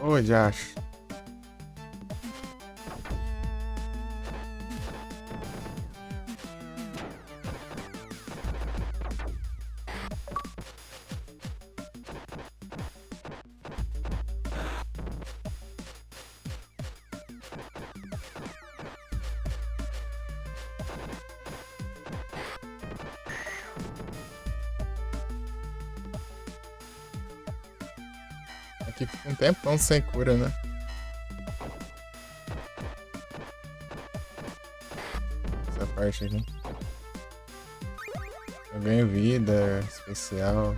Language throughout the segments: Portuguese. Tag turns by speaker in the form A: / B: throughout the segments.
A: Ô, já acho. Aqui fica um tempão sem cura, né? Essa parte aqui. Eu ganho vida especial.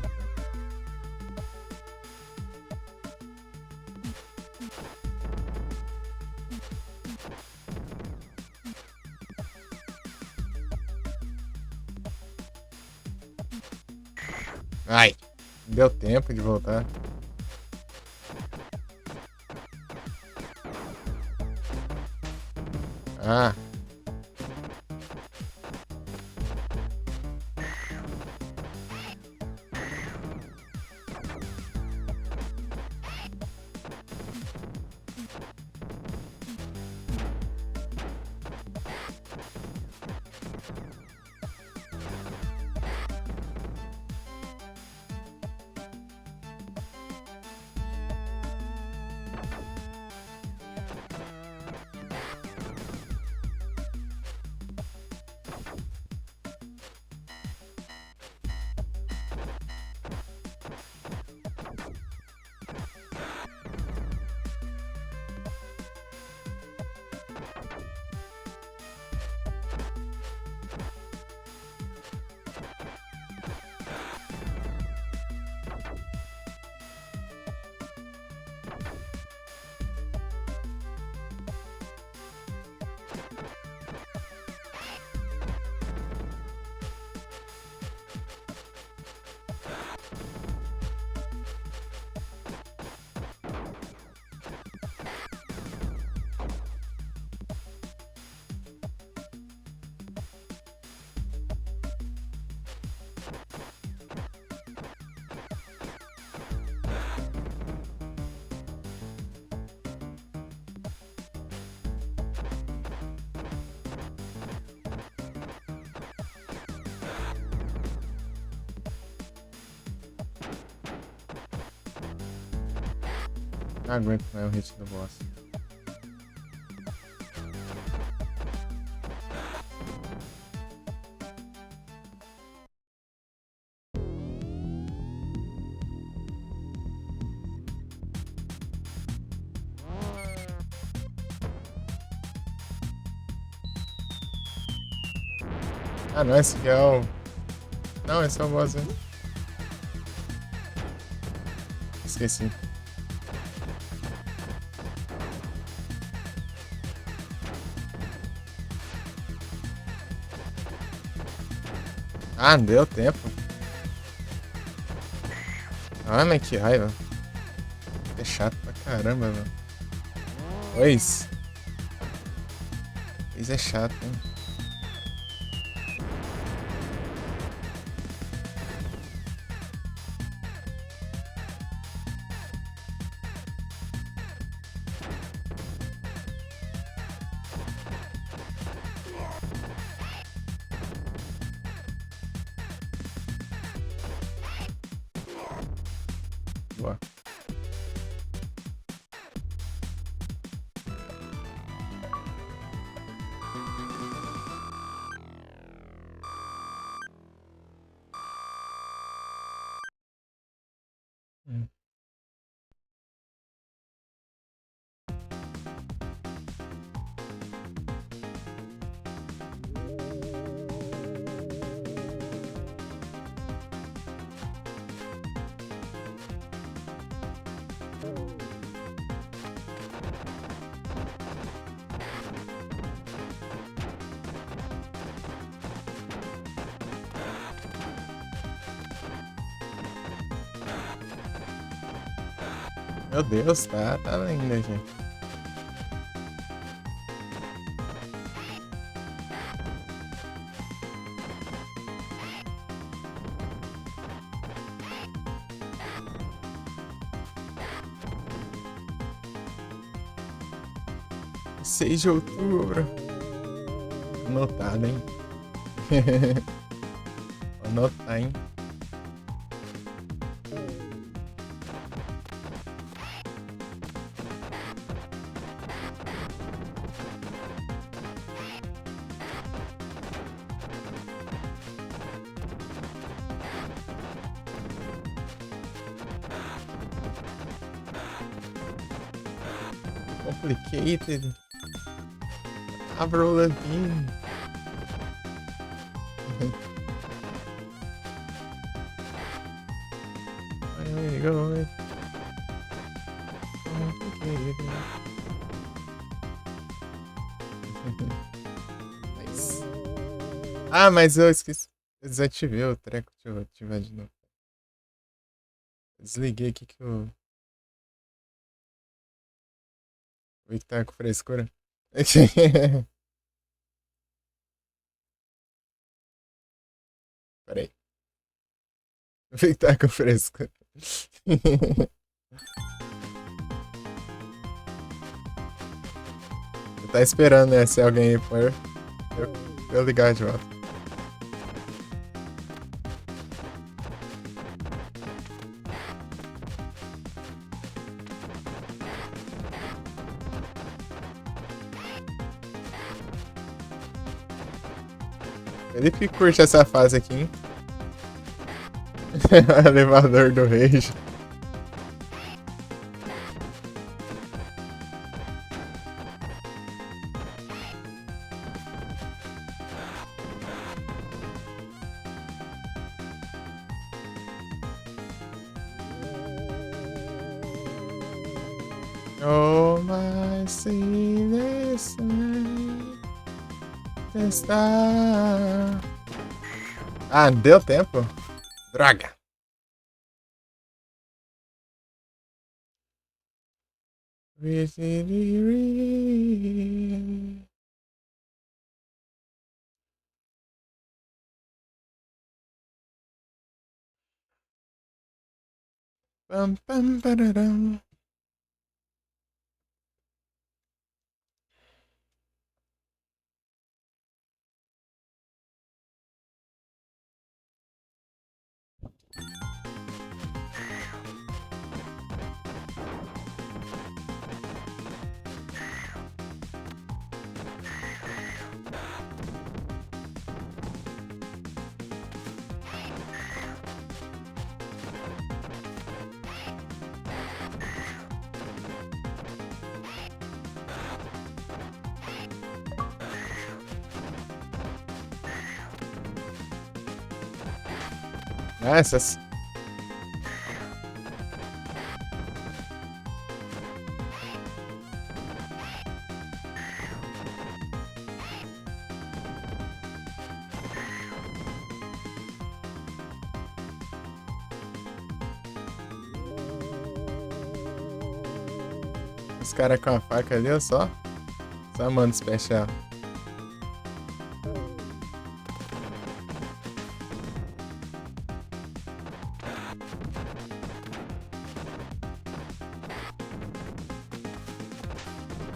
A: Ai, deu tempo de voltar. Ah, não aguento mais o hit do boss. Ah, não, esse aqui é o... Não, esse é o boss, hein? Esqueci. Ah, não deu tempo. Ah, mas que raiva. É chato pra caramba, velho. Pois. Pois é chato, hein? Meu Deus, tá linda, gente. Seis de outubro. Anotado, hein? Anotar, hein? Complicated. Avril Lavigne. Where you going? Complicated. Nice. Ah, mas eu esqueci. Eu desativei o treco. Deixa eu ativar de novo. Desliguei aqui que eu vi que tá com frescura. Peraí. Vi que tá com frescura. Eu tá esperando, né? Se alguém aí for. Eu ligar de volta. Felipe curte essa fase aqui, hein? Elevador do Rage. Oh, my silence está. Ah, deu tempo? Droga. Pam, pam, pararam. Essas. Os caras com a faca ali, ó, só. Só manda especial.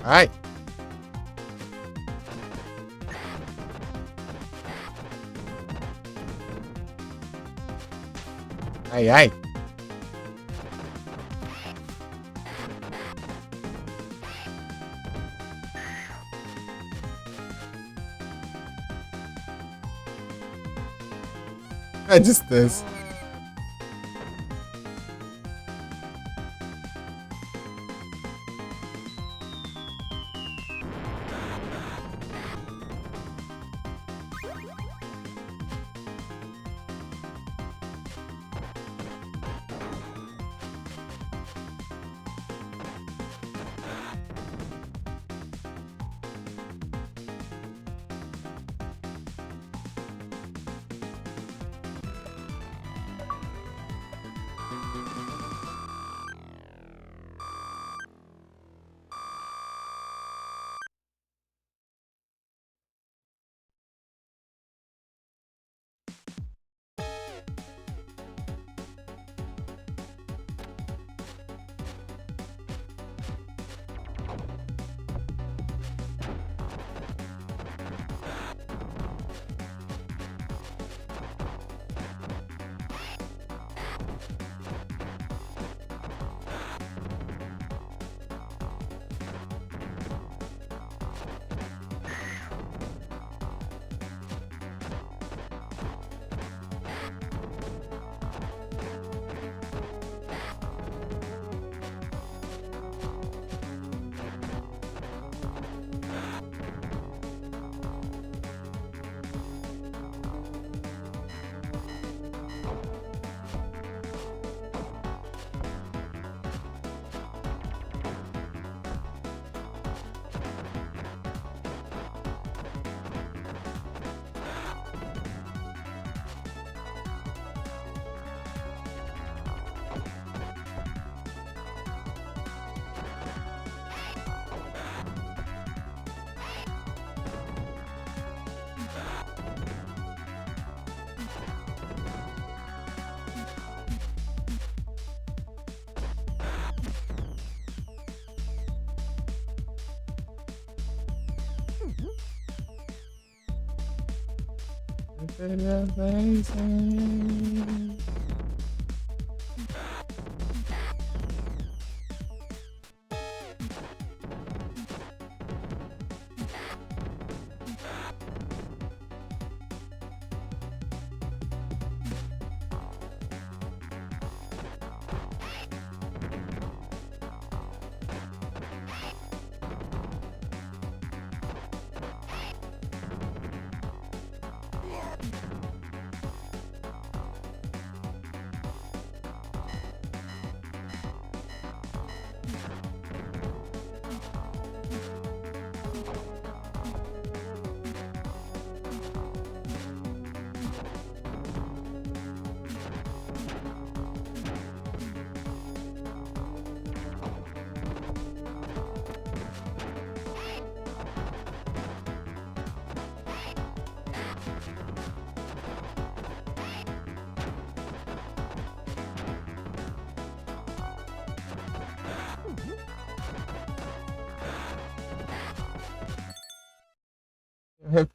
A: Ai! Ai, ai! A distância.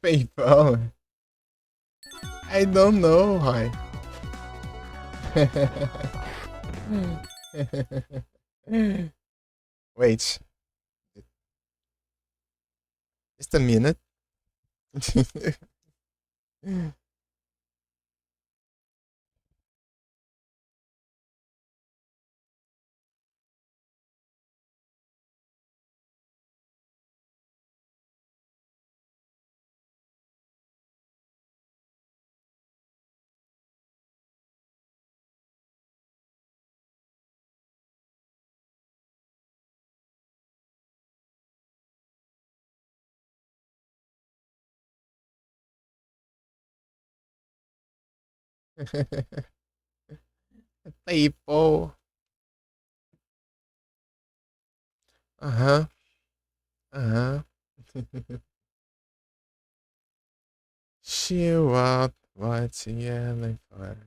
A: PayPal. I don't know, Roy. Wait, just a minute. PayPal. Uh-huh. Uh-huh. She walked what's yelling for.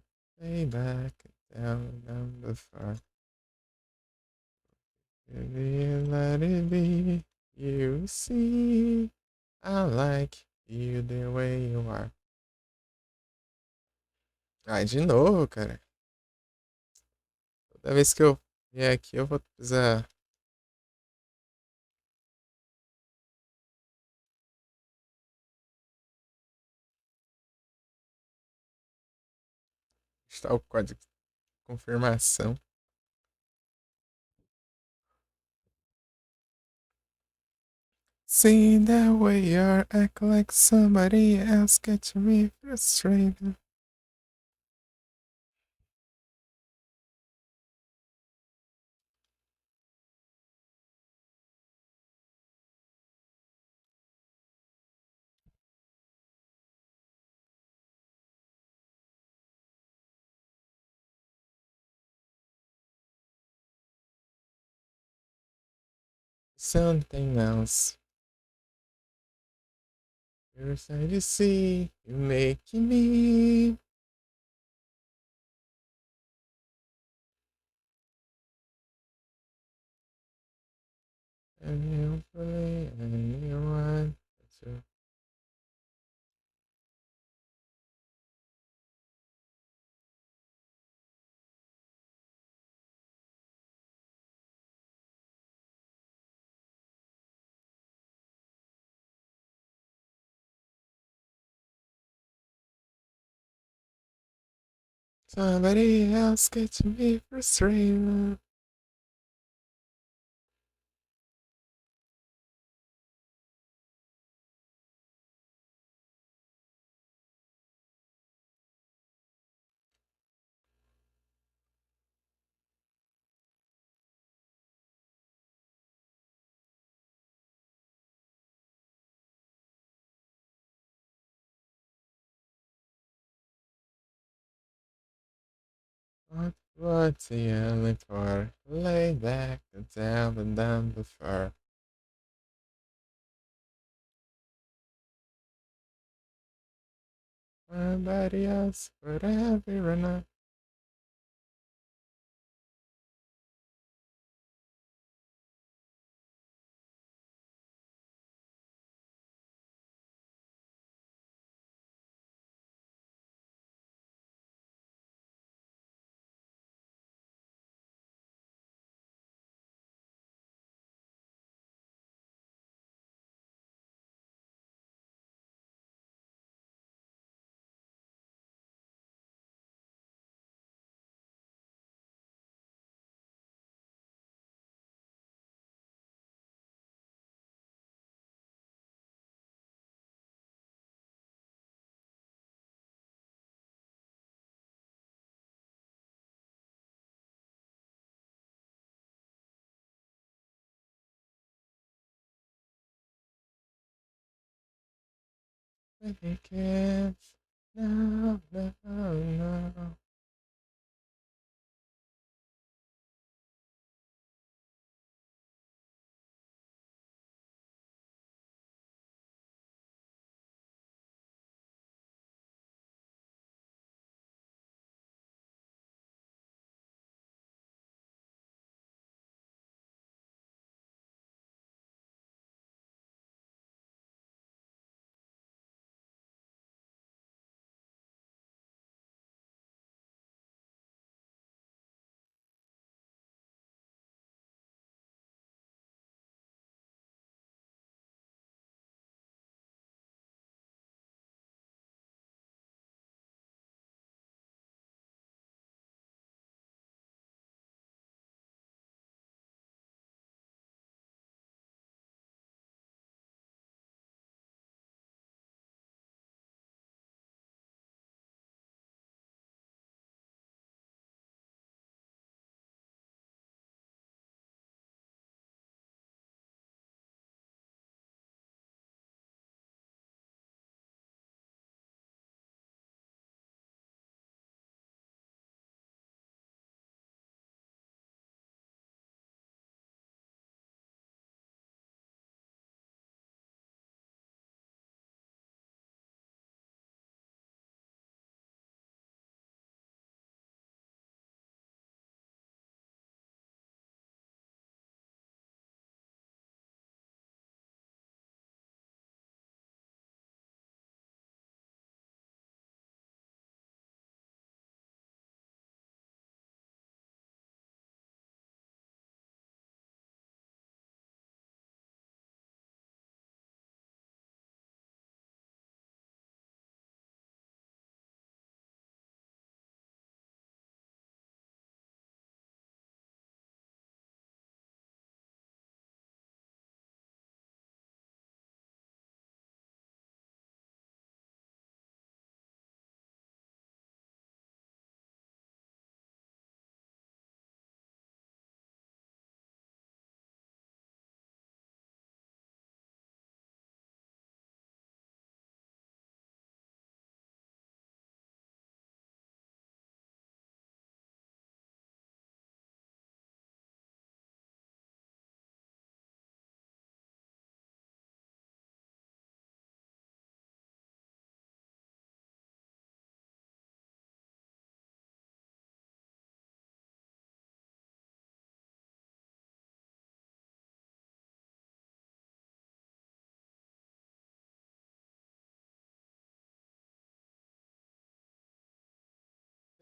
A: Way back down the far. Baby, let it be. You see, I like you the way you are. Ai, de novo, cara. Toda vez que eu vier aqui, eu vou precisar estar o código de confirmação. Seeing that way you act like somebody else gets me frustrated. Something else. You're sad to see you making me. And you play anyone. Somebody else gets me frustrated. What's the yelling for? Lay back and down the far. Somebody else would have you run. But they can't. No, no, no.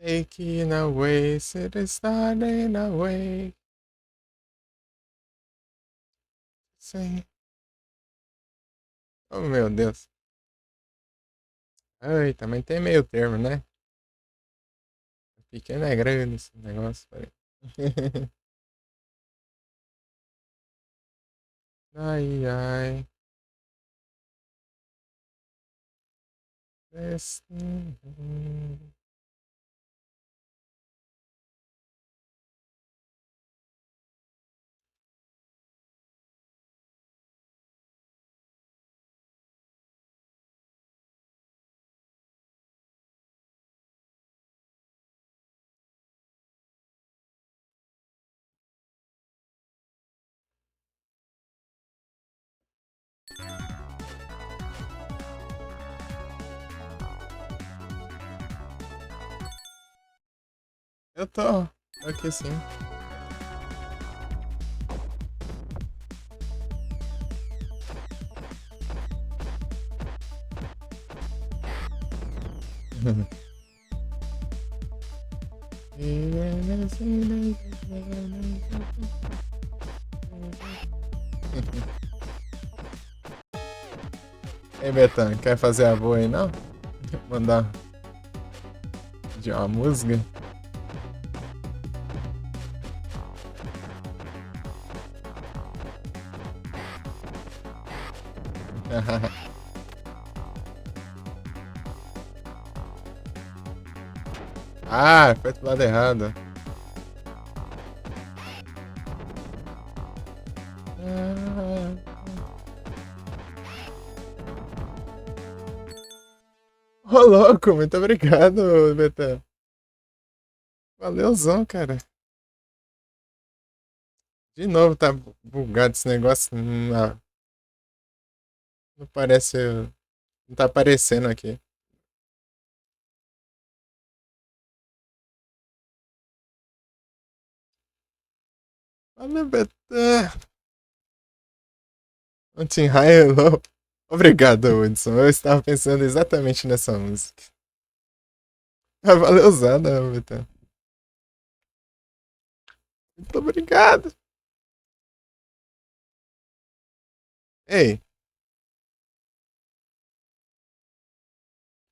A: Taking away, city starting away. Sim. Oh, meu Deus. Ai, também tem meio termo, né? Pequeno é grande esse negócio. Peraí. Ai, ai. Destino. Eu tô. Aqui sim. Ei, Betão, quer fazer a boa aí, não? Mandar de uma música? Ah, foi pro lado errado. Ô, louco, muito obrigado, Betão. Valeuzão, cara. De novo, tá bugado esse negócio. Não, não parece. Não tá aparecendo aqui. Valeu, Betão. Ontem Hello. Obrigado, Hudson. Eu estava pensando exatamente nessa música. Ah, valeuzada, Betão. Muito obrigado. Ei.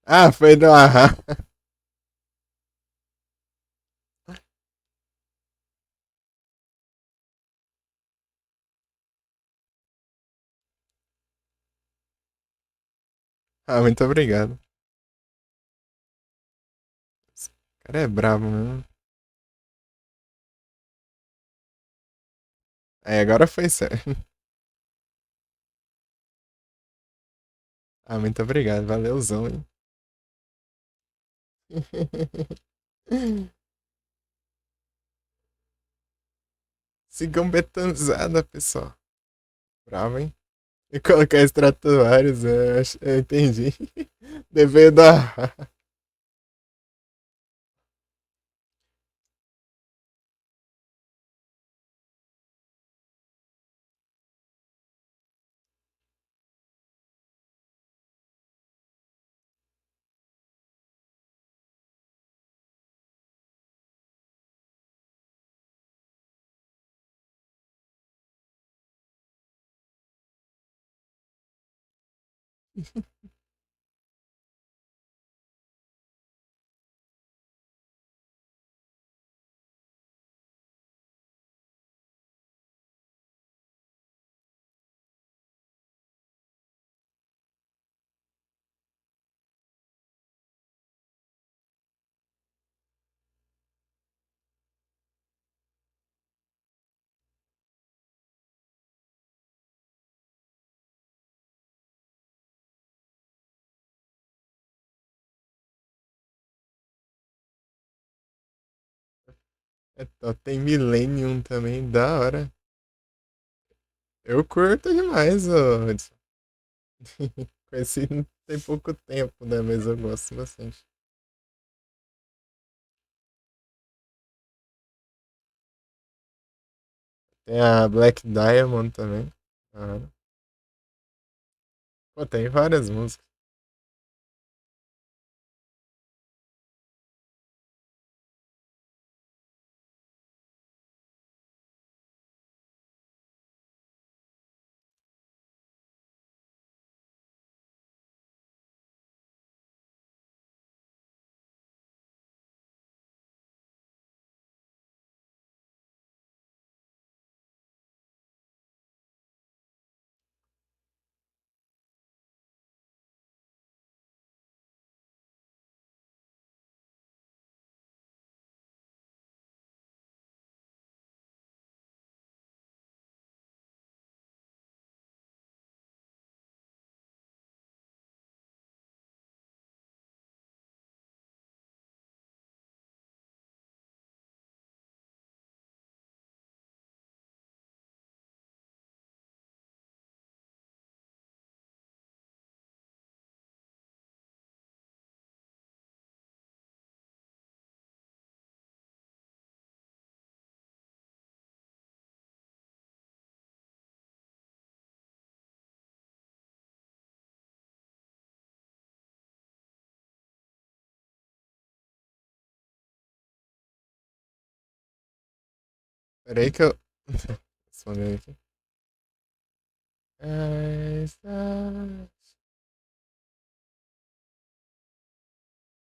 A: Ah, foi do Ahá. Ah, muito obrigado. Esse cara é brabo, mesmo. Aí agora foi sério. Ah, muito obrigado. Valeuzão, hein? Sigam betanzada, pessoal. Bravo, hein? E colocar Stratovarius, eu entendi. Deveio dar. Tem Millennium também, da hora. Eu curto demais, ô Hudson. Conheci tem pouco tempo, né? Mas eu gosto bastante. Tem a Black Diamond também. Ah, pô, tem várias músicas. Peraí que eu. Respondendo aqui.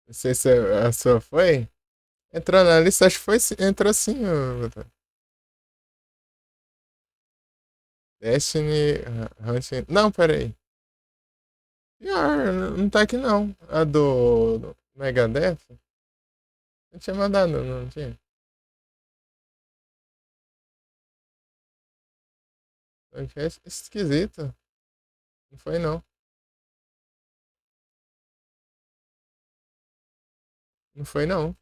A: Não sei se a sua foi. Entrou na lista, acho que foi. Entrou sim, ô. Destiny Hunting. Não, peraí. Pior, não tá aqui não. A do Megadeth? Eu tinha mandado, não tinha? Eu achei esquisito. Não foi não. Não foi, não.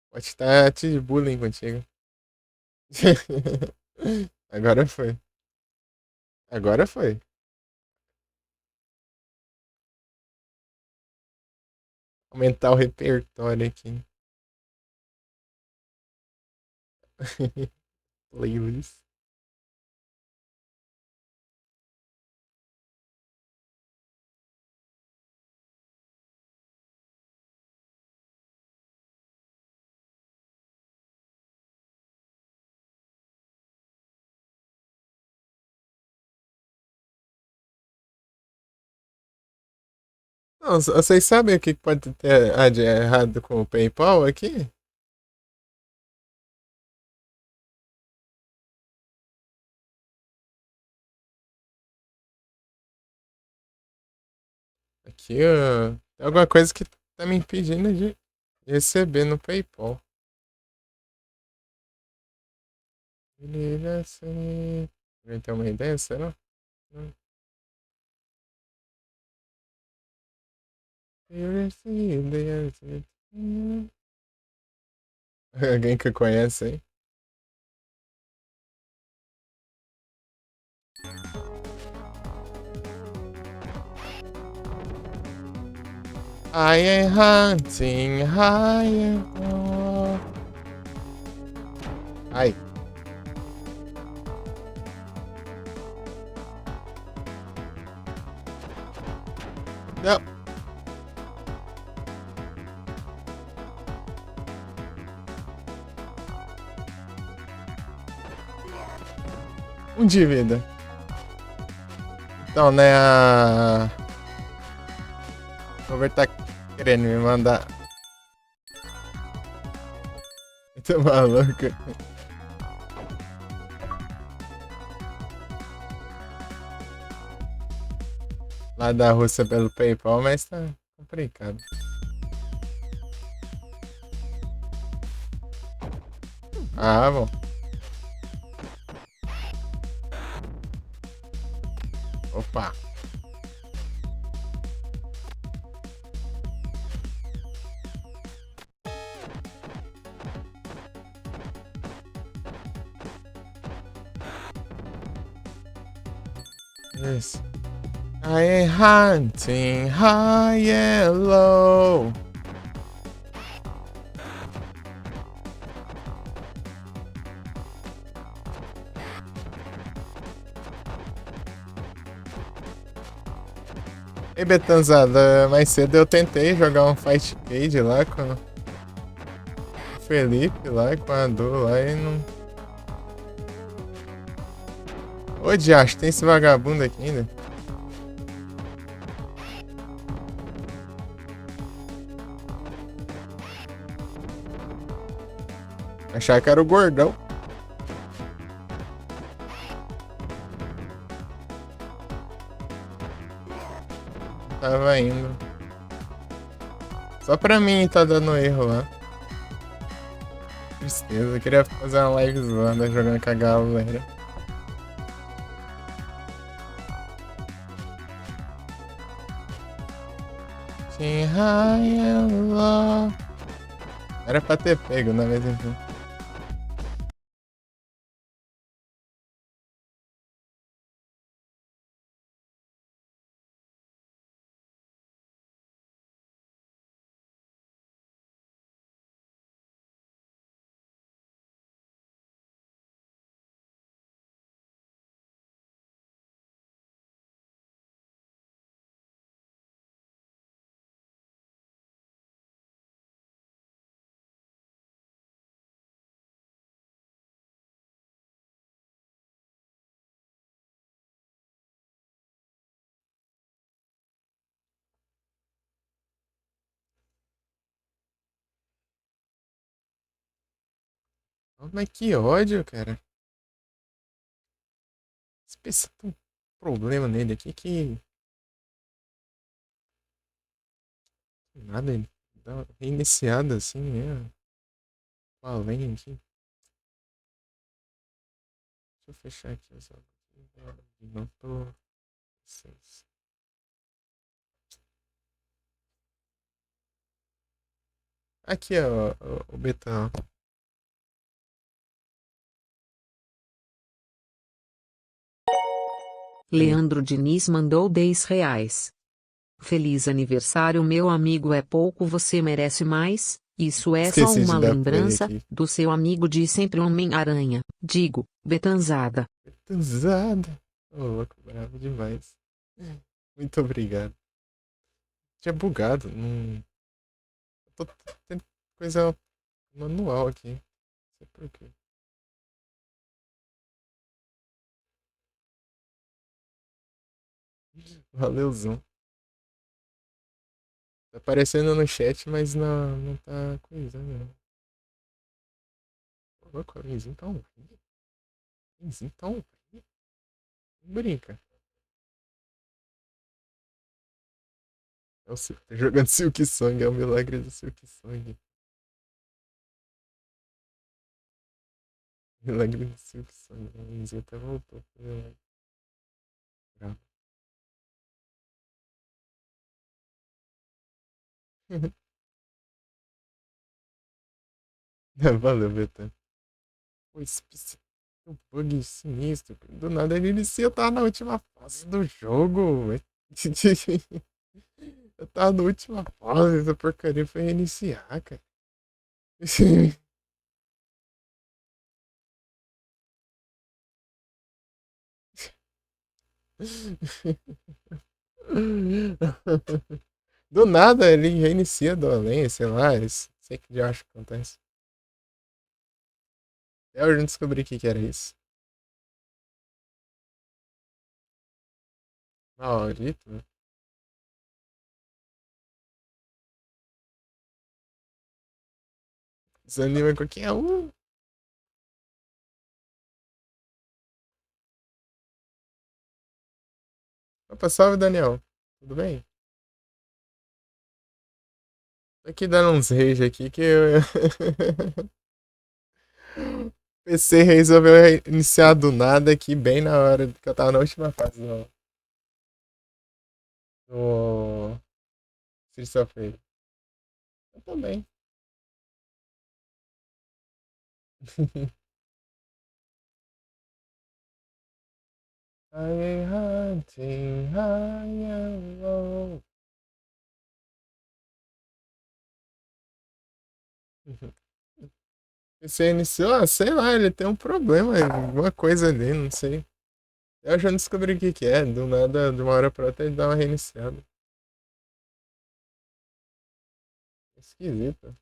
A: Pode estar de bullying contigo. Agora foi. Agora foi. Aumentar o repertório aqui. Playlist. Não, vocês sabem o que pode ter de errado com o PayPal aqui? Aqui, ó, tem alguma coisa que tá me impedindo de receber no PayPal. Ele assim. Vai ter uma ideia, será? Alguém que conhece aí? I am hunting high. Ai, não. Um de vida. Então, né, a Robert tá querendo me mandar. Tô maluco. Lá da Rússia pelo PayPal, mas tá complicado. Ah, bom. Opa. Isso. I am hunting high and low. Ei, Betanzada, mais cedo eu tentei jogar um Fight Cage lá com o Felipe lá, com a Du lá e não. Ô, Diacho, tem esse vagabundo aqui ainda? Achar que era o gordão. Tava indo. Só pra mim tá dando erro lá. Tristeza, eu queria fazer uma live zoando, jogando com a galera. Era pra ter pego, né? Mas enfim. Oh, mas que ódio, cara. Esse PC tem um problema nele aqui que. Nada, ele dá uma reiniciada assim mesmo. Além aqui. Deixa eu fechar aqui essa. Não tô. Aqui, ó, o Betão. Aí.
B: Leandro Diniz mandou R$ 10. Feliz aniversário, meu amigo. É pouco, você merece mais. Isso é só
A: Esqueci de
B: uma
A: dar play
B: lembrança
A: aqui.
B: do seu amigo de sempre, Homem-Aranha. Digo, Betanzada.
A: Pesada. Ô, louco, bravo demais. Muito obrigado. Tinha bugado. Não... Tô tendo coisa manual aqui. Não sei por quê. Valeuzão. Tá aparecendo no chat, mas não tá coisando, não. Ô, louco, o Benzinho tá um. Benzinho tá um. Brinca. É o tá jogando Silk Song, é o milagre do Silk Song. Milagre do Silk Song. O Benzinho até voltou. Milagre. Bravo. Valeu, Betão. Pô, esse um bug sinistro. Do nada ele inicia, eu tava na última fase do jogo. Eu tava na última fase, essa porcaria foi reiniciar, cara. Do nada ele reinicia do além, sei lá, sei que já acho que acontece. Até eu não descobri o que que era isso. Maldito, né? Desanima qualquer um. Opa, salve, Daniel. Tudo bem? Tô aqui dando uns rage aqui que eu... O PC resolveu iniciar do nada aqui, bem na hora que eu tava na última fase do Streets of Rage. Eu também. I ain't hunting high and low. Você iniciou, sei lá, ele tem um problema, alguma coisa ali, não sei. Eu já não descobri o que que é, do nada, de uma hora pra outra ele dá uma reiniciada. Esquisito.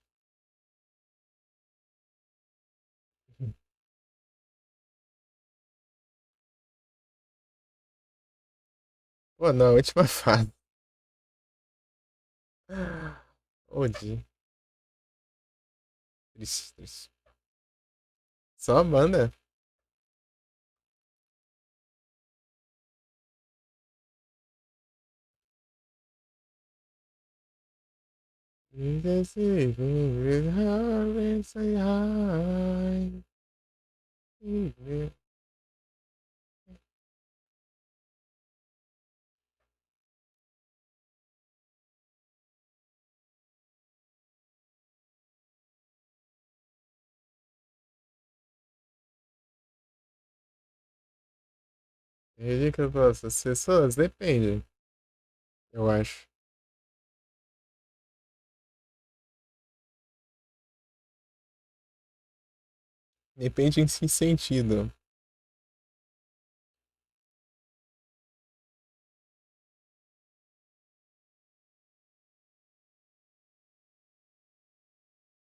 A: Pô, na última fase. Ô, Di. Triste, triste. Só a banda. Deceiving with her and say hi. Entendi que eu posso. As pessoas, depende, eu acho. Depende em que sentido.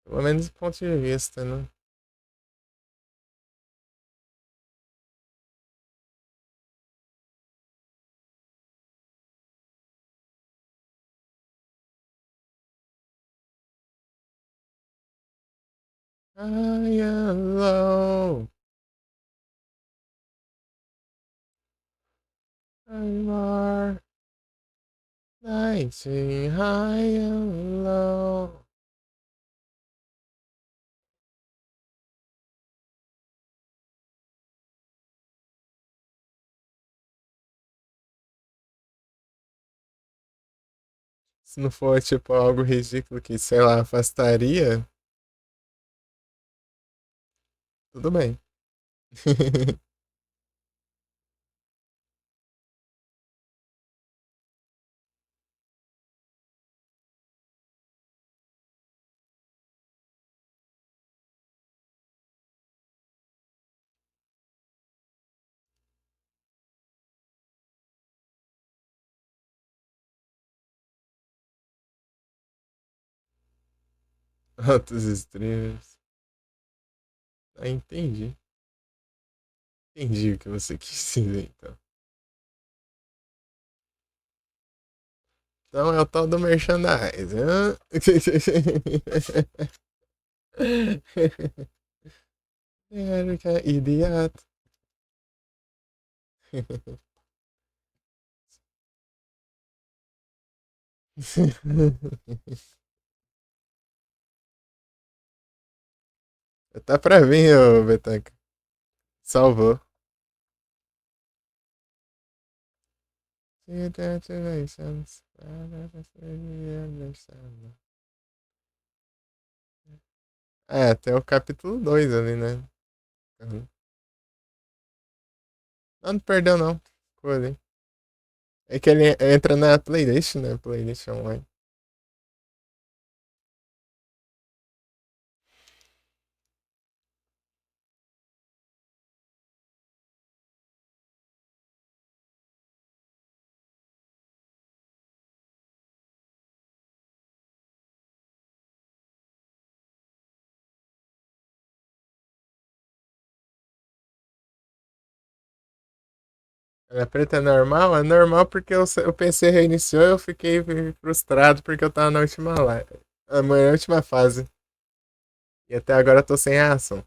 A: Pelo menos do ponto de vista, né? I am low. I'm are 19 high and low. Se não for, tipo, algo ridículo que, sei lá, afastaria, tudo bem. Altos streamers. Ah, entendi. Entendi o que você quis dizer, então. Então é o tal do merchandise. Hã? Erika, idiota. Tá pra vir, ô Betanca. Salvou. Congratulations. É, tem o capítulo 2 ali, né? Uhum. Não perdeu não. Ficou ali. É que ele entra na playlist, né? Playlist online. Ela preta é normal? É normal porque o PC reiniciou e eu fiquei frustrado porque eu tava na última live. Na última fase. E até agora eu tô sem reação.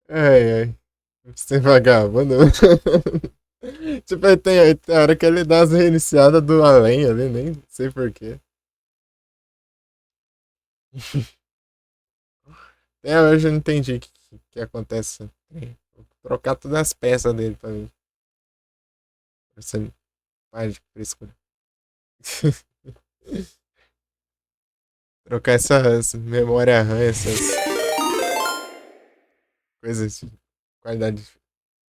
A: Ai, ai. Sem vagabundo. Tipo, tem hora que ele dá as reiniciadas do além ali, nem sei porquê. Até hoje eu não entendi o que acontece. Vou trocar todas as peças dele pra mim. Pra você parar de frescura. Trocar essas memória RAM, essas coisas de qualidade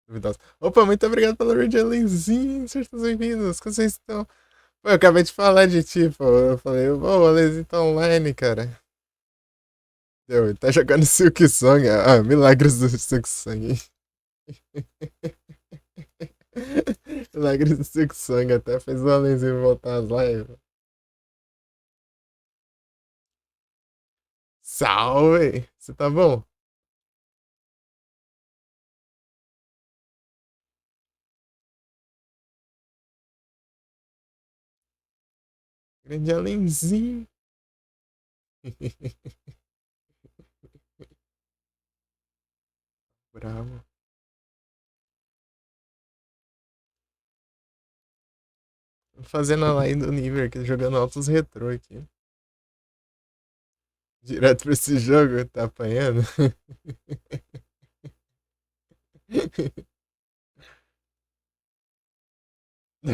A: duvidosa. Opa, muito obrigado pelo Regelinzinho. Sejam bem-vindos. Como vocês estão? Pô, eu acabei de falar de ti, pô. Eu falei, ô, o Alezinho tá online, cara. Deu, ele tá jogando Silk Song. Ah, milagres do Silk Song. Milagres do Silk Song. Até fez o Alezinho voltar às lives. Salve! Você tá bom? Grande Alenzinho. Bravo. Fazendo a live do Niver aqui, jogando altos retrô aqui. Direto pra esse jogo, tá apanhando?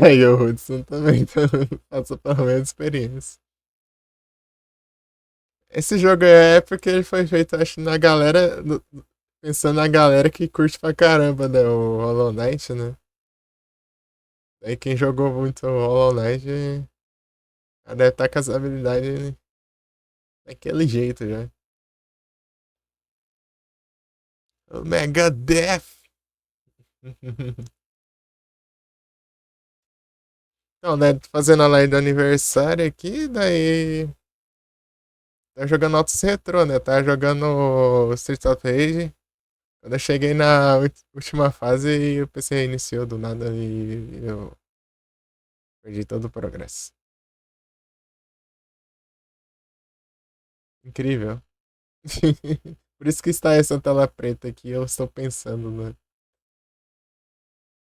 A: Aí o Hudson também passa pela mesma experiência. Esse jogo é porque ele foi feito, acho, na galera. Pensando na galera que curte pra caramba, né? O Hollow Knight, né? Aí quem jogou muito o Hollow Knight já deve estar com as habilidades daquele jeito já. O Megadeth! Então, né? Fazendo a live do aniversário aqui, daí. Tá jogando Autos Retrô, né? Tá jogando Streets of Rage. Quando eu cheguei na última fase, o PC reiniciou do nada e eu perdi todo o progresso. Incrível. Por isso que está essa tela preta aqui, eu estou pensando, né?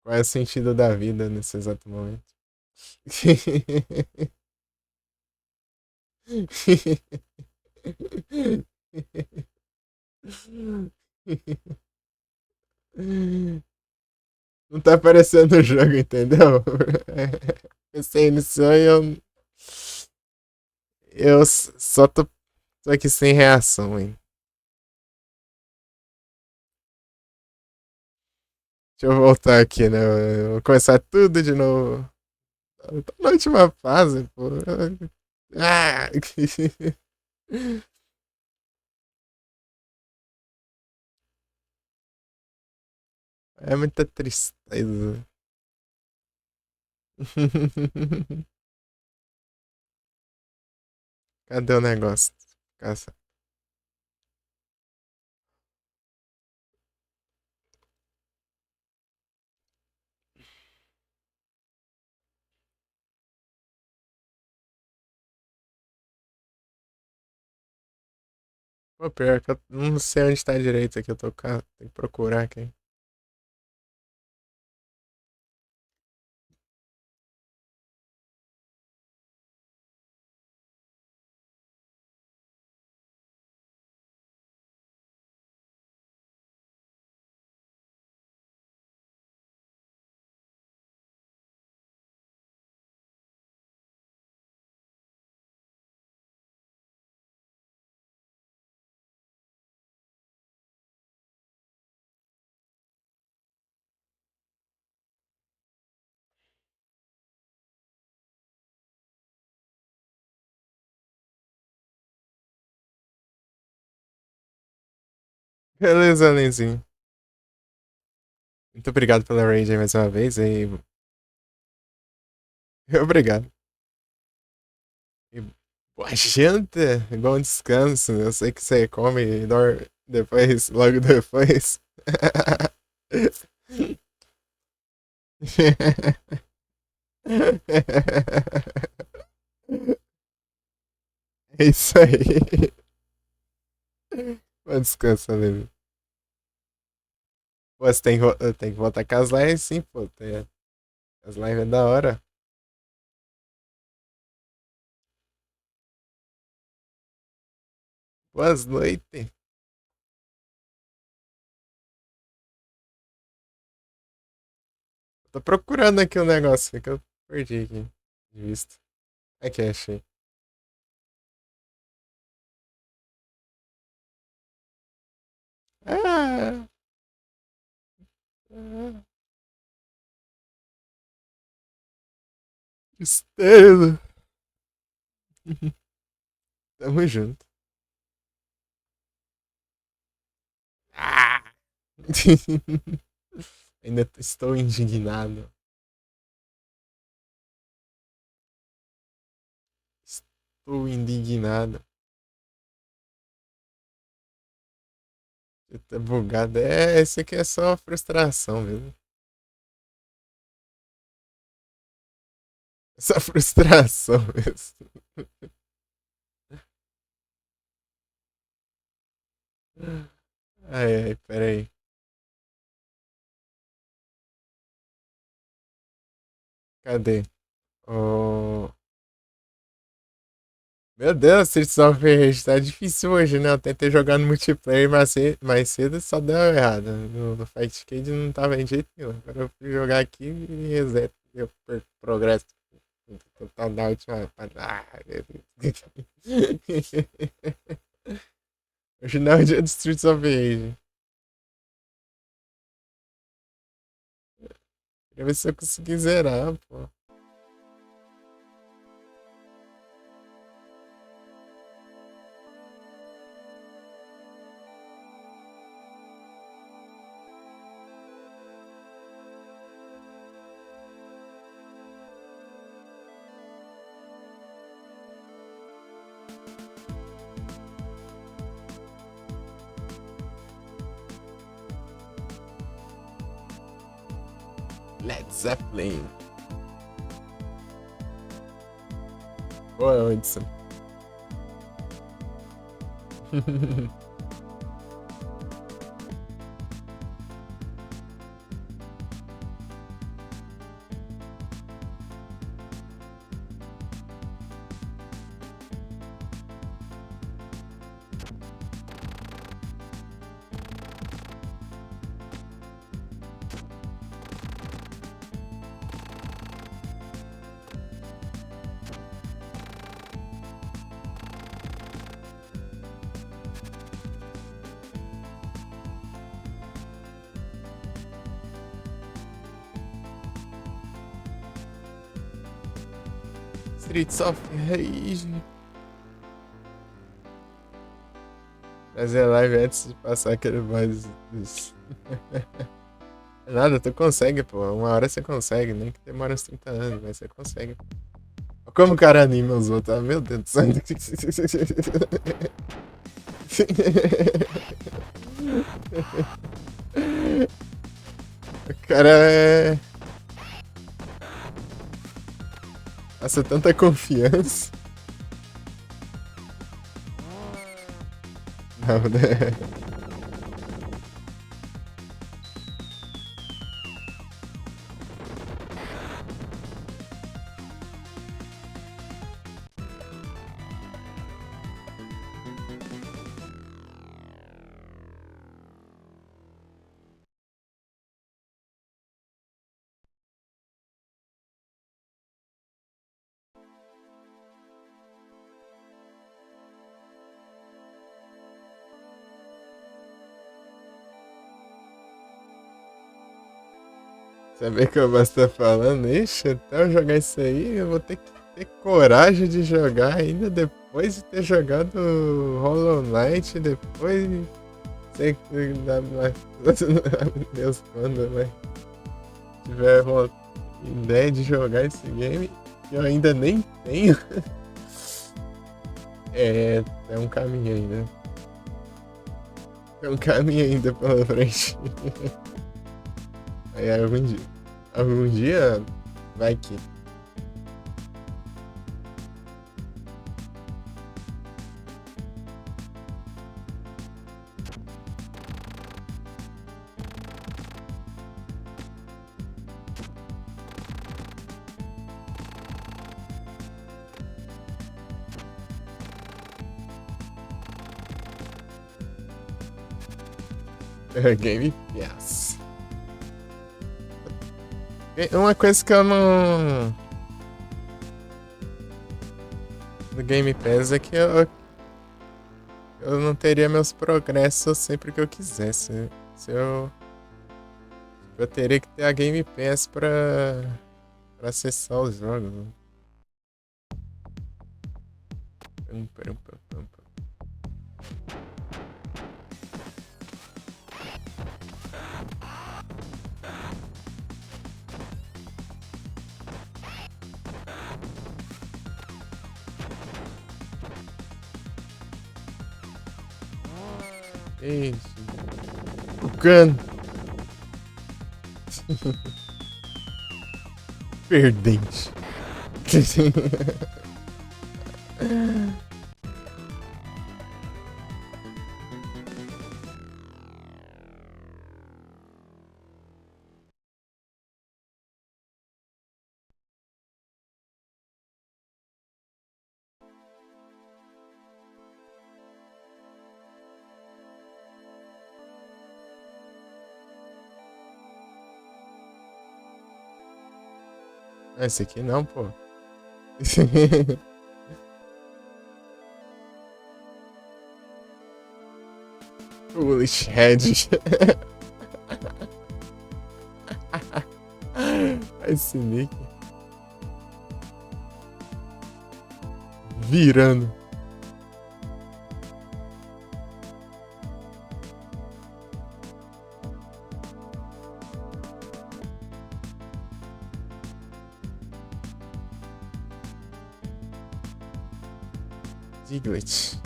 A: Qual é o sentido da vida nesse exato momento. Não tá aparecendo no jogo, entendeu? Você iniciou e eu só tô aqui sem reação, hein? Deixa eu voltar aqui, né? Eu vou começar tudo de novo. Eu tô na última fase, pô. Ah! É muita tristeza. Cadê o negócio? Caça. Pô, pior que eu não sei onde tá direito aqui. Eu tô cá. Tem que procurar aqui. Beleza, Lenzinho. Muito obrigado pela raid aí mais uma vez. E... Obrigado. E boa janta, bom descanso. Eu sei que você come e dorme depois, logo depois. É isso aí. Bom descanso, amigo. Pô, você tem que voltar com as lives sim, pô. As lives é da hora. Boas noites. Tô procurando aqui um negócio que eu perdi aqui. De vista. Aqui, achei. Ah, ah, tristeza. Tamo junto. Ah. Ainda estou indignado. Estou indignado. Eu tô bugado. É, esse aqui é só frustração mesmo. Só frustração mesmo. Ai, ai, peraí. Cadê? Oh... Meu Deus, Streets of Rage tá difícil hoje, né? Eu tentei jogar no multiplayer mais cedo e só deu errado. No Fight Cade não tava de jeito nenhum. Agora eu fui jogar aqui e reset. Eu perco progresso total da última. Ah, meu Deus. Hoje não é o dia do Streets of Rage. Queria ver se eu consegui zerar, pô. Led Zeppelin. Boa, Hudson. Streets of Rage. Fazer live antes de passar aquele voz dos... Nada, tu consegue, pô. Uma hora você consegue, nem que demora uns 30 anos, mas você consegue. Como o cara anima os outros, ah, meu Deus do céu. O cara é... Passa tanta confiança. Não, né? Saber que o Basta tá falando, ixi, até eu jogar isso aí, eu vou ter que ter coragem de jogar ainda depois de ter jogado Hollow Knight, depois de sei que dá mais. Meu Deus, quando vai tiver ideia de jogar esse game, que eu ainda nem tenho. É um caminho ainda. É um caminho ainda pela frente. Aí algum dia vai que. Game Pass. Uma coisa que eu não. No Game Pass é que eu não teria meus progressos sempre que eu quisesse. Se eu teria que ter a Game Pass pra acessar os jogos. Pum, pum, pum, pum, pum. Ixi. O cano. Perdente. Esse aqui não, pô. Foolish Head. Esse nick. Virando. Diglett.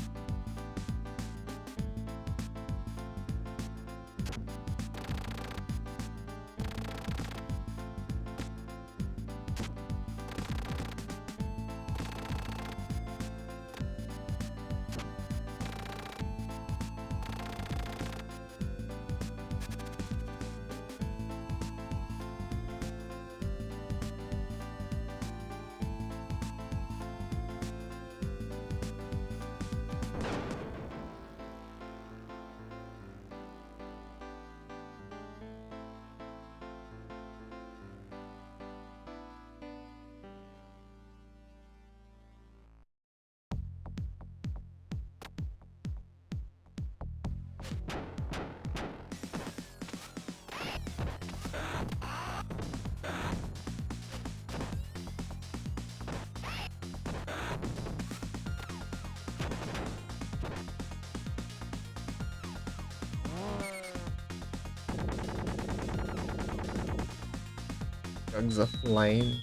A: Jogos offline.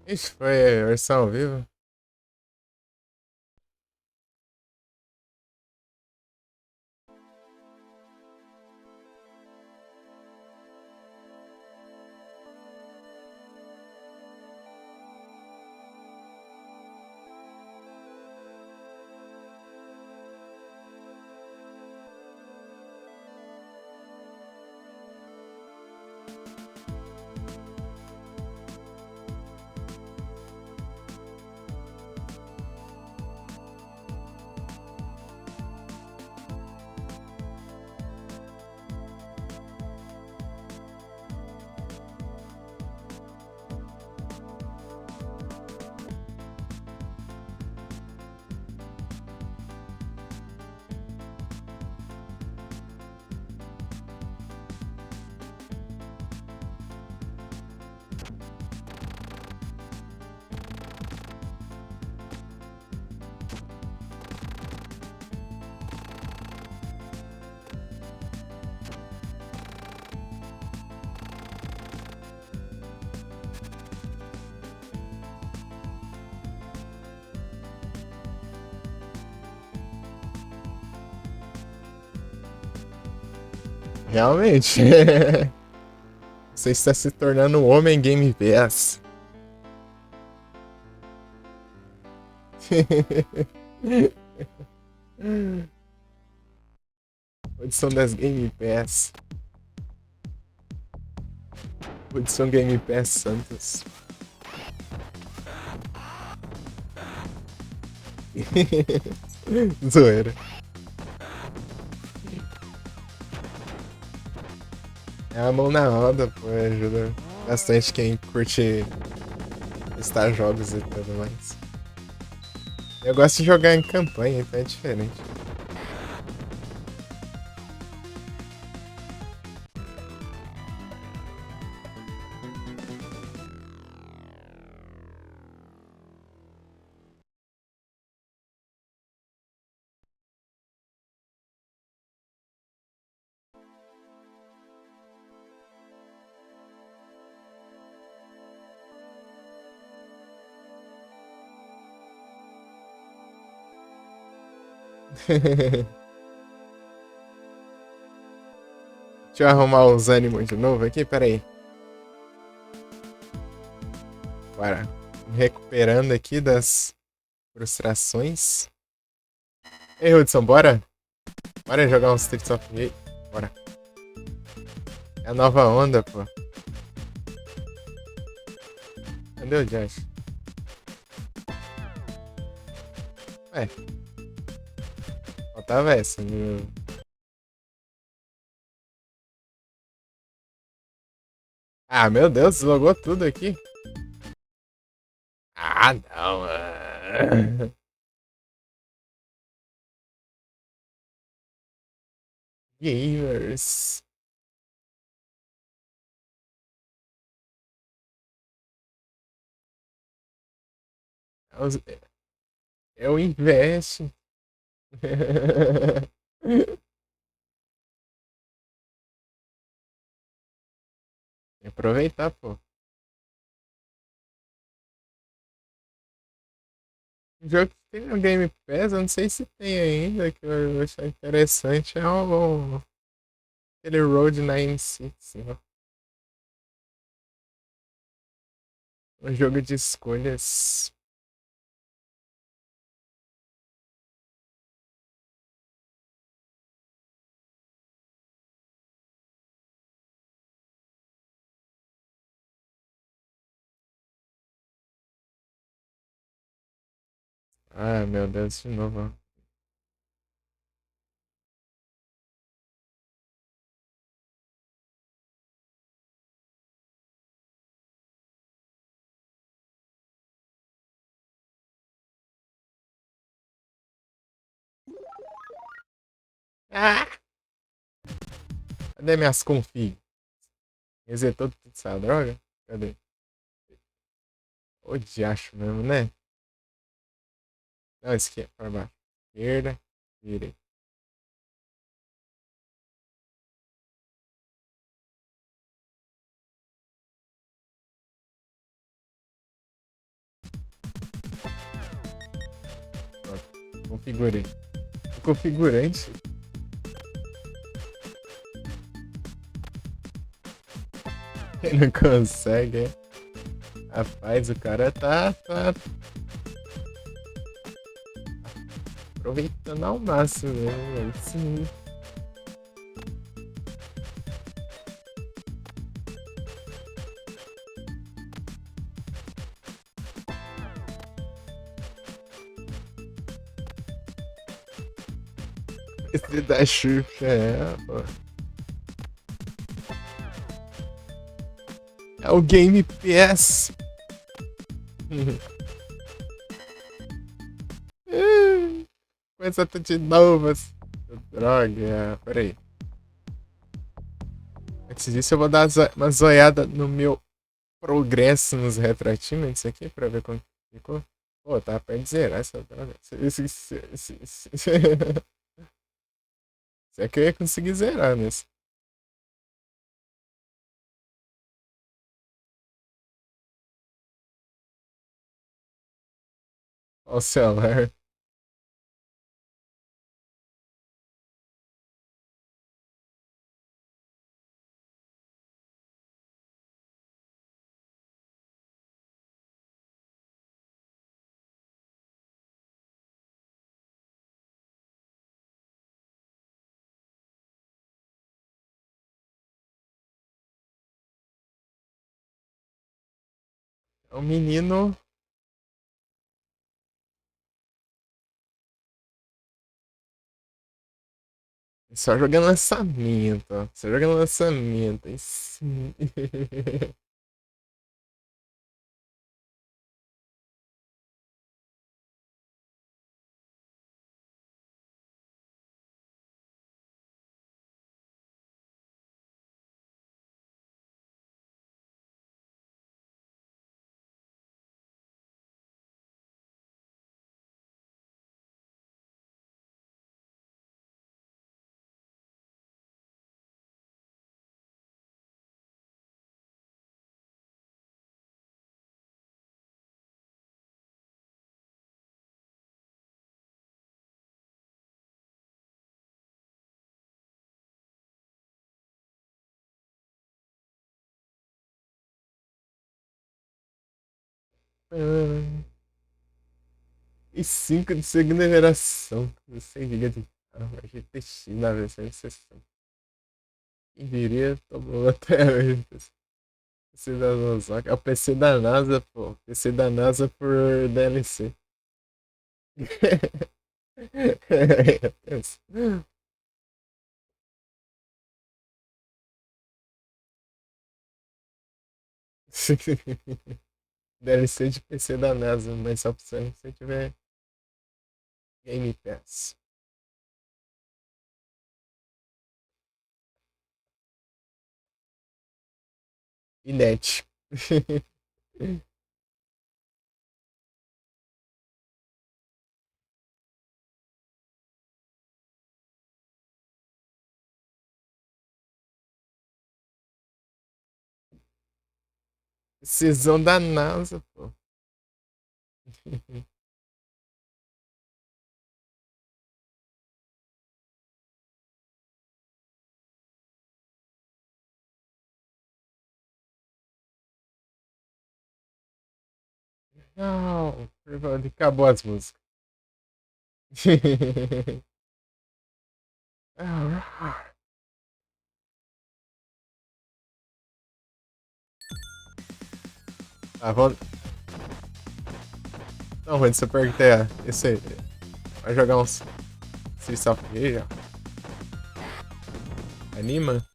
A: Ixi, foi a versão ao vivo? Realmente. Você está se tornando um homem Game Pass. Edição das Game Pass. Edição Game Pass Santos. Zoeira. É a mão na roda, pô, ajuda bastante quem curte testar jogos e tudo mais. Eu gosto de jogar em campanha, então é diferente. Deixa eu arrumar os ânimos de novo aqui, peraí. Bora. Recuperando aqui das frustrações. Ei, Hudson, bora? Bora jogar uns Streets of Rage. Bora. É a nova onda, pô. Cadê o Josh? Ué. Faltava essa. Ah, meu Deus, deslogou tudo aqui. Ah, não. Gamers. Eu investe. Aproveitar, pô. Um jogo que tem no Game Pass, eu não sei se tem ainda, que eu vou achar interessante, é aquele Road 96, ó. Um jogo de escolhas. Ah, meu Deus, de novo, ó. Ah! Cadê minhas config? Resetou tudo essa droga? Cadê? Ô, diacho mesmo, né? Não, esquerda, pra baixo. Esquerda, direita. Pronto. Configurei. O configurante. Ele não consegue, é? Rapaz, o cara tá aproveitando ao máximo, né? Sim. Esse da Xuxa, pô. É o Game Pass. Começa tudo de novo. Droga, peraí. Antes disso, eu vou dar uma zoiada no meu progresso nos retroachievements aqui pra ver como ficou. Pô, tá perto de zerar essa droga. Se é que eu ia conseguir zerar nesse. Ó o celular. É um menino. Só jogando lançamento, ó. Só jogando lançamento. Aí sim. E 5 de segunda geração. 100 GB de GTX na versão 60. Quem diria, tomou até hoje. PC da Osaka. É o PC da NASA, pô. PC da NASA por DLC. DLC de PC da NASA, mas só opção se tiver Game Pass. E net. Precisão da NASA, pô. Não, acabou as músicas. Ah, vamos. Não, antes eu perguntei, esse aí. Vai jogar uns Streets of Rage? Anima?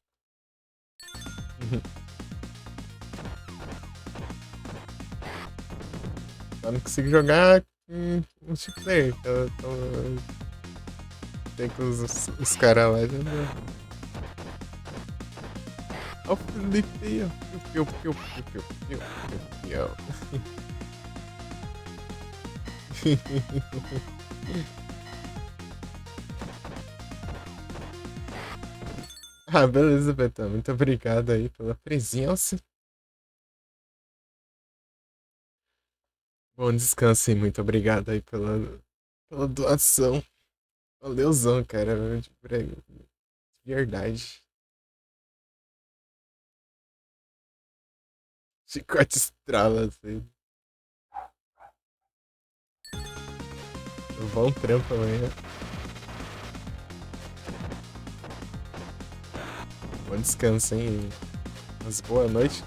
A: Eu não consigo jogar multiplayer. Tem que os caras lá já. Olha o Felipe aí, ó. Piu, piu, piu, piu, piu, piu, piu. Ah, beleza, Betão. Muito obrigado aí pela presença. Bom descanso e muito obrigado aí pela doação. Valeuzão, cara. De verdade. Chicote estrala, assim. Bom trampo amanhã. Bom descanso, hein? Mas boa noite.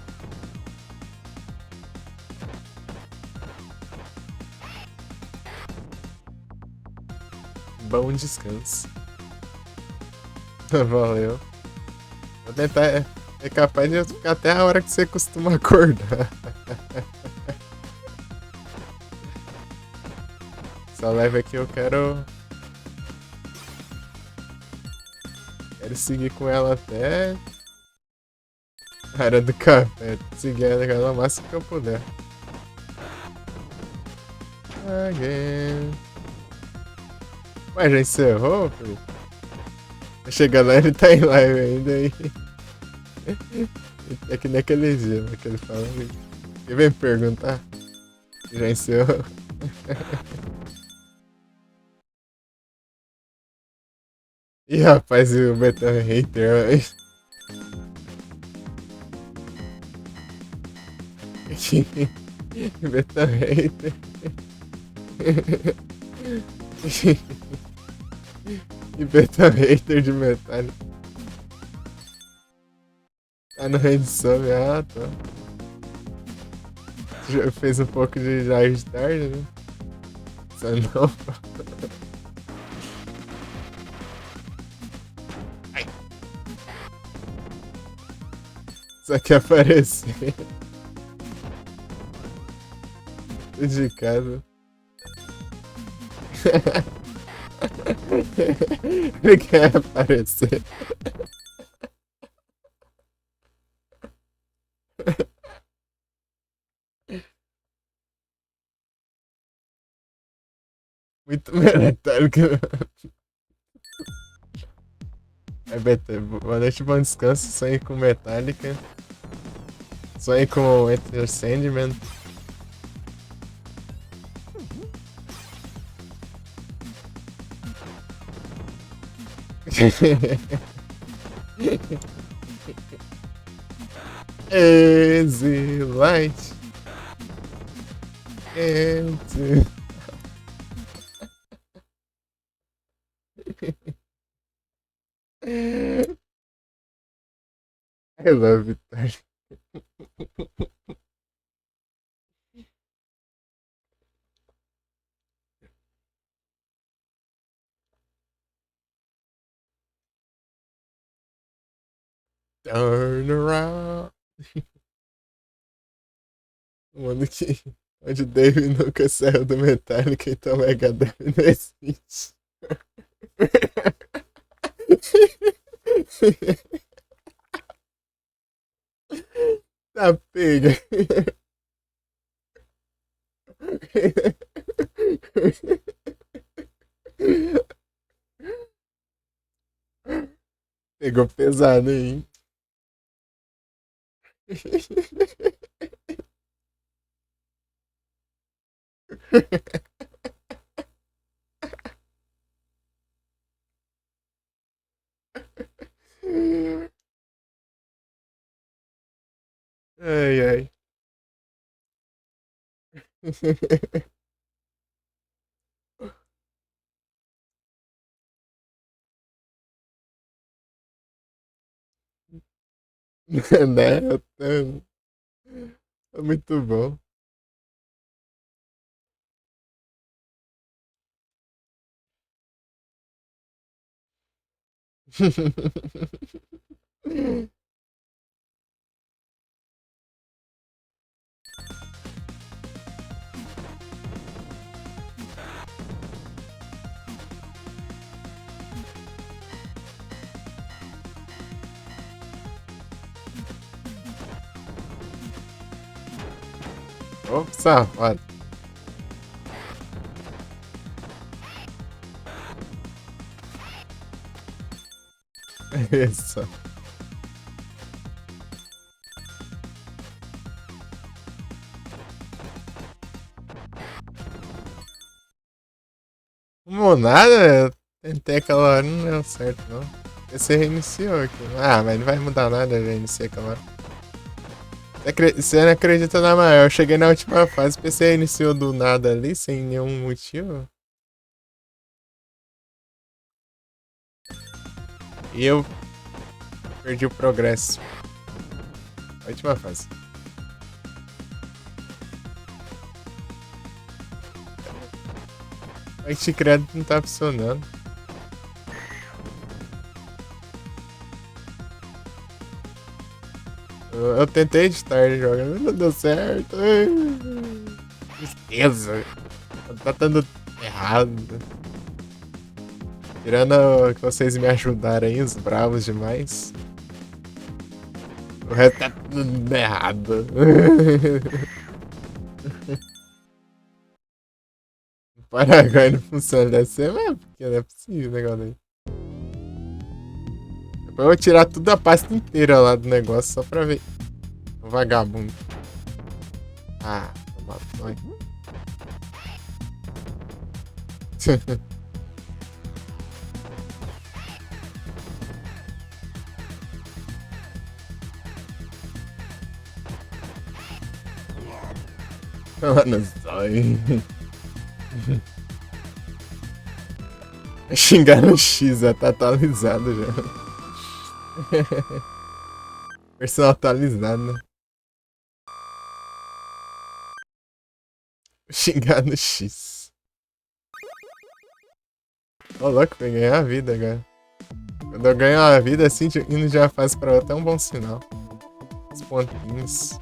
A: Bom descanso. Valeu. Vou tentar. É capaz de eu ficar até a hora que você costuma acordar. Essa live aqui eu quero. Quero seguir com ela até a hora do café. Seguir ela o máximo que eu puder. Again. Mas já encerrou, filho? Chega lá, ele tá em live ainda aí. É que nem aquele dia, né, que ele fala. Ele vem me perguntar. Já encerrou? Ih, rapaz, o Betão é hater, hein? Betão é hater. E Betão é hater de metal. Tá no Randsome, ah, tá. Já fez um pouco de live de tarde, né? Só não. Ai. Só quer aparecer. Tô de casa. Ele quer aparecer. Muito meretórico. É, Beto, boa noite, bom descanso. Sonhei com Metallica. Sonhei com Enter Sandman. Easy light. Easy. I love it. Turn around. Mano, que. Onde o Dave nunca saiu do Metallica, então o Megadeth não existe. Tá pega. Pegou pesado, hein? Ai, ai. Né? É muito bom. Ô, safado. Isso. Nada, tentei aquela hora, não deu certo não. Você reiniciou aqui. Ah, mas não vai mudar nada, eu reiniciei aquela hora. Você não acredita na maior? Eu cheguei na última fase, o PC reiniciou do nada ali, sem nenhum motivo. E eu perdi o progresso. Última fase. O Anticredo não tá funcionando. Eu tentei editar jogando, não deu certo. Tristeza. Tá dando errado. Tirando que vocês me ajudaram aí, os bravos demais. O resto tá tudo errado. O Paraguai não funciona, deve ser, mas porque não é possível o negócio aí. Depois eu vou tirar tudo a pasta inteira lá do negócio só pra ver. O vagabundo. Ah, toma banho. Mano, zóio. Xingar no X, já tá atualizado já. Versão atualizada, né? Xingar no X. Ô louco, vai ganhar a vida agora. Quando eu ganho a vida assim, indo de uma fase pra outra é um bom sinal. Os pontinhos.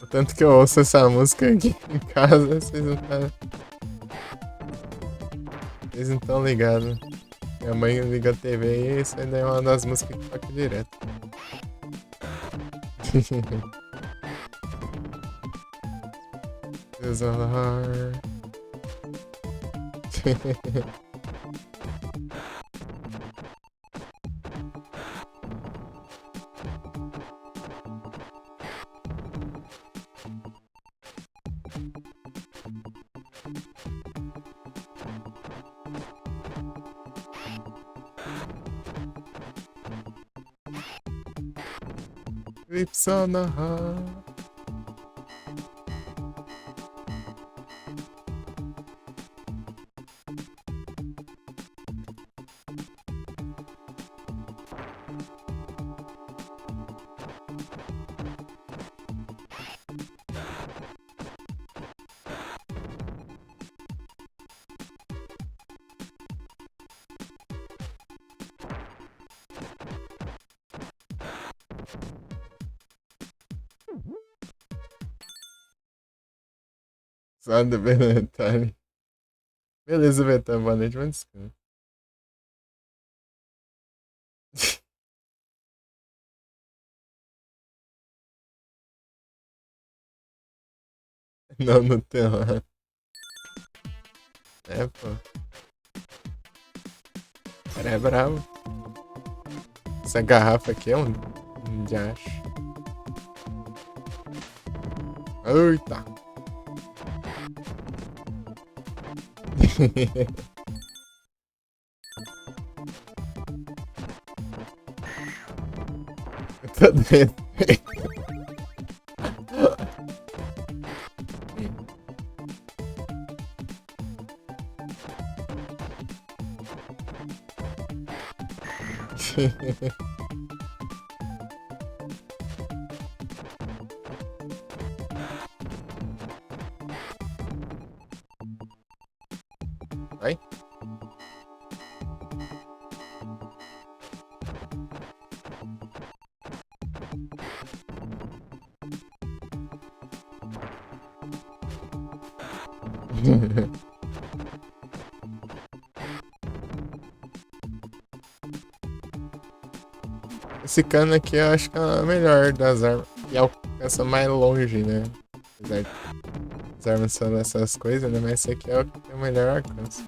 A: O tanto que eu ouço essa música aqui em casa, vocês não tá... Vocês não estão ligados. Minha mãe liga a TV e isso ainda é uma das músicas que toca direto. Desolar. Lips on the heart. Só do Benetani. Beleza, Betão, boa noite, bom descanso. Não, não tem lá. É, pô. O cara é bravo. Essa garrafa aqui é um diacho. Eita. Eu tô doendo. Vai. Esse cano aqui eu acho que é a melhor das armas. E alcança mais longe, né? Apesar de as armas são essas coisas, né? Mas esse aqui é o que tem o melhor alcance.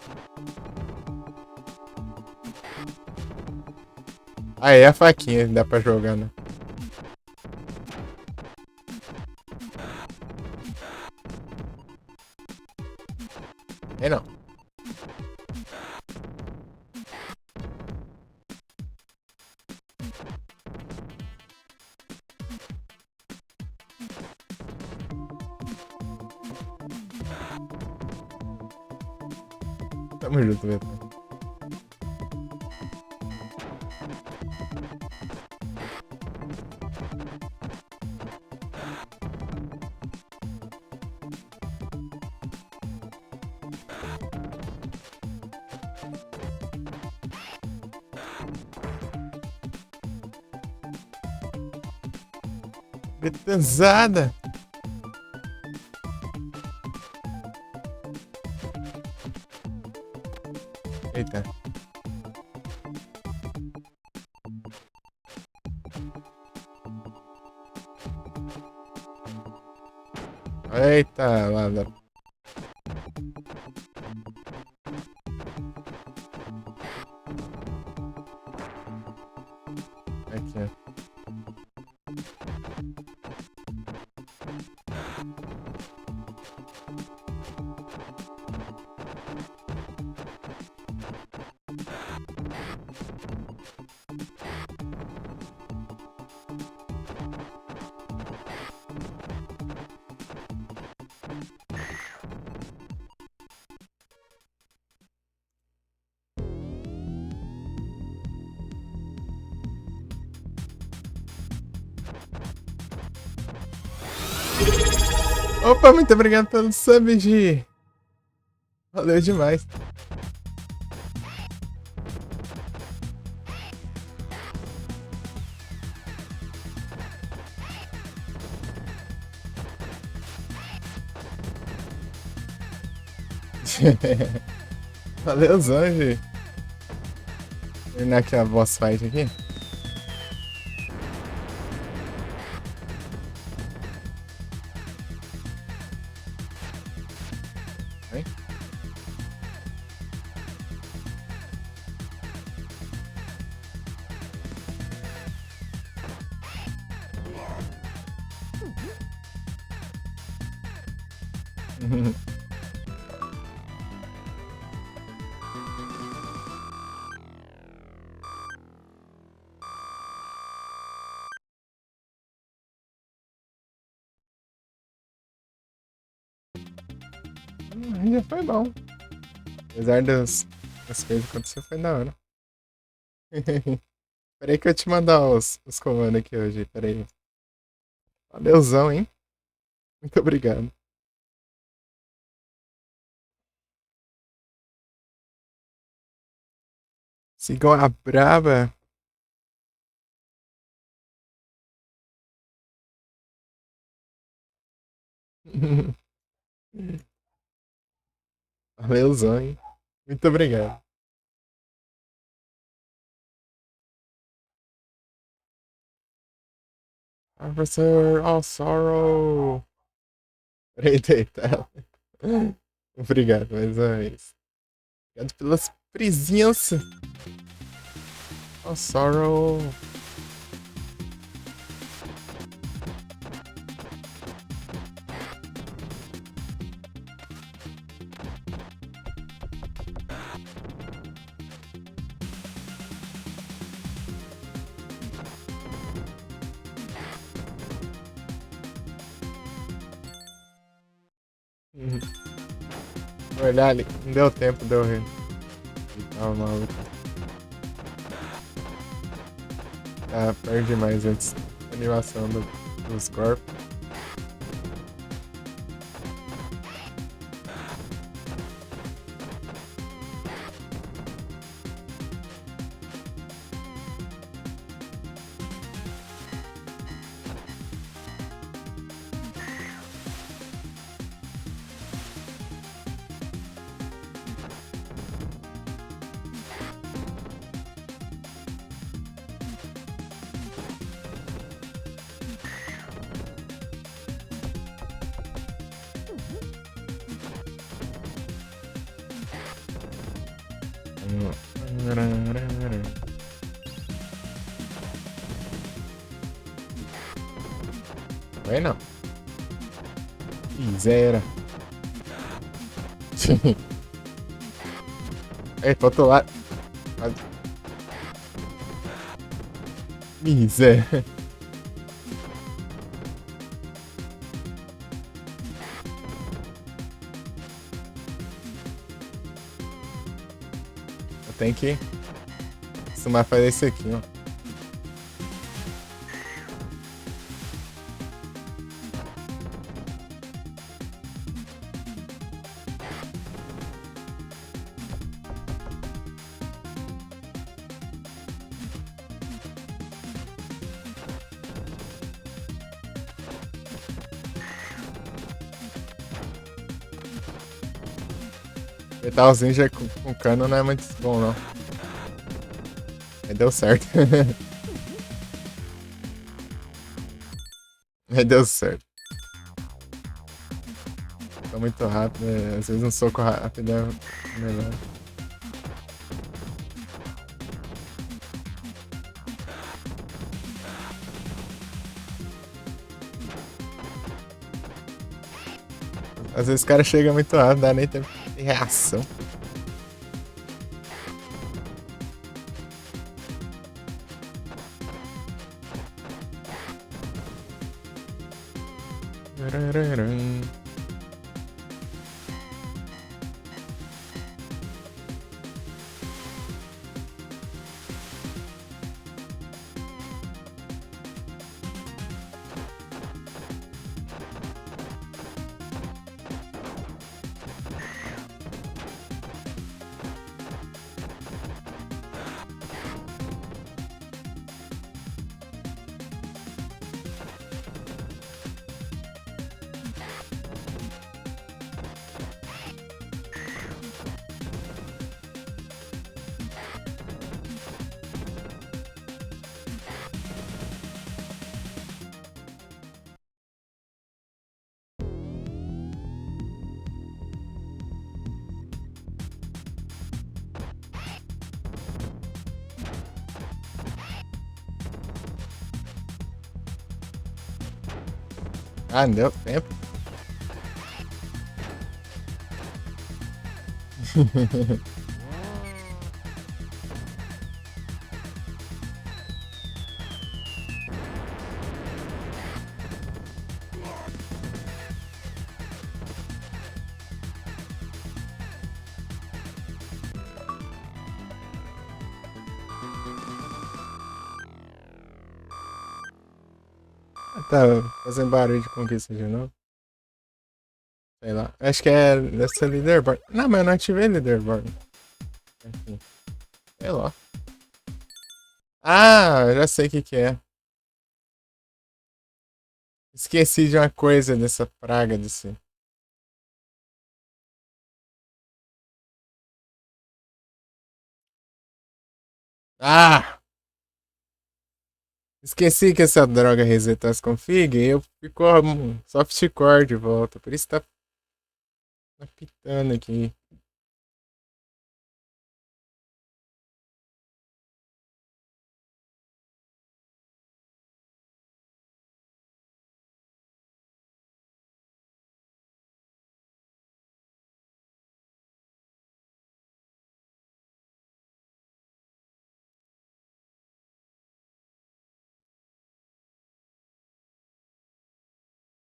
A: Ah, é a faquinha, dá pra jogar, né? É não. Tamo junto, Beto. Betesada! Eita. Eita, lá, lá. Aqui, ó. Opa, muito obrigado pelo sub, Gi. Valeu demais. Valeu, Zanji. Terminar aqui a boss fight aqui. Vem. Já foi bom. Apesar das coisas que aconteceram, foi da hora. Peraí que eu te mandar os comandos aqui hoje. Peraí. Valeuzão, hein? Muito obrigado. Sigam a braba. Valeuzão, hein? Muito obrigado. Professor All Sorrow. Peraí, tá. Obrigado, mais uma vez. Obrigado pelas presenças. All Sorrow. Vou olhar ali. Não deu tempo de eu rir. Tava maluco. Ah, perdi mais antes da animação dos corpos. Bueno. Miséria. Ei, pro outro lado. Miséria. Eu tenho que acostumar a fazer isso aqui, ó. Metalzinho já com cano não é muito bom, não. Aí deu certo. Aí deu certo. Tô muito rápido, né? Às vezes um soco rápido é melhor. Às vezes o cara chega muito rápido, não dá nem tempo de reação. Ah, não deu tempo. Tá fazendo barulho de conquista de novo. Sei lá. Acho que é dessa leaderboard. Não, mas eu não ativei leaderboard. Enfim. Sei lá. Ah, eu já sei o que que é. Esqueci de uma coisa dessa praga desse. Ah! Esqueci que essa droga reseta as config e eu ficou softcore de volta. Por isso tá pitando aqui.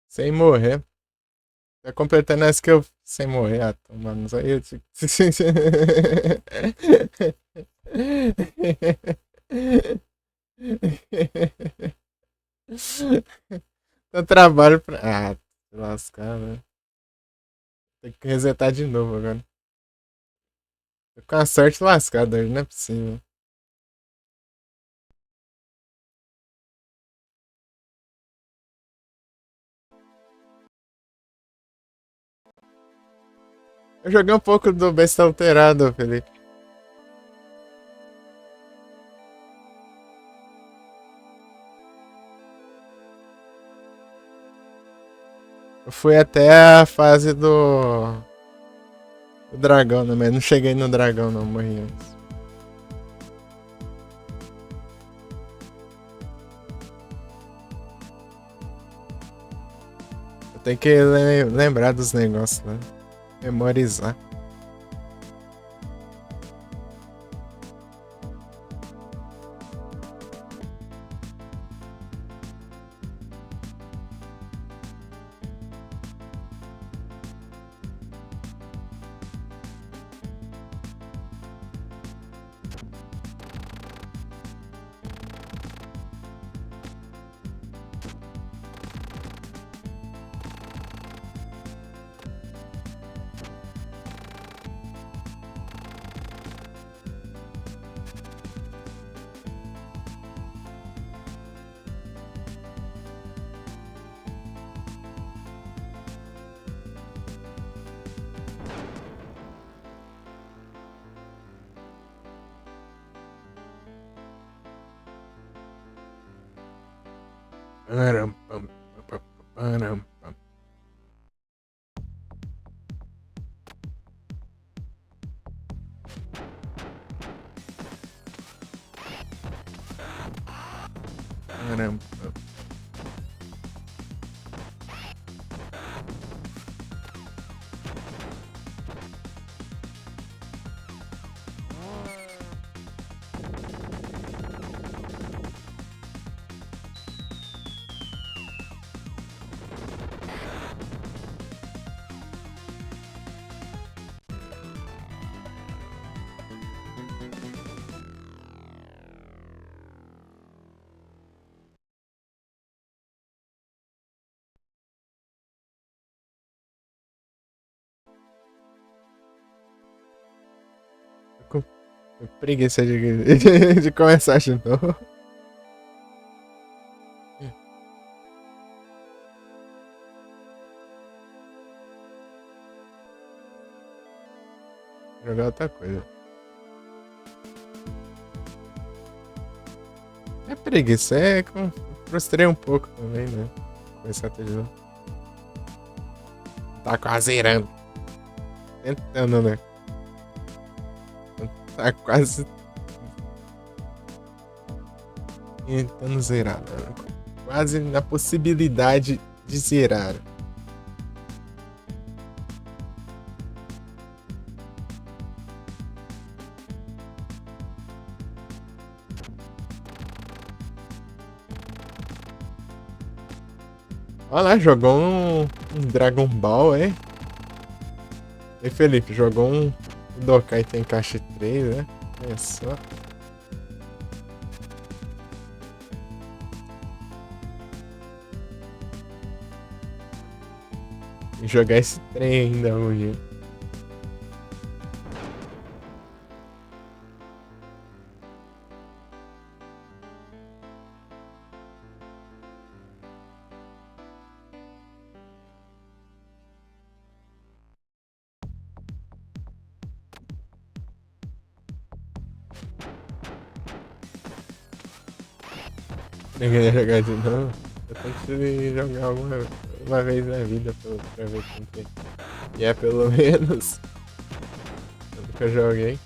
A: Sem morrer. Tá completando essa que eu sem morrer. Ah, tomando só eu. Dá trabalho pra. Ah, se lascar, velho. Tem que resetar de novo agora. Tô com a sorte lascada hoje, não é possível. Eu joguei um pouco do Besta Alterado, Felipe. Eu fui até a fase do dragão, né? Mas não cheguei no dragão, não, morri antes. Tem que lembrar dos negócios, né? Memorizar. Param, pam, pam, param, pam. Param, pam. Tô com preguiça de começar de novo. Jogar outra coisa. É preguiça, frustrei um pouco também, né? Começar tudo de novo. Tá quase zerando. Tentando, né? Tá quase tentando zerar, né? Quase na possibilidade de zerar. Olha lá, jogou um Dragon Ball, é? E Felipe, jogou um Budokai Tenkaichi 3, né? Olha só. E jogar esse trem ainda hoje. Eu queria jogar de novo. Eu tenho que jogar uma vez na vida pra ver como que é. E é pelo menos. Eu nunca joguei.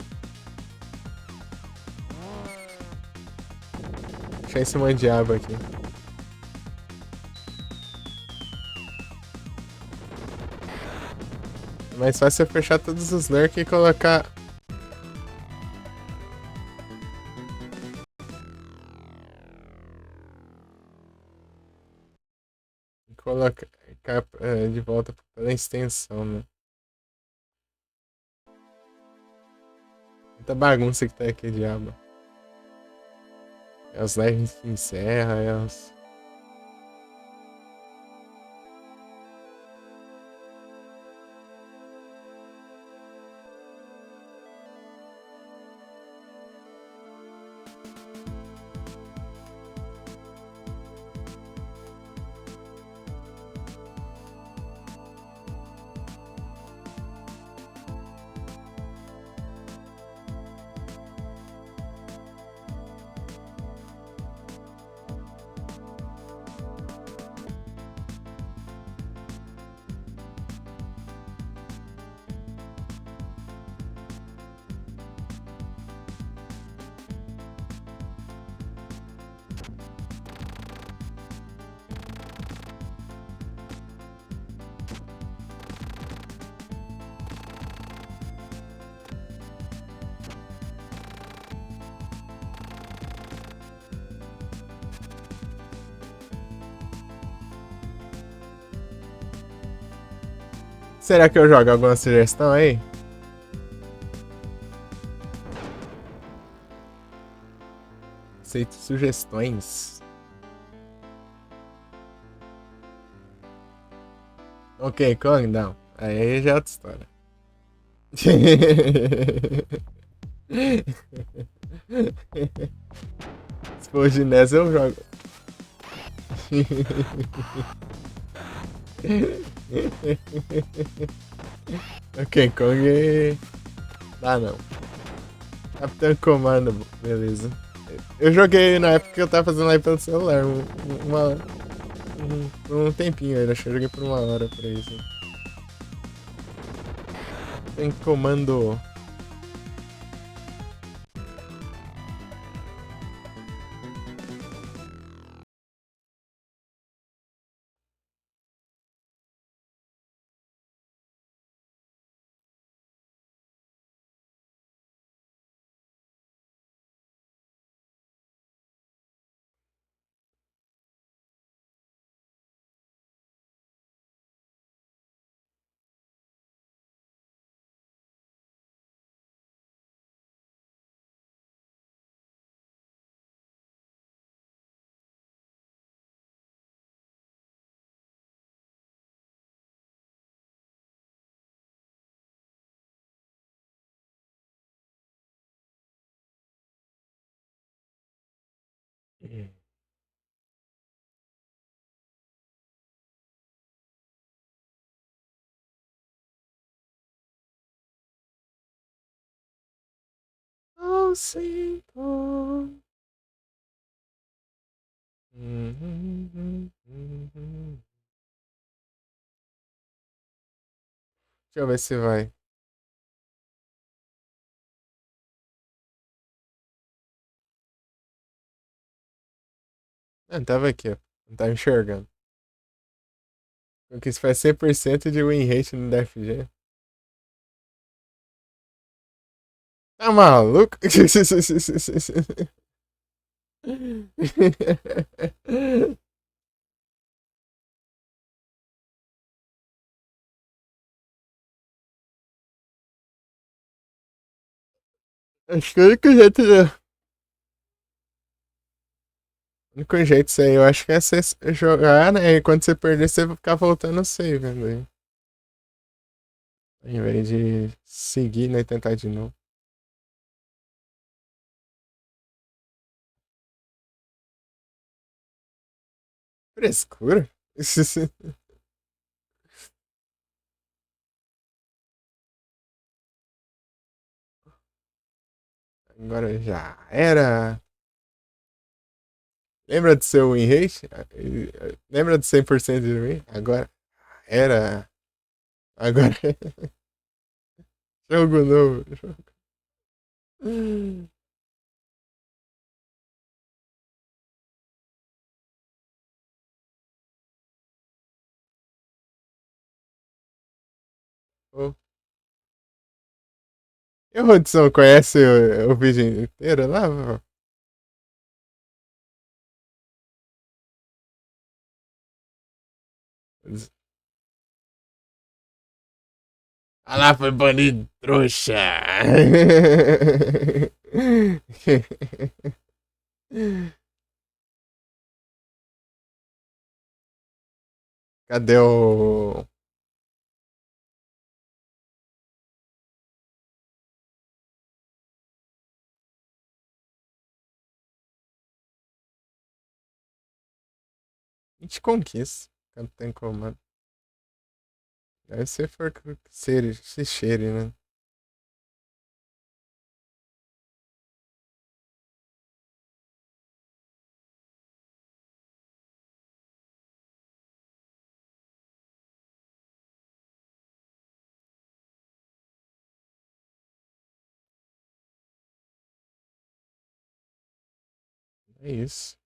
A: Deixa esse mandiabo aqui. É mais fácil eu fechar todos os lurks e colocar. Colocar de volta pela extensão, né? Muita bagunça que tá aqui, diabo. É os lives que encerra, é os. Será que eu jogo alguma sugestão aí? Aceito sugestões. Ok, Kong, não. Aí já é outra história. Se for ginásio, eu jogo. Ok, Kong. Ah, não. Capitão Comando, beleza. Eu joguei na época que eu tava fazendo live pelo celular. Um tempinho aí, acho que eu joguei por 1 hora pra isso. Tem comando. Oh, simple. Deixa eu ver se vai. Ah, tava aqui, ó. Não tava enxergando. Porque isso faz 100% de win rate no DFG. Tá maluco? Acho que o único jeito, o único jeito disso aí, eu acho que é você jogar, né? E quando você perder, você vai ficar voltando o save, né? Em vez de seguir, né? E tentar de novo. Frescura? Agora já era. Lembra do seu win rate? Lembra do 100% de win? Agora era. Agora é jogo novo. Oh. E o Rodson conhece o vídeo inteiro lá? Ah lá, foi banido, trouxa. Cadê o. A gente conquista. Quando tem comando. Deve ser for se cheire, né? É isso.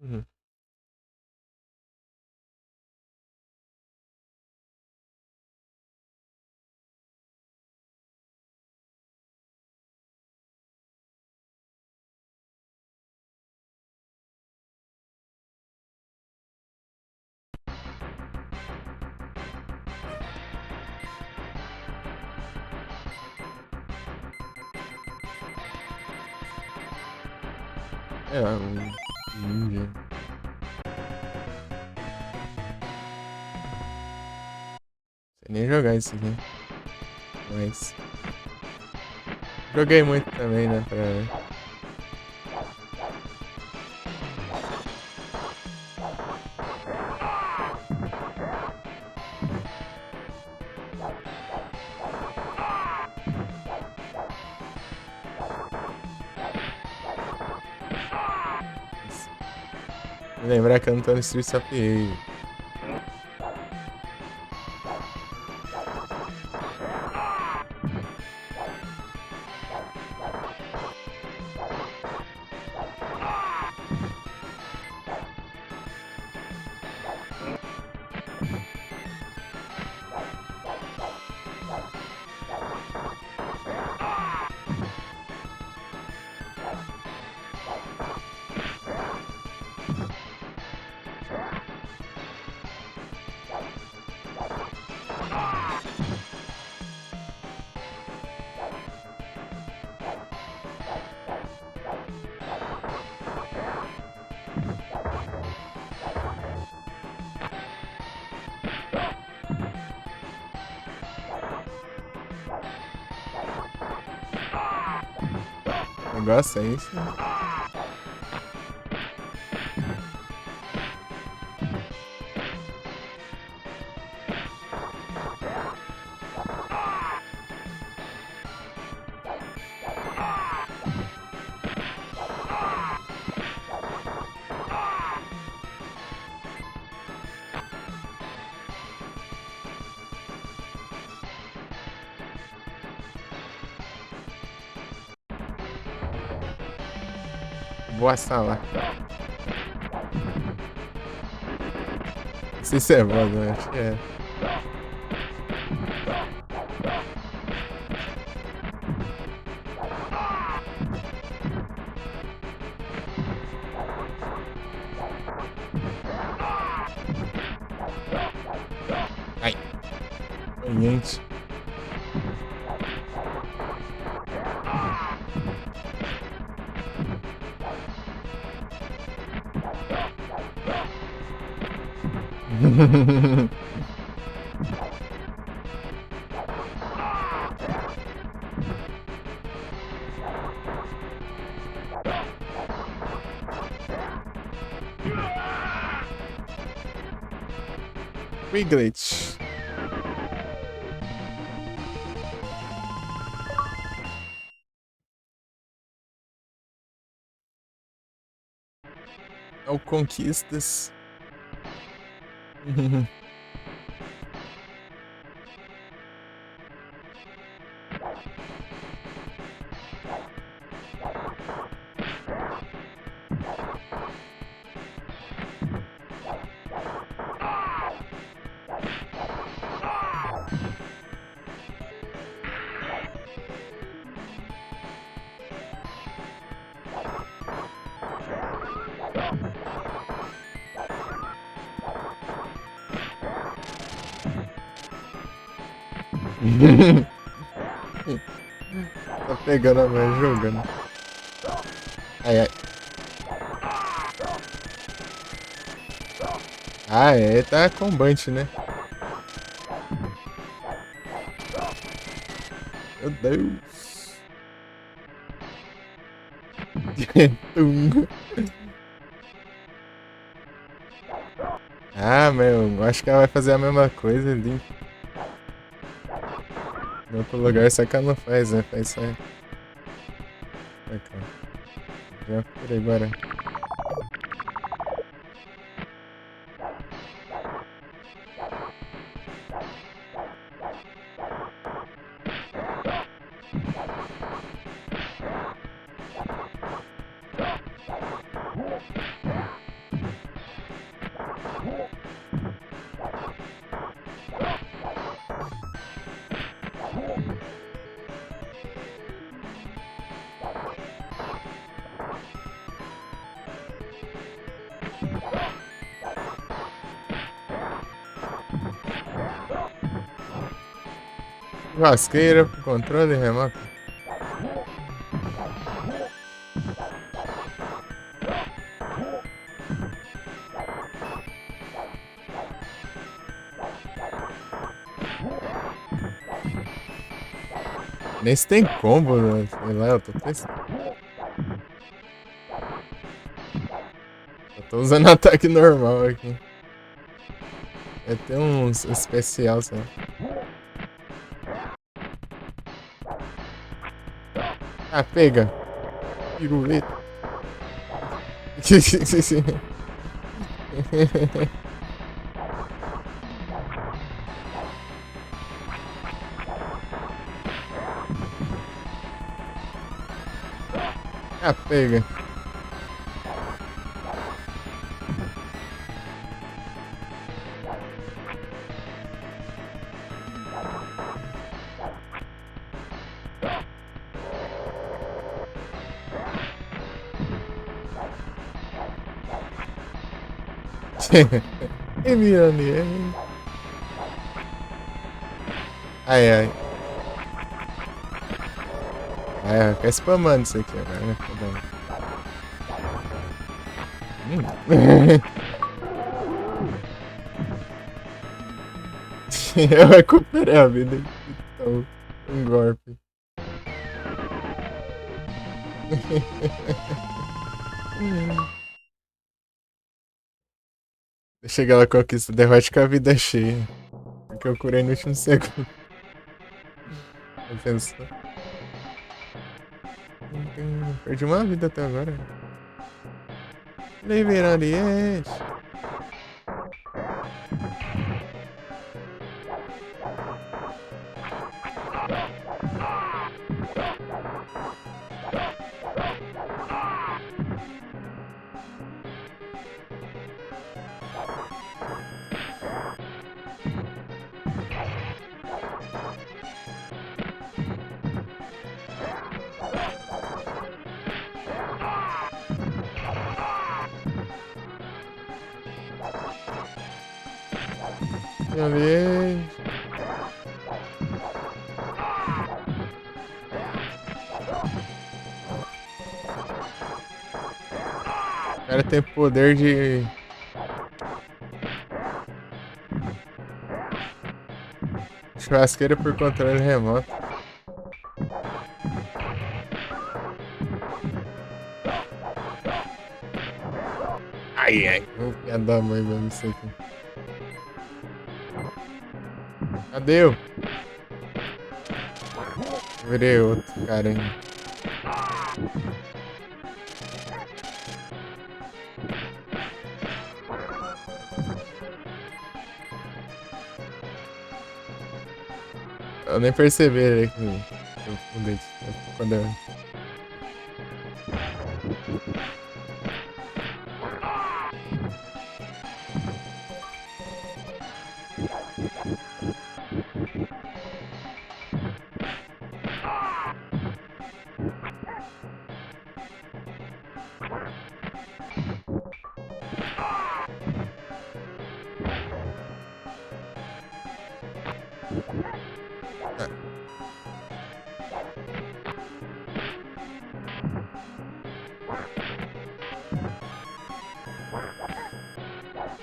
A: Uhum. É, um ninja. Sei nem jogar isso aqui. Mas. Joguei muito também, né? Pra... Me lembrar que eu não tô no Streets of Rage. O negócio é isso. Boa sala. Não sei se é voz, né? Acho que é. Ai. Gente. Wiglet. É o Conquistas. Tá pegando a mãe jogando. Ai, ai. Ah, é, tá combate, né? Meu Deus. Tum. Ah, meu, acho que ela vai fazer a mesma coisa ali. No outro lugar, só que ela não faz, né? Faz só. Pra cá. Já por agora. Churrasqueira pro controle remoto. Nem se tem combo, né? Sei lá, eu tô pensando. Eu tô usando ataque normal aqui. Vai ter uns especial, sei lá. Ah, pega. Piruleta. Ah, pega. E mirando ele. Ai, ai. É, fica spamando isso aqui agora, né? Eu recuperei a vida. Então, um golpe. Chega lá, conquista, derrote com a vida cheia. Porque eu curei no último segundo. Eu penso. Perdi uma vida até agora. Liberaria. Ali. O cara tem poder de... Churrasqueira por controle remoto. Ai, ai. Vou piada da mãe mesmo isso aqui. Cadê eu? Virei outro, caramba. Eu nem percebi ele aqui. Quando eu...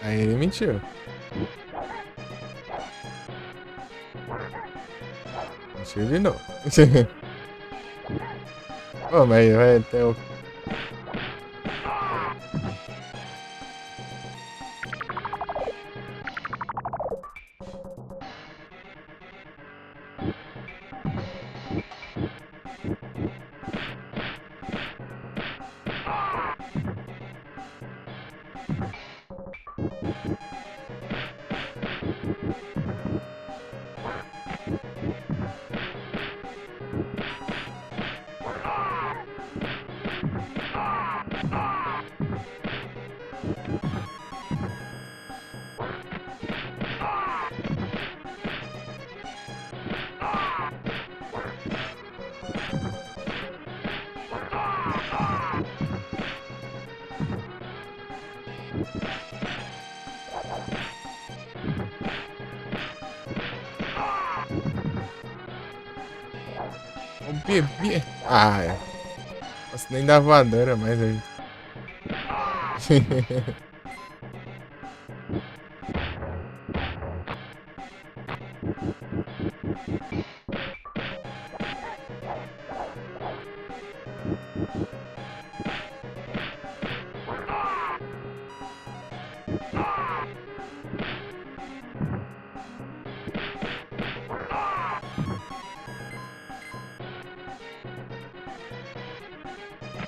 A: Aí ele mentiu. Mentiu de novo. Pô, mas vai até o... bebê. Ah, é. Nossa, nem dá voadora mais aí.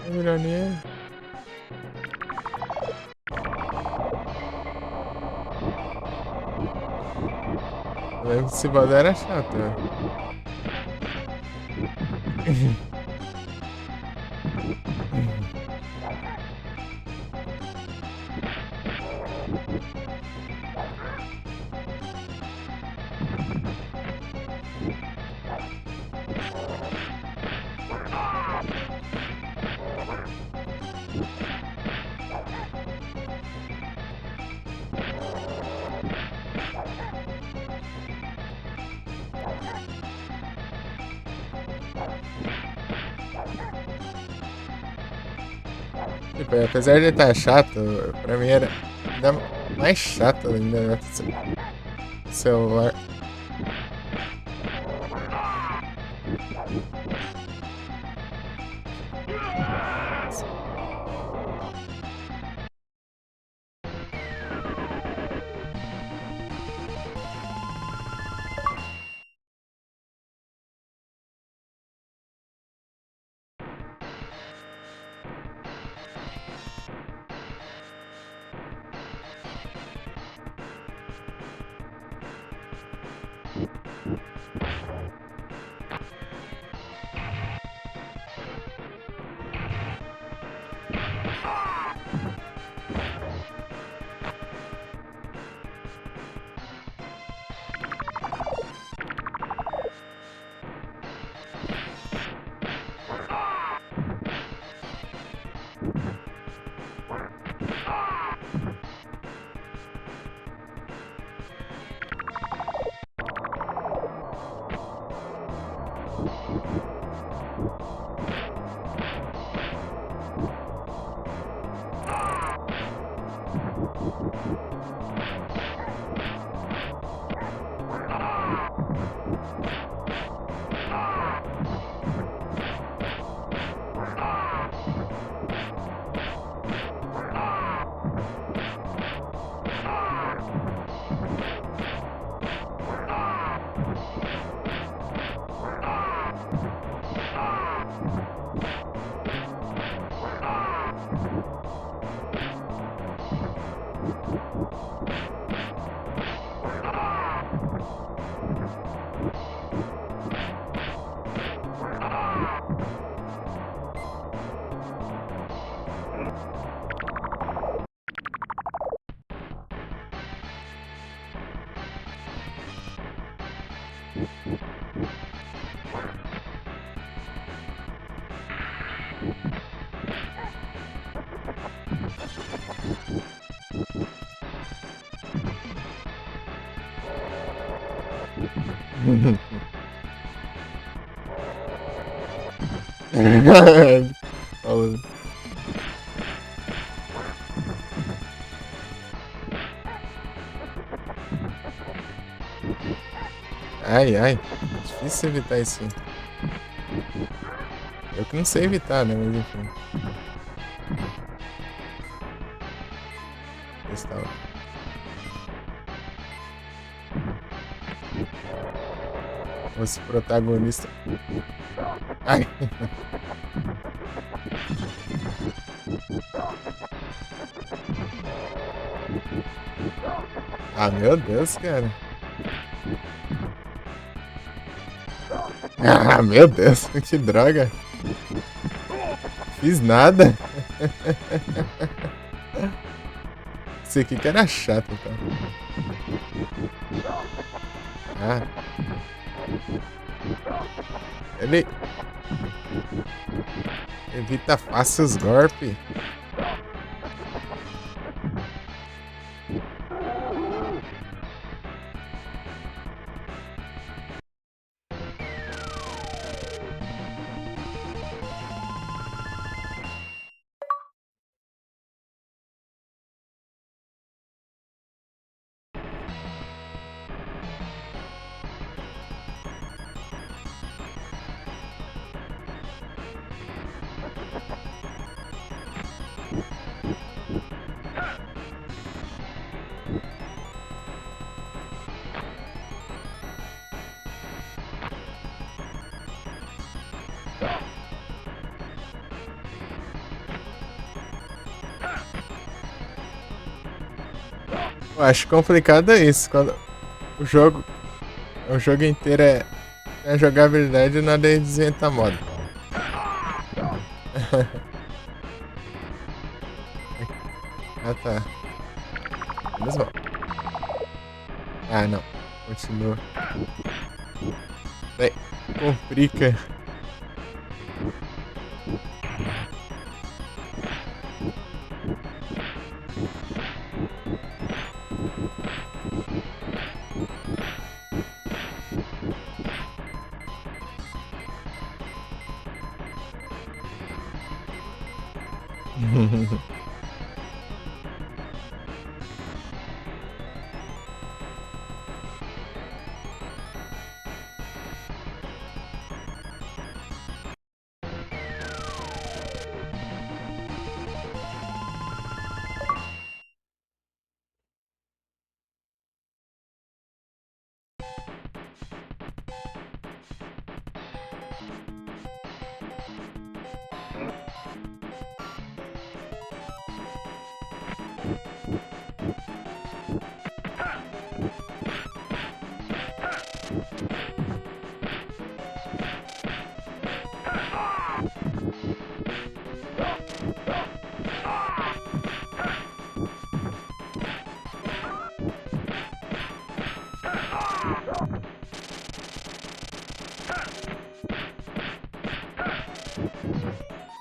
A: É melhor nem. Eu lembro que esse bode era chato, né? Tipo, apesar de ele estar chato, pra mim era ainda mais chato ainda, né? Celular. Falando. Ai, ai. Difícil evitar isso. Eu que não sei evitar, né? Mas enfim. Estava. Esse protagonista. Ai. Ah, meu Deus, cara. Ah, meu Deus, que droga. Fiz nada. Esse aqui que era chato, então. Ah. Ele evita fácil os golpes. Eu acho complicado é isso, quando o jogo, o jogo inteiro é a jogabilidade e nada é desinventar moda. Ah tá. Menos mal. Ah não. Continua. Daí, complica.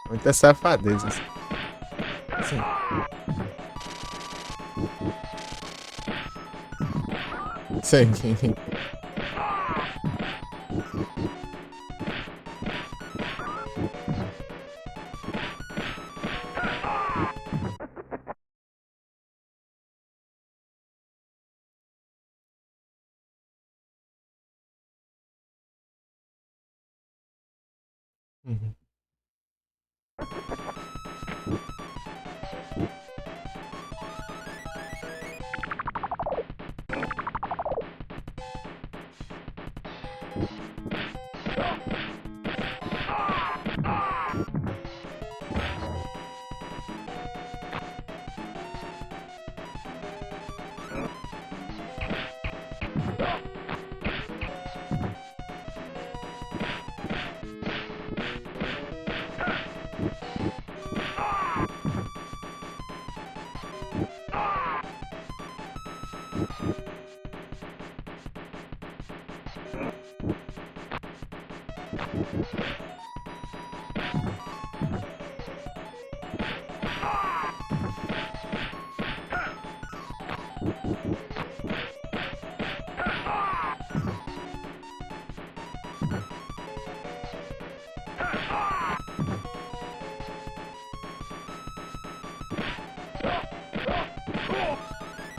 A: Muita safadeza. Sim. Sim. Uhum.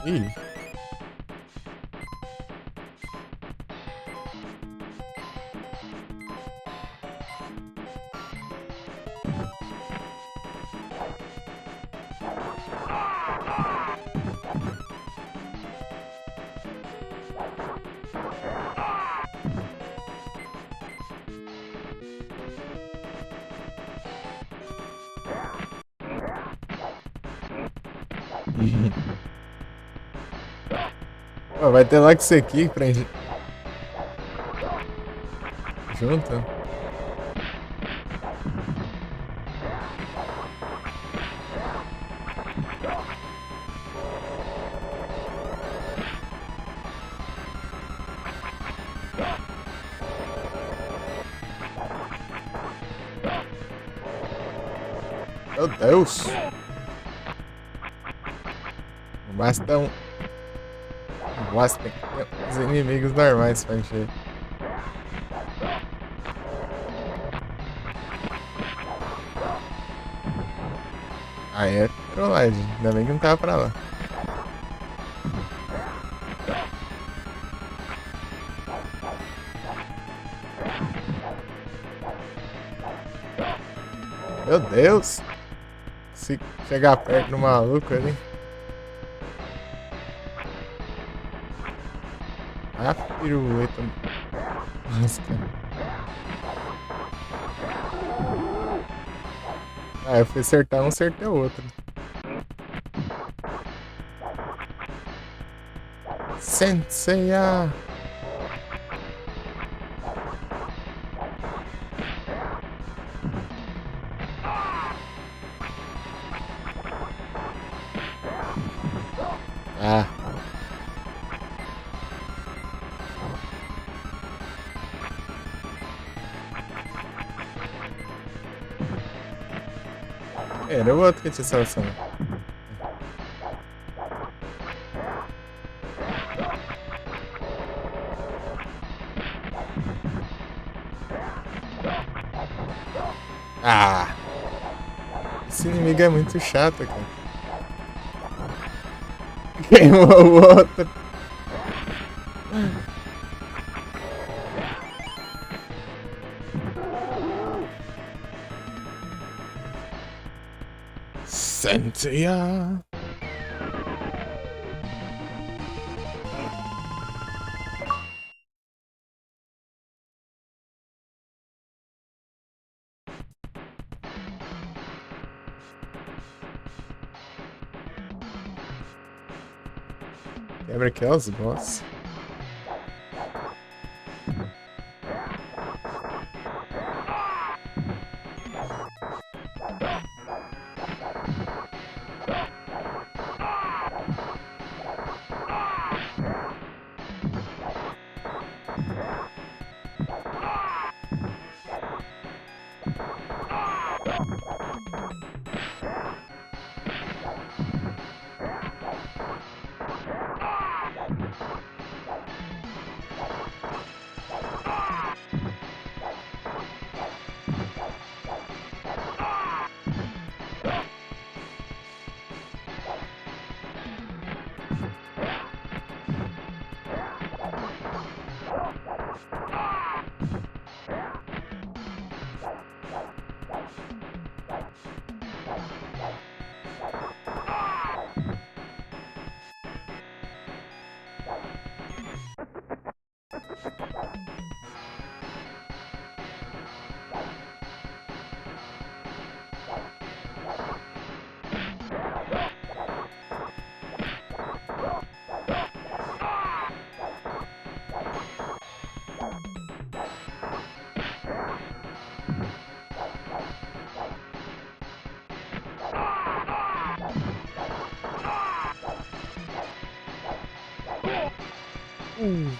A: Ih. Pô, vai ter lá que isso aqui prende. Junto? Meu Deus! Basta um. Basta os inimigos normais pra encher. Aí é trollagem. Ainda bem que não tava pra lá. Meu Deus! Se chegar perto do maluco ali. Ah, pirueta. Nossa, cara. Ah, eu fui acertar um, acertei o outro. Senseiya! Ah. Era o outro que tinha salvação. Ah! Esse inimigo é muito chato, cara. Queimou o outro. Senseiya! Quebra aquelas boss. Uh.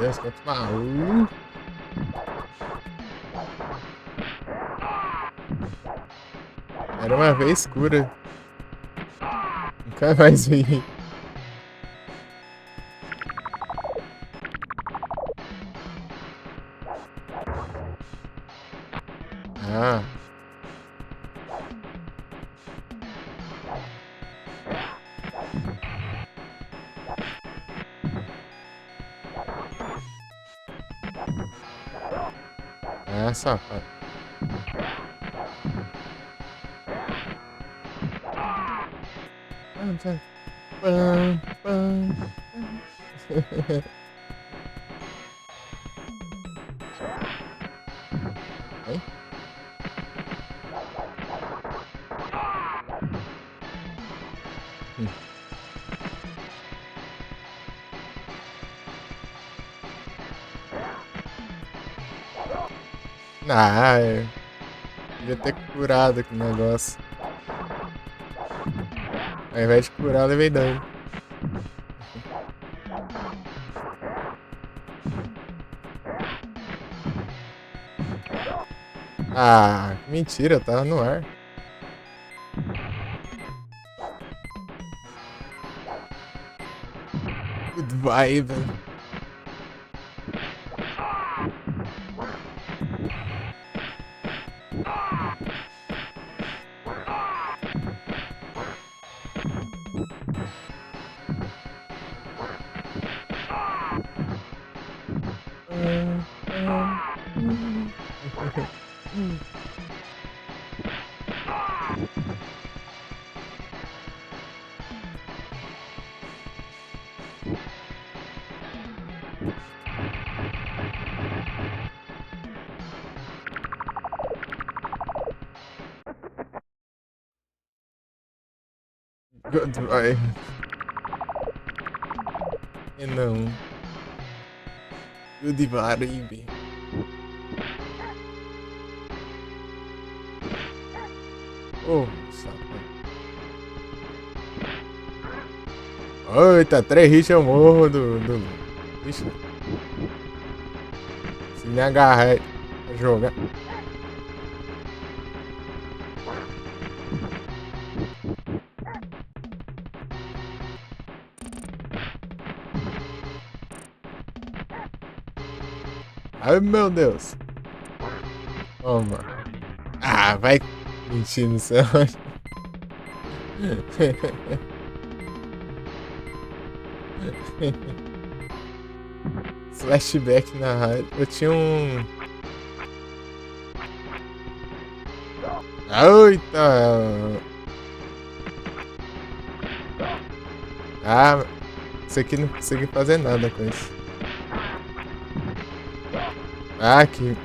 A: Meu Deus, quanto baú. Era uma vez escura. Nunca mais vi. Ah. Ah, safado. Pam, pam, pam, pam. Hein? Ah, eu devia ter curado aquele negócio. Ao invés de curar, eu levei dano. Ah, mentira, eu tava no ar. Good vibe. Good vibe. E não. Good vibe. Oh, safado. Eita, 3 hits eu morro do. Ixi. Se me agarrar pra jogar. Ai, meu Deus. Toma. Ah, vai mentir no céu. Flashback na rádio. Eu tinha um. Eita! Ah, isso aqui não consegui fazer nada com isso. Ah, que.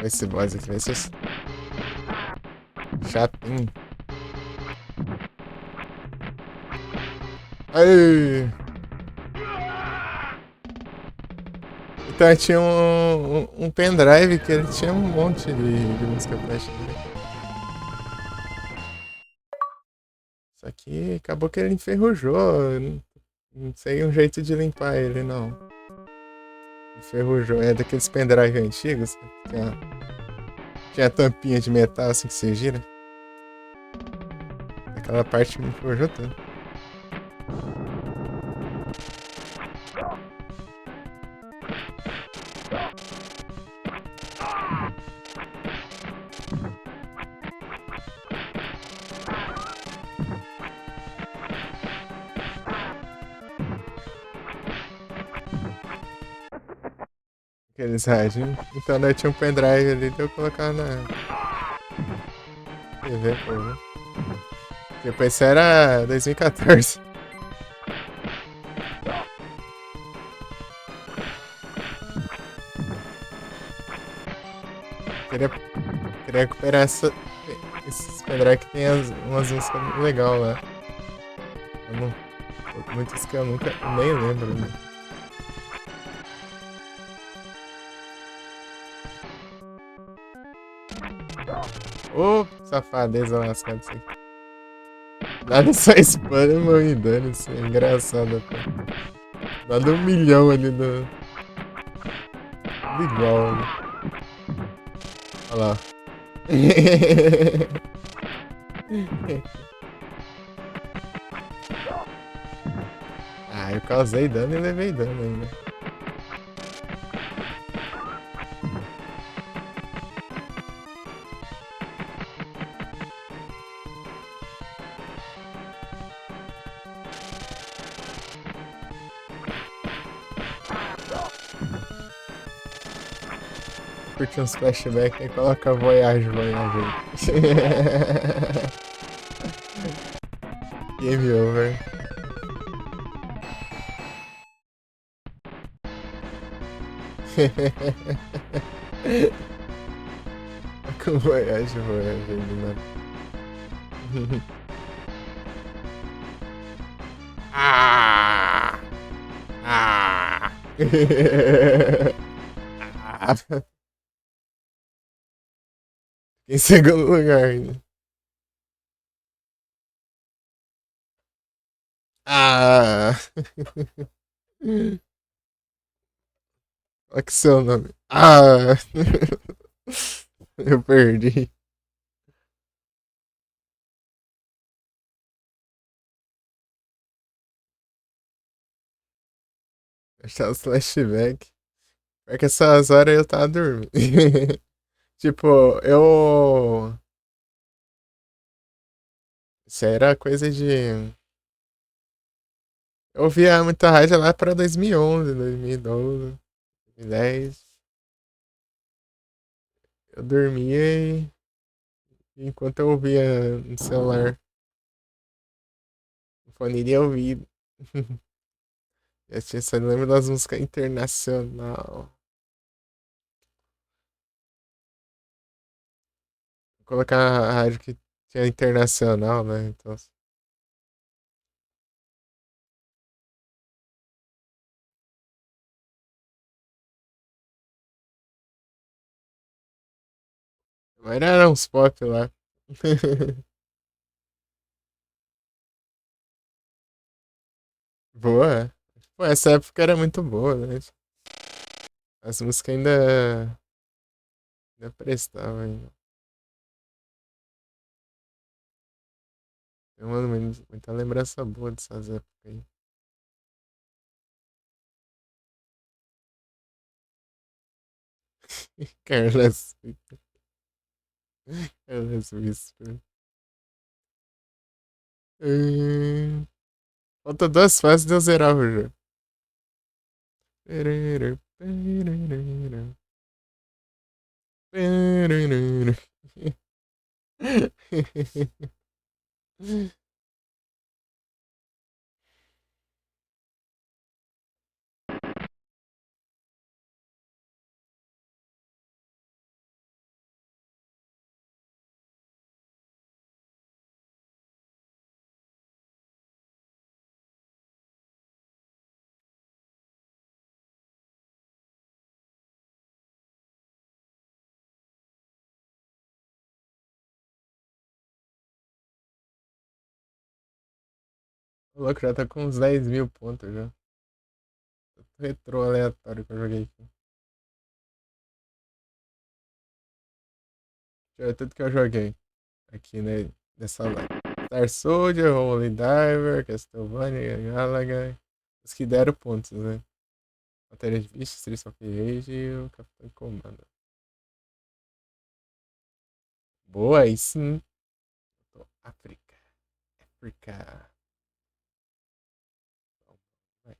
A: Esse boss aqui vai ser chatinho. Aí. Então eu tinha um pendrive que ele tinha um monte de música flash dele. Só que acabou que ele enferrujou. Não sei um jeito de limpar ele, não. Enferrujou. É daqueles pendrive antigos. Tinha a tampinha de metal assim que você gira. Aquela parte me enferrujou tanto. Aqueles rádios. Então daí tinha um pendrive ali de eu colocar na TV, pô. Depois isso era 2014. Queria recuperar esses pendrive que tem umas músicas legais lá. Muitas que eu nunca nem lembro, né? Ô, safadeza lascada isso aqui. Nada só spam e dano, isso é engraçado até. Dá 1 milhão ali do. Igual ali. Olha lá. Ah, eu causei dano e levei dano ainda. curtir uns flashbacks, aí coloca Voyage, Voyage aí. Game over. Com Voyage, Voyage aí do nada. Ah! Ah! Ah! Em segundo lugar ainda. Ah! Olha que seu nome. Ah! Eu perdi. Achar os flashbacks. É que essas horas eu tava dormindo. Tipo, eu. Isso aí era coisa de. Eu ouvia muita rádio lá pra 2011, 2012, 2010. Eu dormia e. Enquanto eu ouvia no celular. O fone iria ouvir. Eu tinha só lembro das músicas internacional. Vou colocar a rádio que tinha internacional, né? Então. Mas era uns pop lá. Boa. Pô, essa época era muito boa, né? As músicas ainda prestavam ainda. Eu mando muita lembrança boa dessas épocas aí. Careless Whisper. Careless Whisper. Falta duas fases de eu zerar o jogo. O louco já tá com uns 10 mil pontos já. Retrô aleatório que eu joguei aqui. Deixa eu ver tudo que eu joguei aqui né, nessa live. Star Soldier, Holy Diver, Castlevania, Galaga. Os que deram pontos, né? Bateria de Beast, Streets of Rage e o Capitão Comando. Boa, aí sim. África. África. Vai.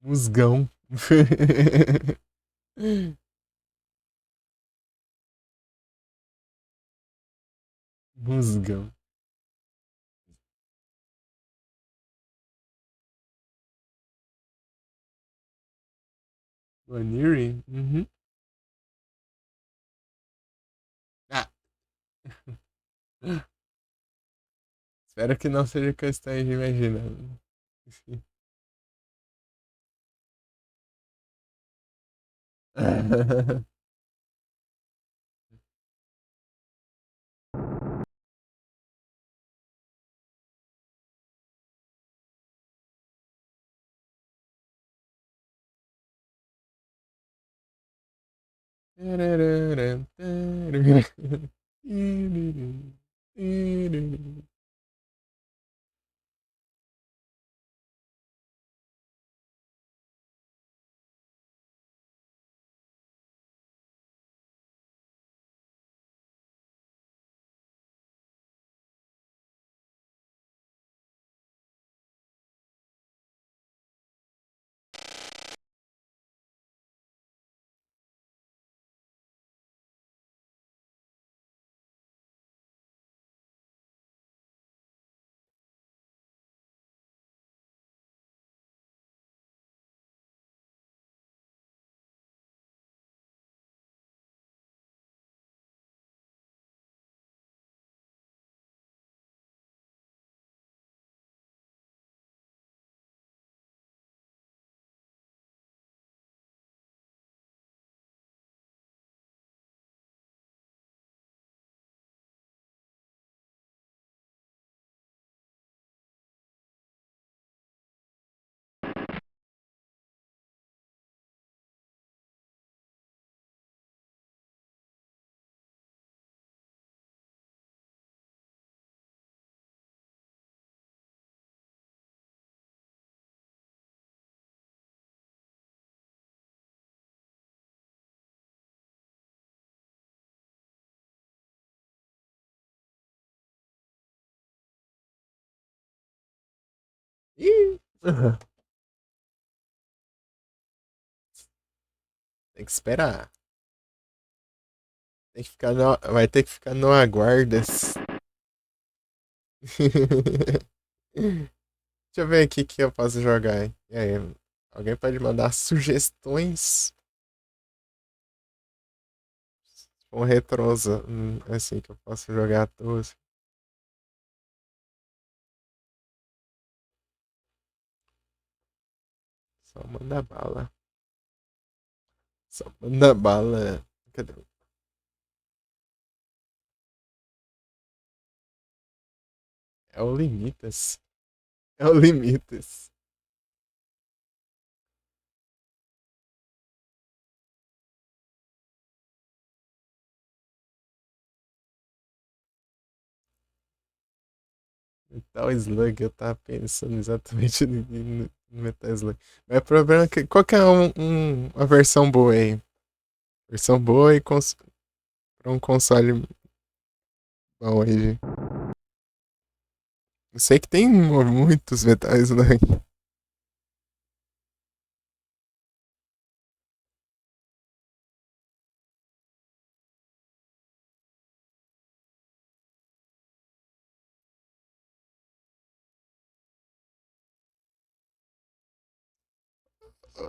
A: Musgão. Musgão. Vaniri? Uhum. Ah. Espero que não seja o que eu esteja imaginando. Ih! Tem que esperar. Tem que ficar no... Vai ter que ficar no aguardas. Deixa eu ver aqui que eu posso jogar, hein? E aí, alguém pode mandar sugestões com retrosa, assim, que eu posso jogar à toa. Assim. Só manda bala. Só manda bala. Cadê? É o Limitas. É o Limitas. Metal Slug, eu tava pensando exatamente no Metal Slug. Mas o problema é que. Qual que é uma versão boa aí? Versão boa e pra um console bom aí. Eu sei que tem muitos Metal Slug.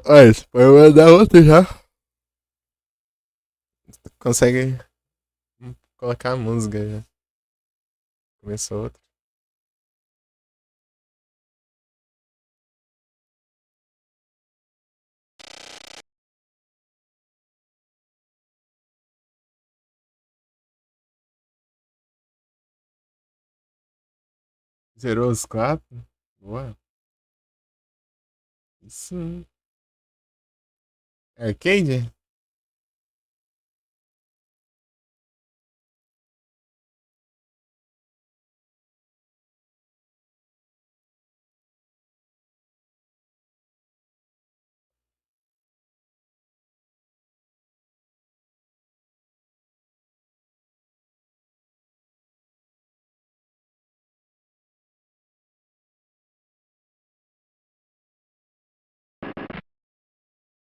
A: Olha, você pode mandar outro já. Consegue colocar a música já. Começou outro. Zerou os quatro? Boa. Isso. Arcade?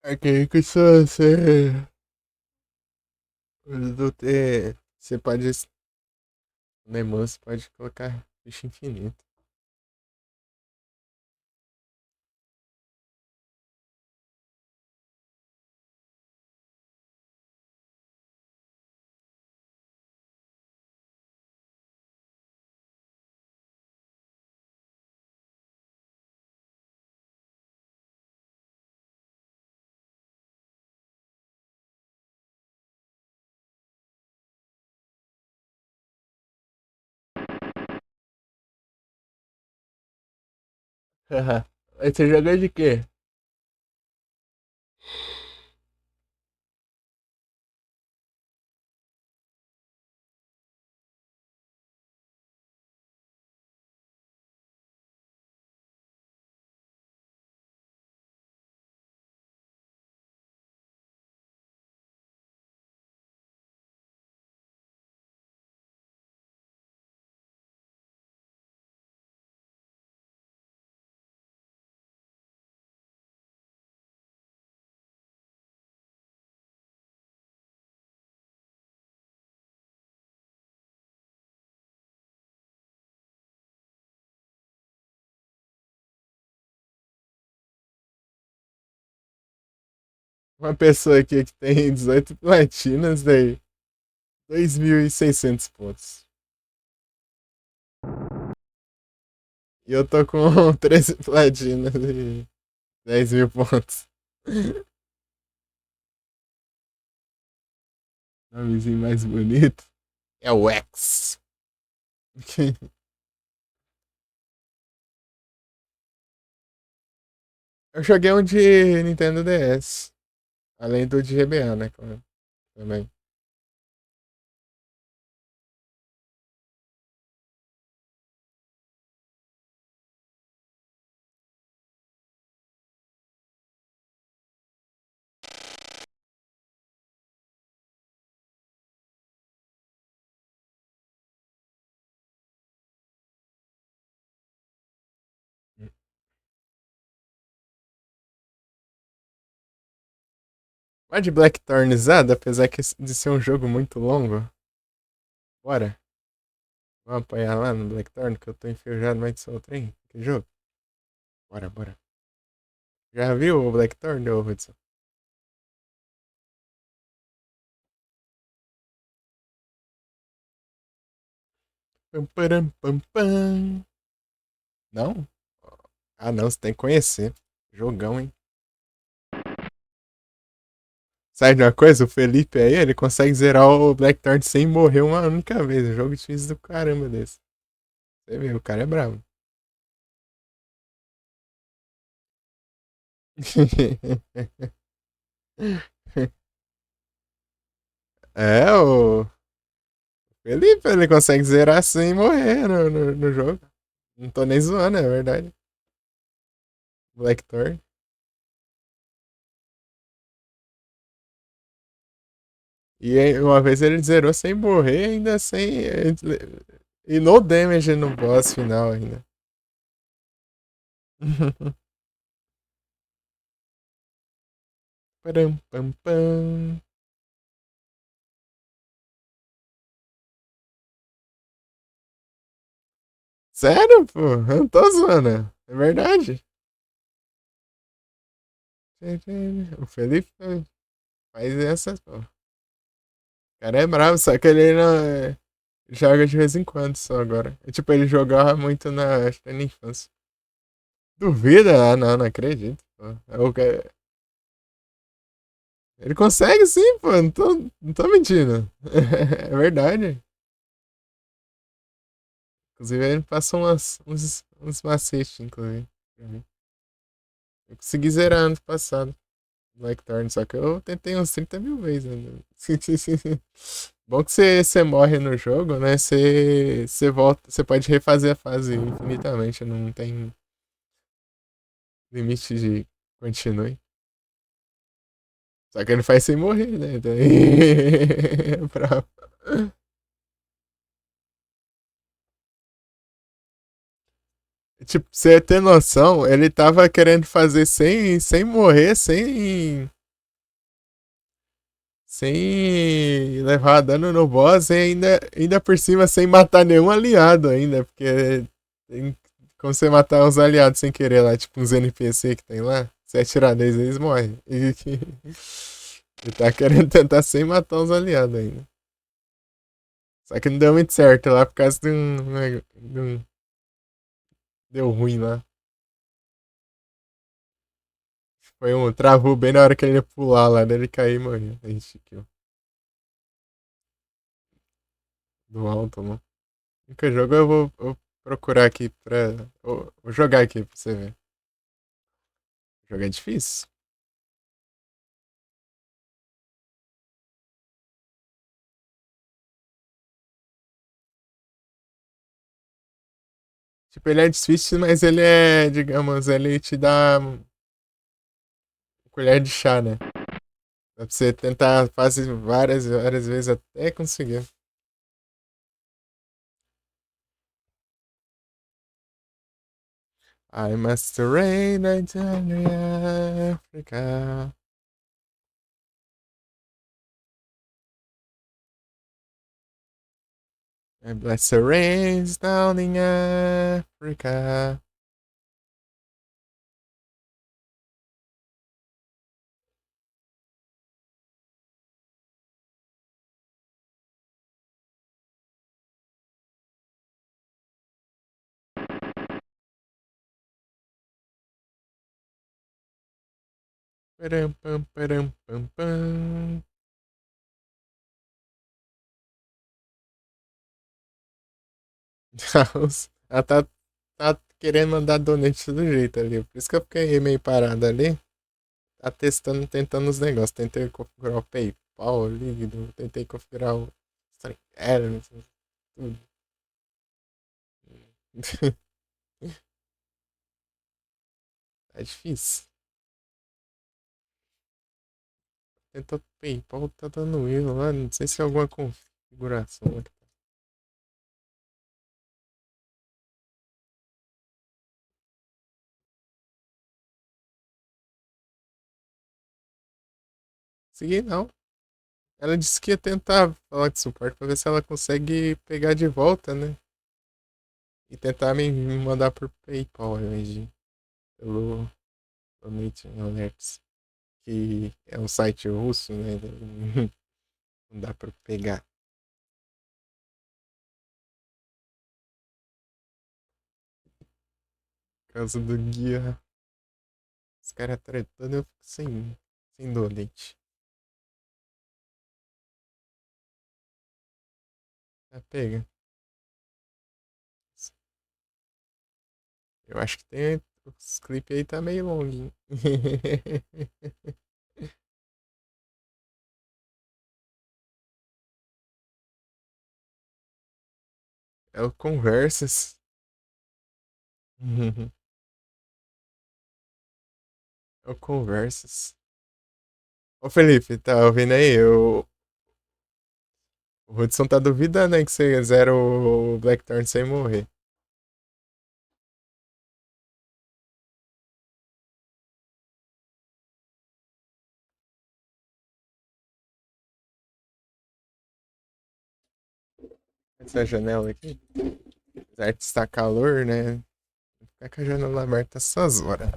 A: Arcade costuma ser. Do ter. Você pode. No Emu, você pode colocar bicho infinito. Aí você joga de quê? Uma pessoa aqui que tem 18 platinas, daí 2.600 pontos. E eu tô com 13 platinas e 10.000 pontos. Nomezinho mais bonito é o X. Eu joguei um de Nintendo DS. Além do de GBA, né? Claro, também. Pode Blackthornizada, apesar de ser um jogo muito longo. Bora. Vamos apanhar lá no Blackthorn, que eu tô enferrujado mais que só o trem. Que jogo? Bora, bora. Já viu o Blackthorn, ô Hudson? Pam, param, pam, pam. Não? Ah, não, você tem que conhecer. Jogão, hein? Sabe de uma coisa? O Felipe aí, ele consegue zerar o Blackthorn sem morrer uma única vez. Um jogo difícil do caramba desse. Você vê, o cara é bravo. É, o Felipe, ele consegue zerar sem morrer no jogo. Não tô nem zoando, é verdade. Blackthorn. E uma vez ele zerou sem morrer, ainda sem. E no damage no boss final ainda. Param, pam, pam. Sério, pô? Eu não tô zoando. É verdade. O Felipe faz essas, pô. O cara é bravo, só que ele não joga de vez em quando só agora. Tipo, ele jogava muito acho que na infância. Duvida? Ah, não, não acredito. Pô. Ele consegue sim, pô. Não tô mentindo. É verdade. Inclusive, ele passou uns macetes, inclusive. Pra mim. Eu consegui zerar ano passado. Blackthorn, só que eu tentei uns 30 mil vezes, né? Bom que você morre no jogo, né? Você volta, você pode refazer a fase infinitamente, não tem limite de continue. Só que ele faz sem morrer, né? Daí... é brabo. Tipo, você ter noção, ele tava querendo fazer sem morrer, sem levar dano no boss e ainda por cima sem matar nenhum aliado ainda, porque tem como você matar os aliados sem querer lá, tipo uns NPC que tem lá, você atirar neles eles morrem. E tá querendo tentar sem matar os aliados ainda. Só que não deu muito certo lá por causa de um deu ruim lá. Foi um travou bem na hora que ele ia pular lá, daí ele caiu e morreu. A gente kill. Do alto, né? Que jogo eu vou procurar aqui pra. Vou jogar aqui pra você ver. O jogo é difícil. Tipo, ele é difícil, mas ele é, digamos, ele te dá colher de chá, né? Dá pra você tentar fazer várias, várias vezes até conseguir. I must rain in Africa. I bless the rains down in Africa. Param, pam, param, pam, pam. Ela tá querendo mandar donate do jeito ali. Por isso que eu fiquei meio parado ali. Tá testando, tentando os negócios. Tentei configurar o PayPal, o líquido. Tentei configurar o String Elements, tudo. É difícil. Tentou PayPal, tá dando erro lá. Não sei se é alguma configuração aqui. Consegui não. Ela disse que ia tentar falar com o suporte pra ver se ela consegue pegar de volta, né? E tentar me mandar por PayPal ao invés de pelo Donation Alerts. Que é um site russo, né? Não dá pra pegar. Por causa do guia. Os caras tretando, eu fico sem dolete. Tá pega. Eu acho que tem. Os clipes aí tá meio longuinho. É o Conversas. É o Conversas. Ô Felipe, tá ouvindo aí? O Hudson tá duvidando aí que você zera o Blackthorn sem morrer. Essa janela aqui. Apesar de estar calor, né? Ficar com a janela aberta essas horas.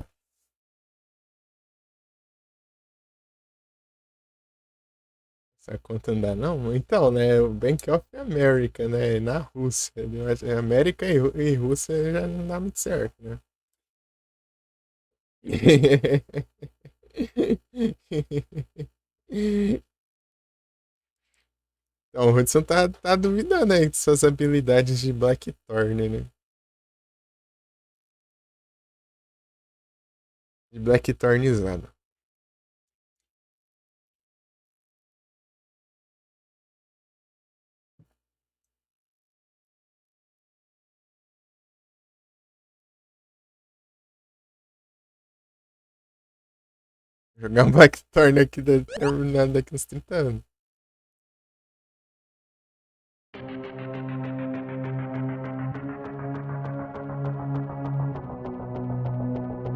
A: Essa conta não dá não? Então, né? O Bank of America, né? Na Rússia. Eu acho que América e Rússia já não dá muito certo, né? Então, o Hudson tá duvidando aí de suas habilidades de Blackthorn, né? De Blackthornizado. Jogar um Blackthorn aqui terminado daqui uns 30 anos.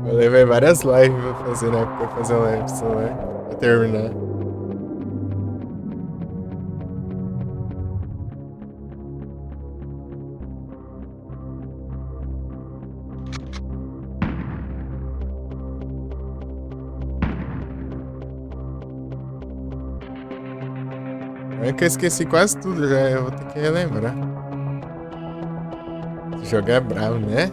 A: Eu levei várias lives pra fazer na época, pra fazer live pro celular. Pra terminar. É que eu esqueci quase tudo já, eu vou ter que relembrar. Esse jogo é bravo, né?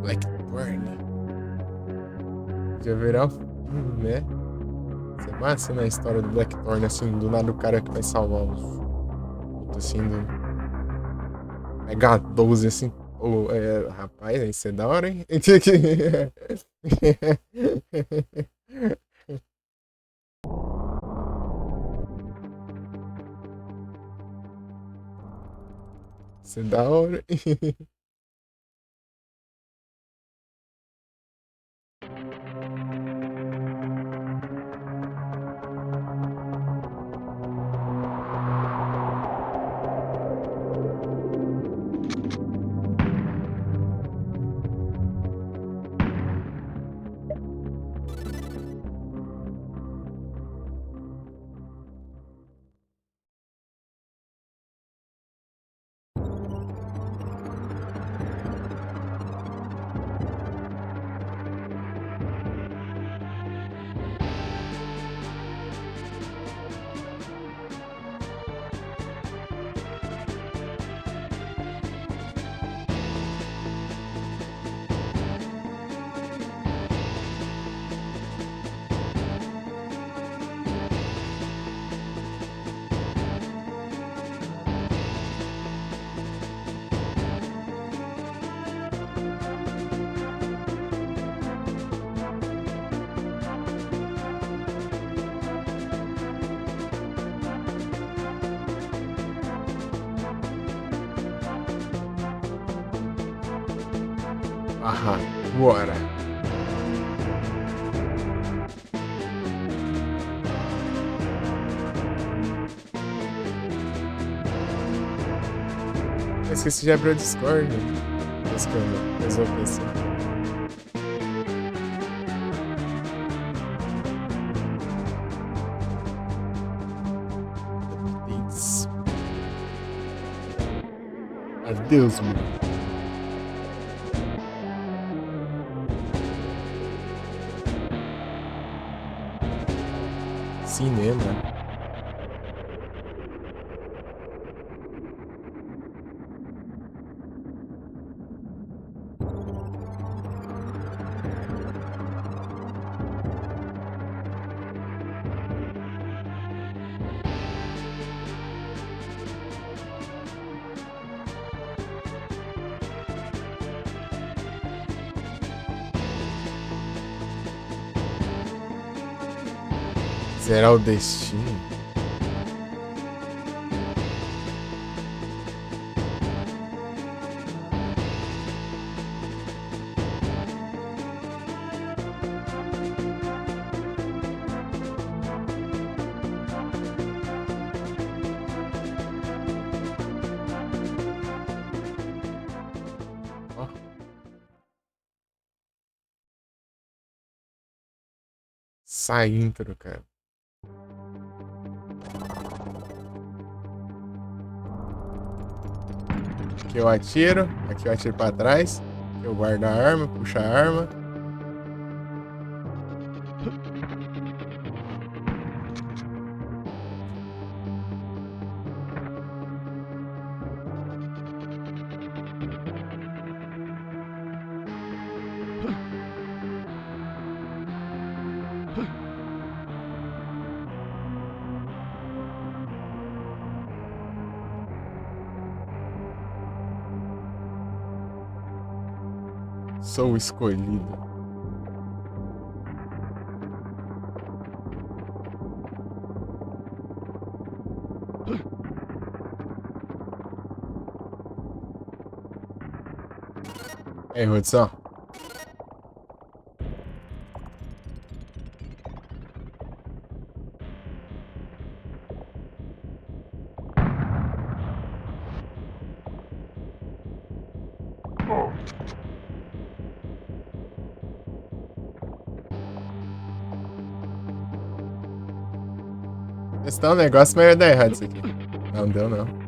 A: Blackthorn. Já verá o filme, né? Isso é massa, né? A história do Blackthorn, assim, do nada o cara que vai salvar os outros, assim, do H12, assim. Oh, rapaz, isso é da hora, hein? Isso é da hora. Ah, bora. esqueci de abrir o Discord. Depois que eu usou o PC. Adeus, meu. Cinema. Será o destino? Ó. Sai intro, cara. Aqui eu atiro, aqui eu atiro pra trás, aqui eu guardo a arma, puxo a arma. Sou o escolhido. Ei, Hudson. Esse tá um negócio, mas ia dar errado isso aqui. Não deu, não.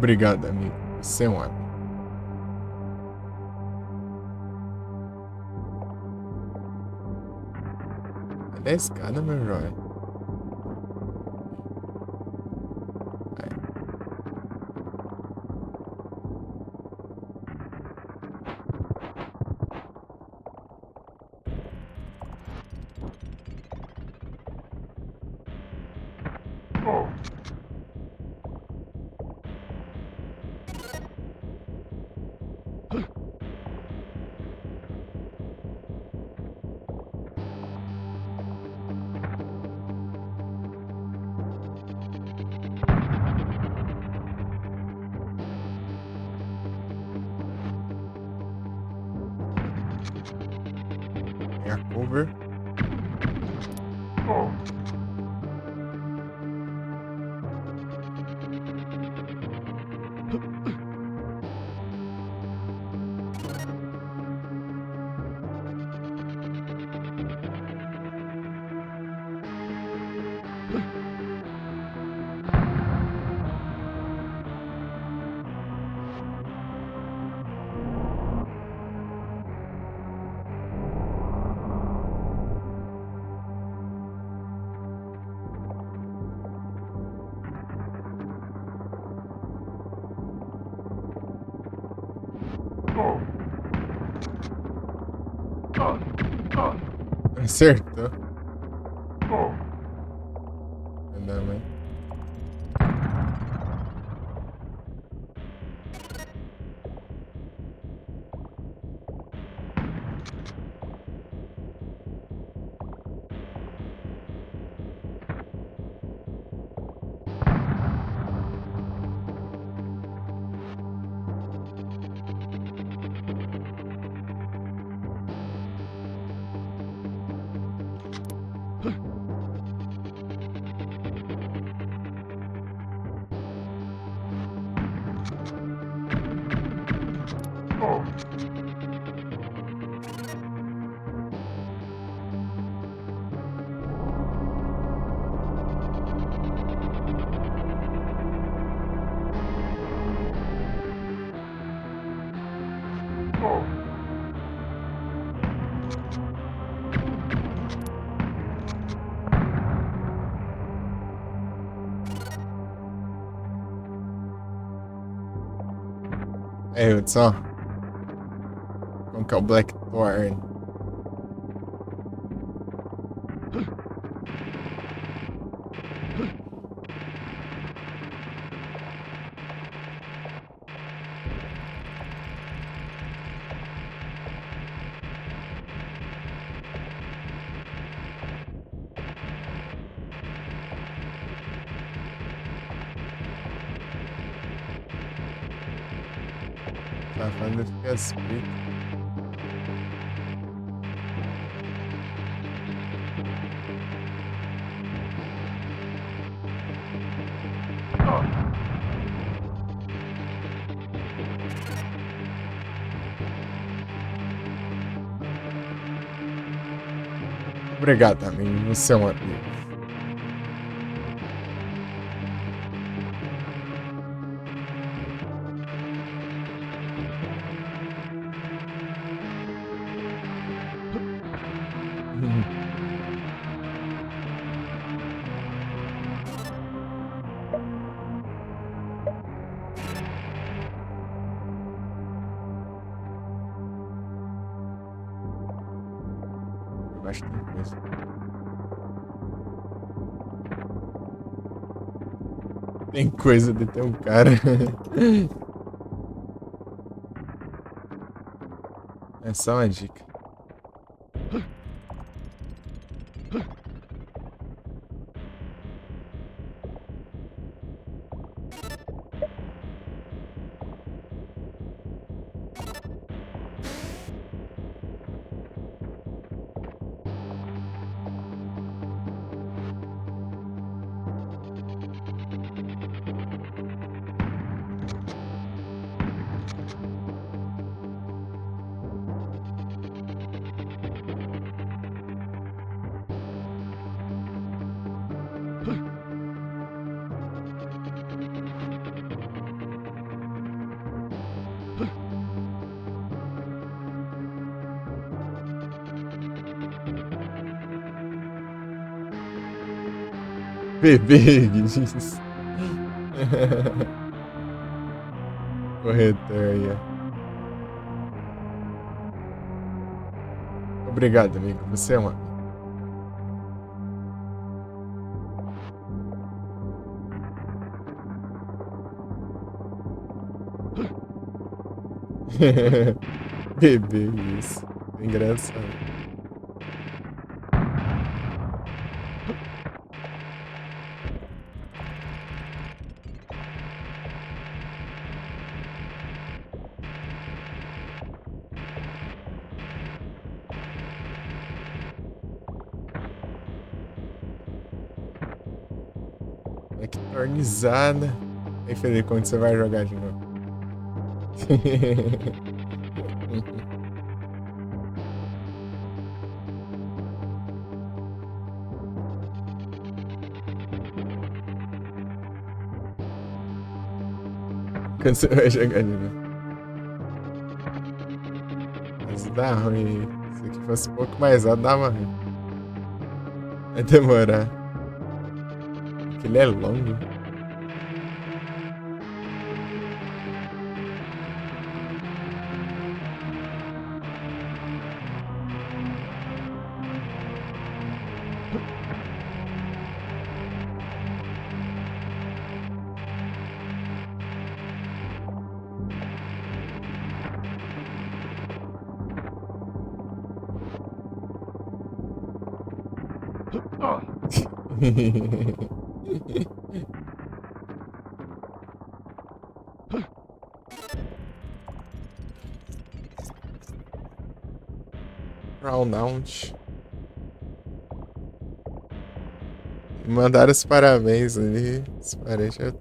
A: Obrigado, amigo. Você é um amigo. Cadê a escada, meu joia? É a cover. Acertou. Da mãe. É, Hudson. Como que é o Blackthorn? Tá falando que é split. Obrigado, amigo. Você é um amigo. Eu acho que tem coisa. Tem coisa de ter um cara. É só uma dica. Bebê, diz. Corretor aí, ó. Obrigado, amigo. Você é um amigo. Bebê, isso. Engraçado. É que tornizada. Aí, Felipe, quando você vai jogar de novo? Quando você vai jogar de novo? Mas dá ruim. Se aqui fosse um pouco mais alto, dava ruim. Vai demorar. Porque ele é longo. Crown out. Mandaram os parabéns ali. Os parentes eu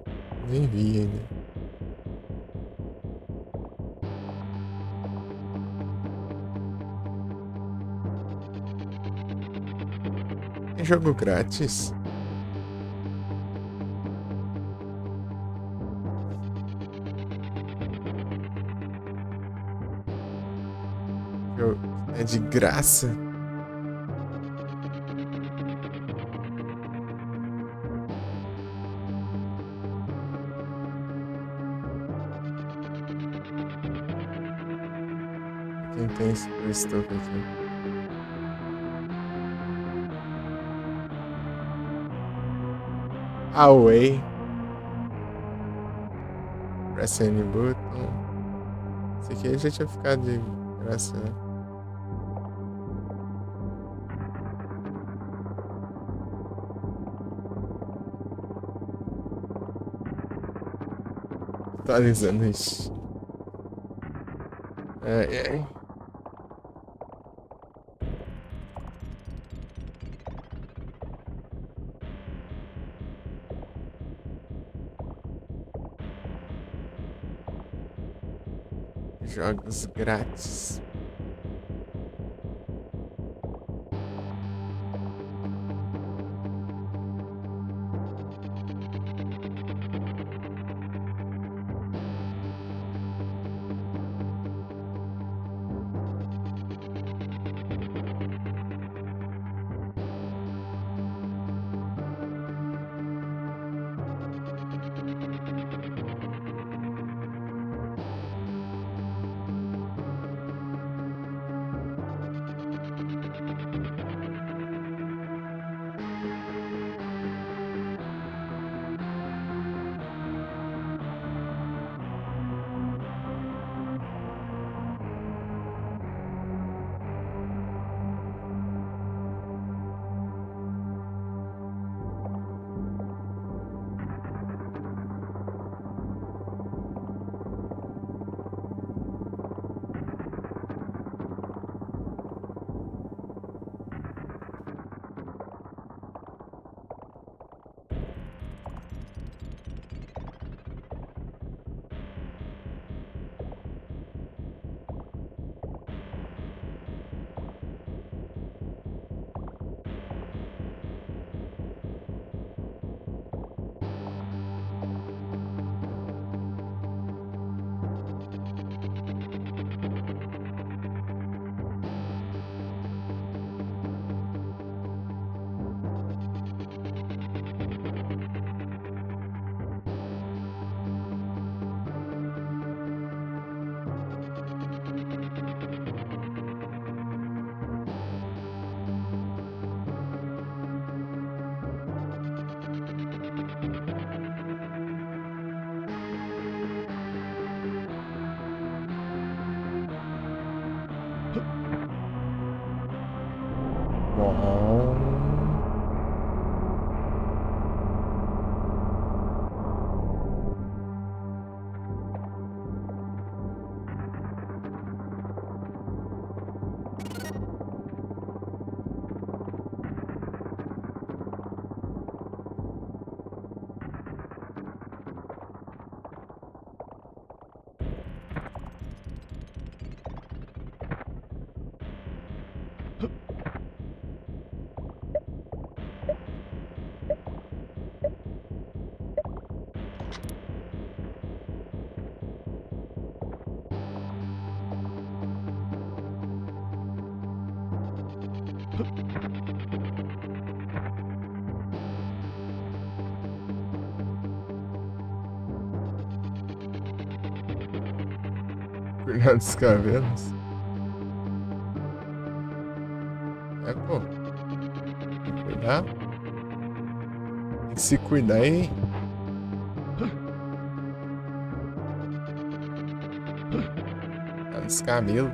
A: nem vi ainda. Tem jogo grátis? É de graça? Quem tem esse stuff aqui? Away. Press any button. Esse aqui já tinha ficado de graça, né? Atualizando isso. Ai, ai. Jogos grátis. Bom. Cuidar dos cabelos. É, pô. Tem que cuidar. Tem que se cuidar aí. Cuidar dos cabelos.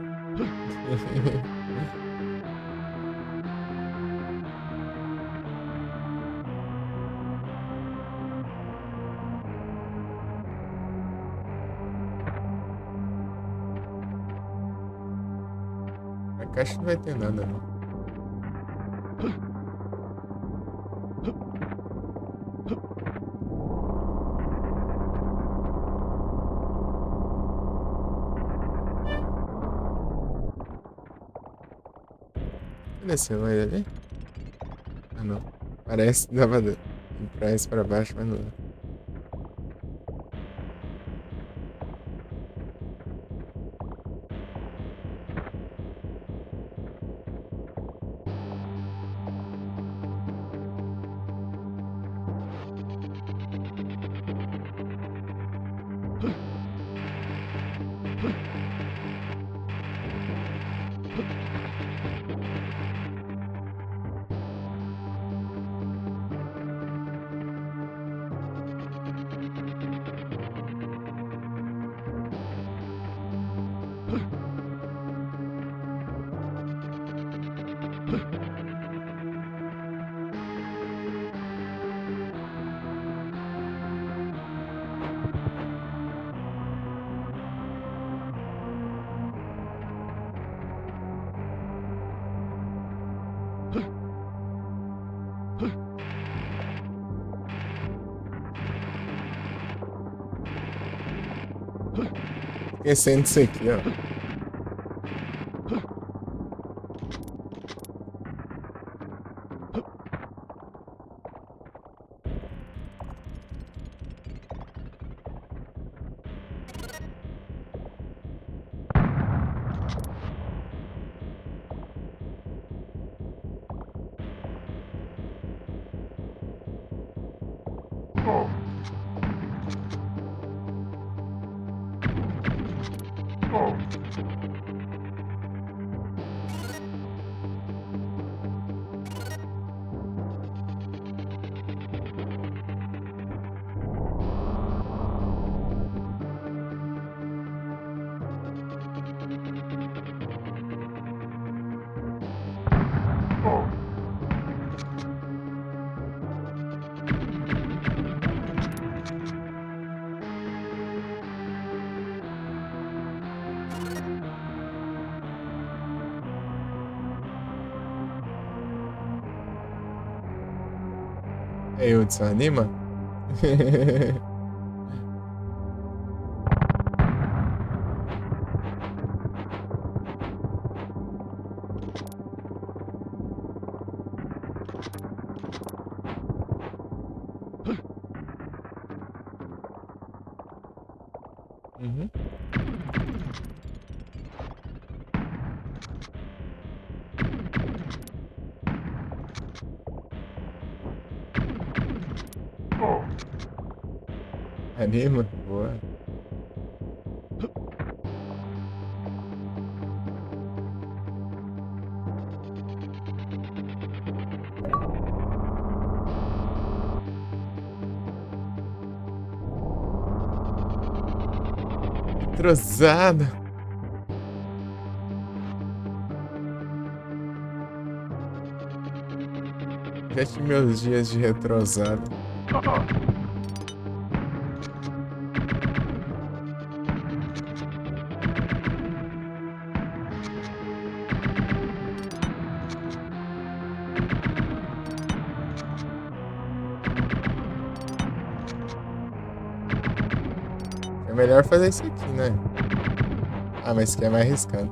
A: caixa não vai ter nada, não. Desceu mais ali? Ah, não. Parece que dava pra isso pra baixo, mas não dá. Esquecendo disso aqui, ó. Aí, Hudson, anima? Uhum. Anima? Boa. Entrosado. Já tive meus dias de retrosado. É melhor fazer isso aqui, né? Ah, mas isso aqui é mais arriscado.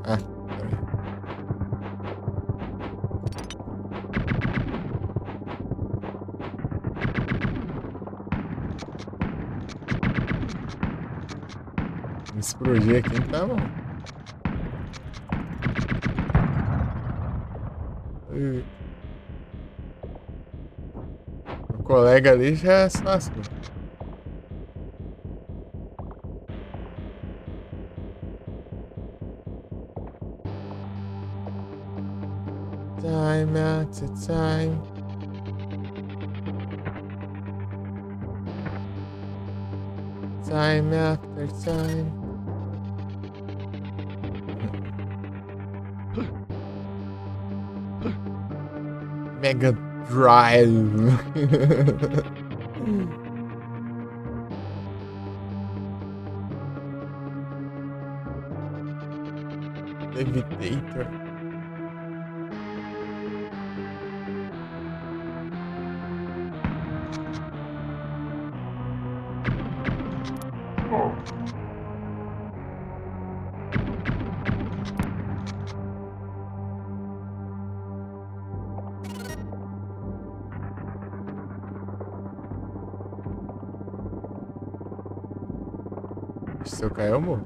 A: Ah, peraí. Me explodir aqui não tá bom. O colega ali já se lascou. Time after time. Time after time. Mega Drive. Levitator. Se eu cair, eu morro.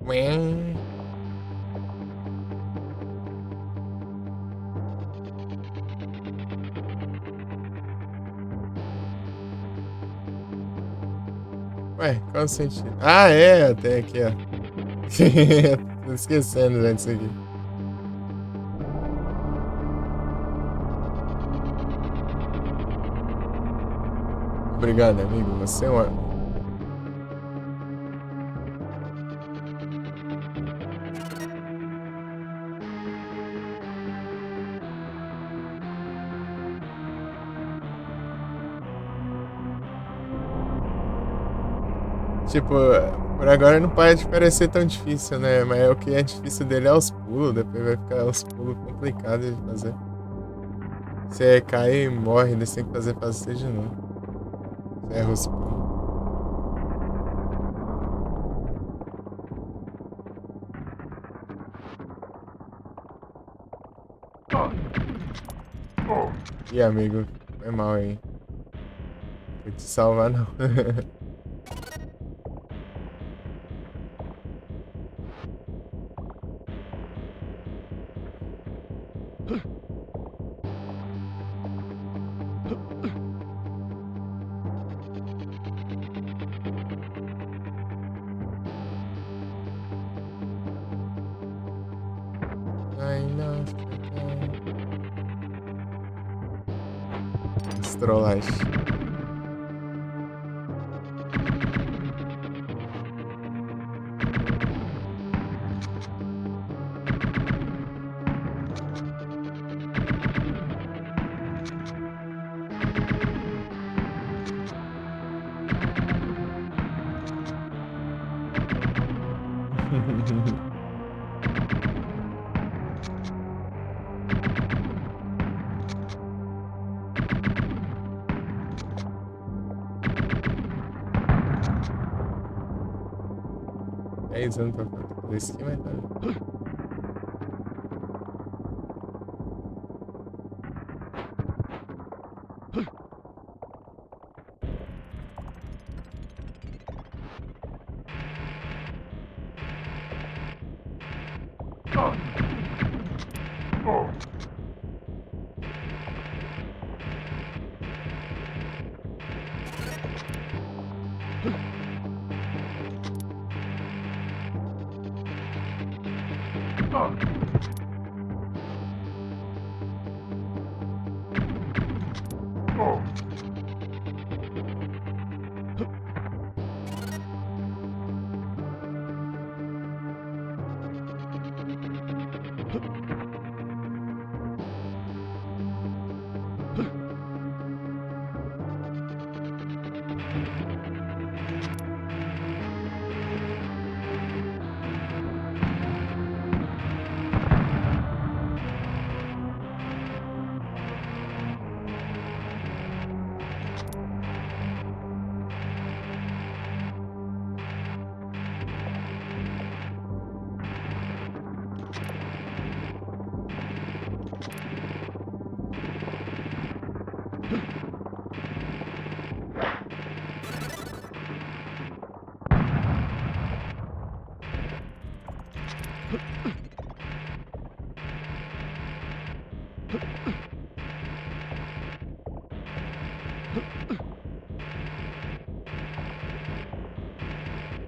A: Ué. Ué, qual o sentido? Ah, é, tem aqui, ó. Tô esquecendo já disso aqui. Obrigado, amigo. Você é um. Tipo, por agora não parece parecer tão difícil, né? Mas o que é difícil dele é os pulos. Depois vai ficar os pulos complicados de fazer. Você cai e morre, daí você tem que fazer fase de novo. Você erra os pulos. Ih, amigo, foi mal aí. Vou te salvar, não. Ai, não. Trollagem. É isso, eu não tô falando desse aqui, mas tá.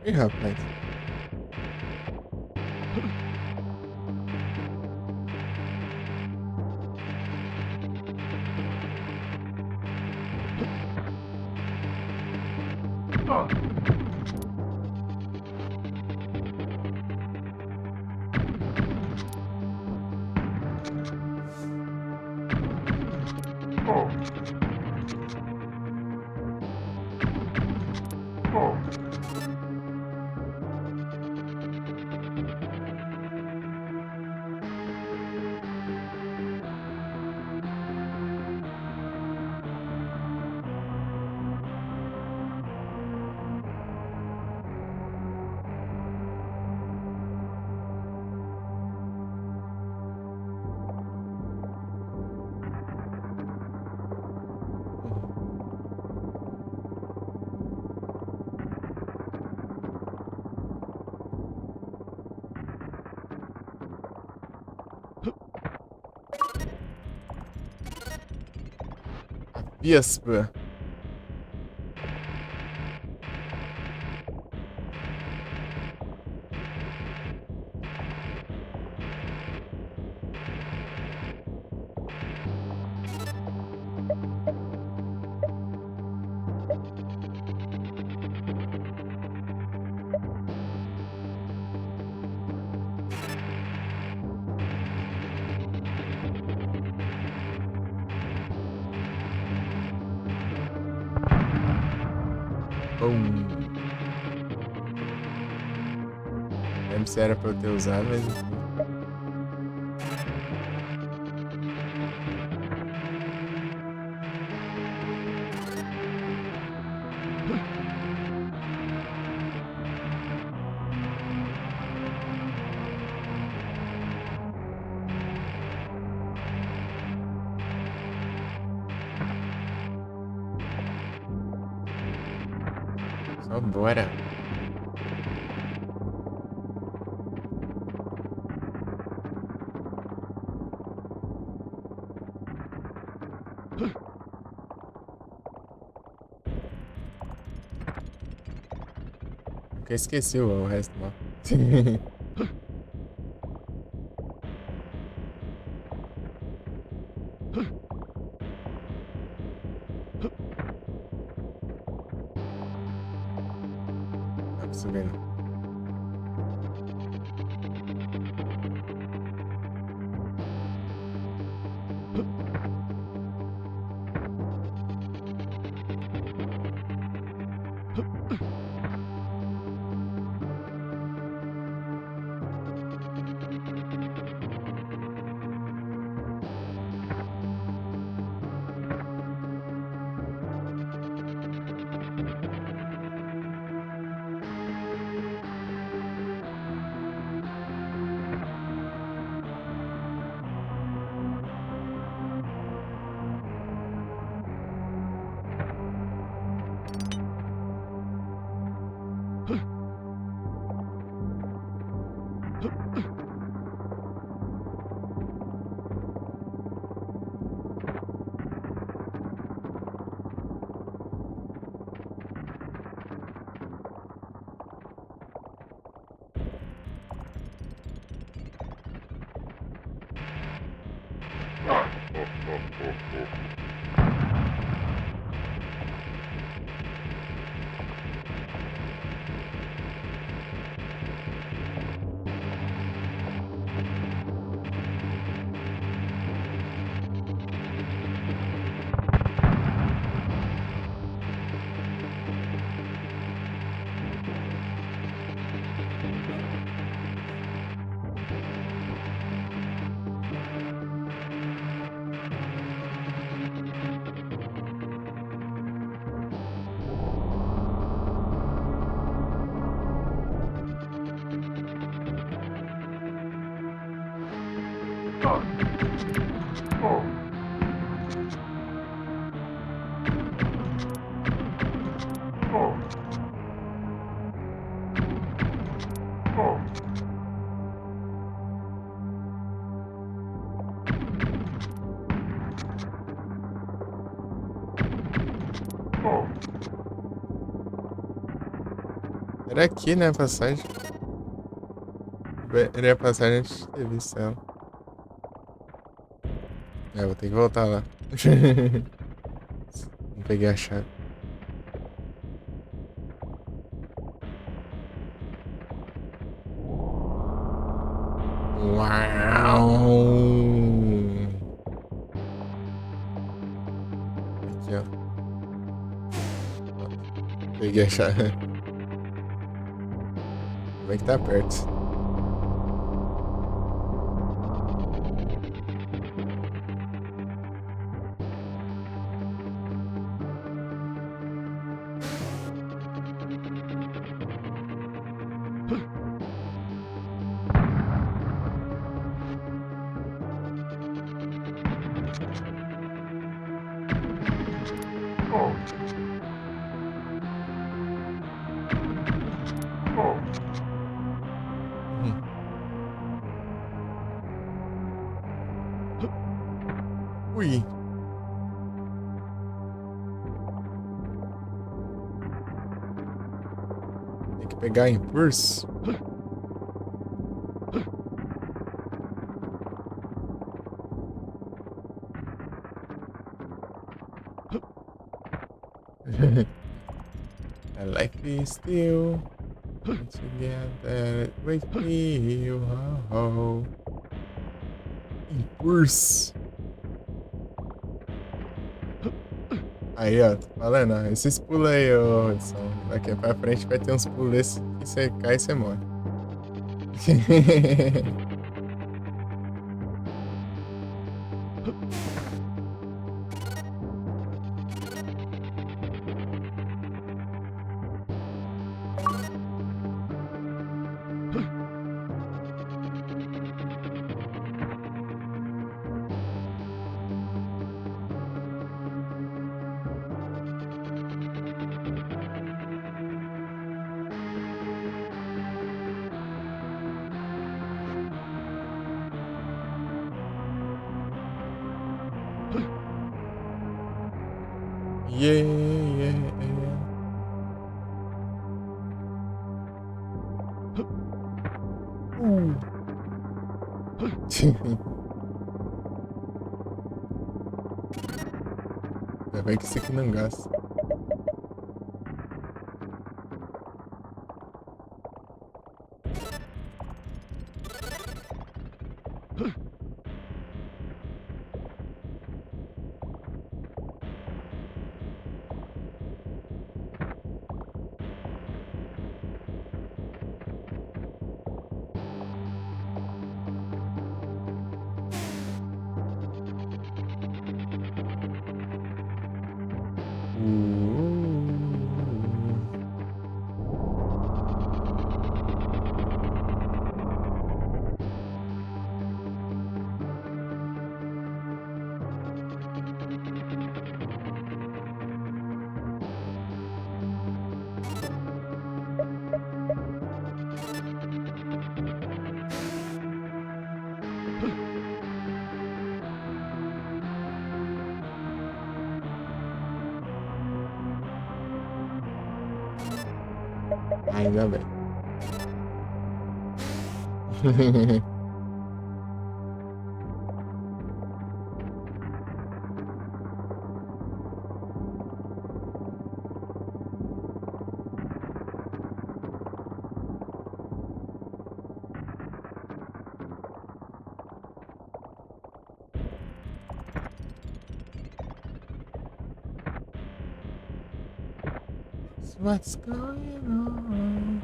A: Ih, rapaz. Vespa. Não lembro se era pra eu ter usado, mas enfim. Só bora. Nunca esqueci o resto do mapa. Não pra subir não. Era aqui, né, a passagem. Era a passagem antes de ter visto ela. É, vou ter que voltar lá. Não peguei a chave. Uau! Aqui, ó. Peguei a chave. Como é que tá perto? Ui. Tem que pegar impulso. I like this still. Together with you. Oh, oh. Impulso. Aí, ó, tô falando, ó, esses pulos aí, ô Hudson. Daqui pra frente vai ter uns pulos desses que você cai e você morre. Yeah, yeah, yeah. Ainda bem que isso aqui não gasta. Ainda bem. What's going on?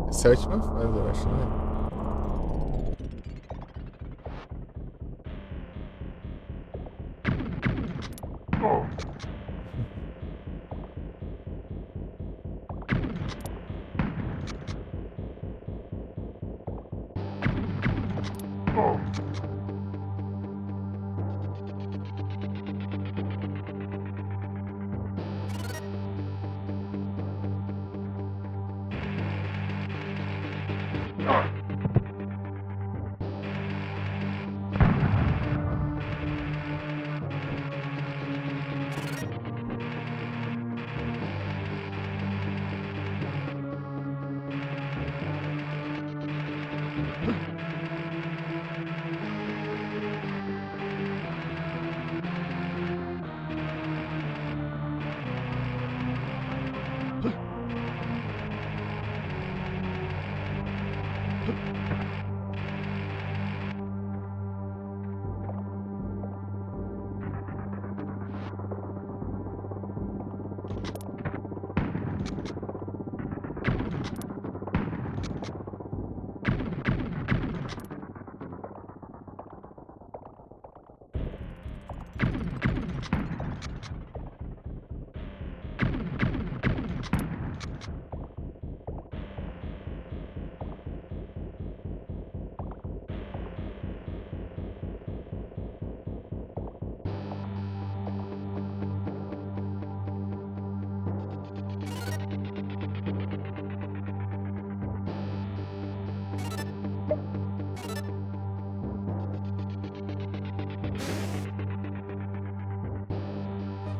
A: Essa é a última fase, eu acho, né?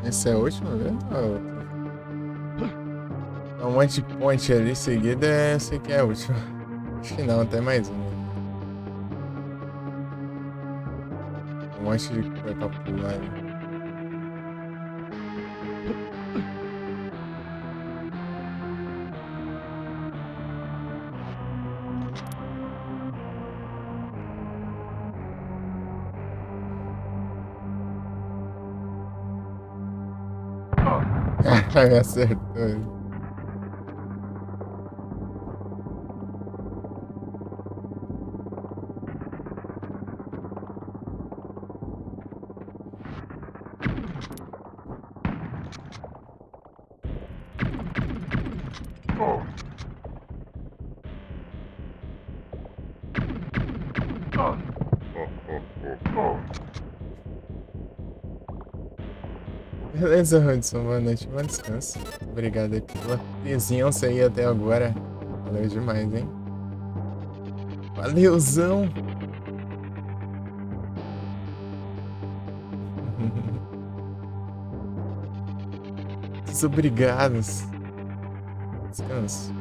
A: Essa é a última vez? Ou a outra? Um monte de ponte ali seguida, essa aqui é a última. Acho que não, tem mais uma. Um monte de coisa pra pular ali. Me acertou. Beleza, Hudson. Boa noite, bom descanso. Obrigado aí pela presença aí até agora. Valeu demais, hein? Valeuzão! Muitos obrigados. Descanso.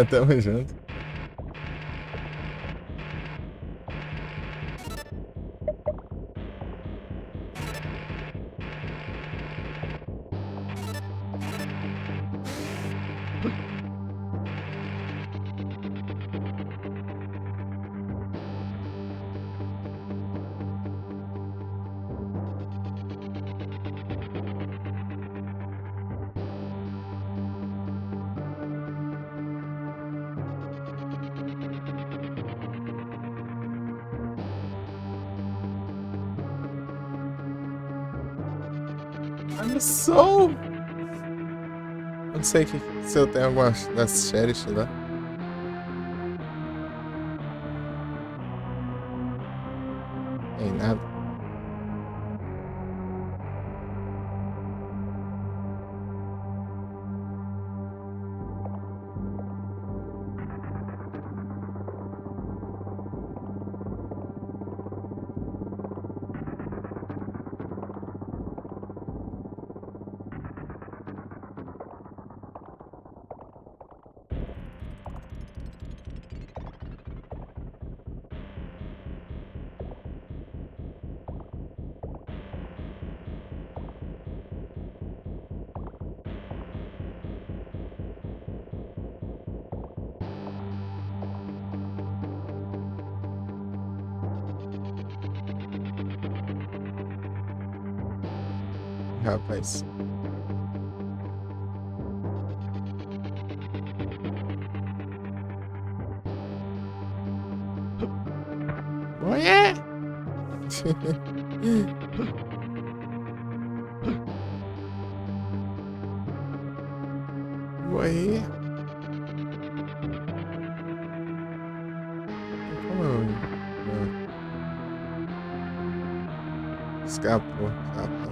A: Tamo junto. Olha só! Eu não sei se eu tenho alguma das séries lá. Tem nada. rapaz. Oiê! Oiê! Como escapou, escapou.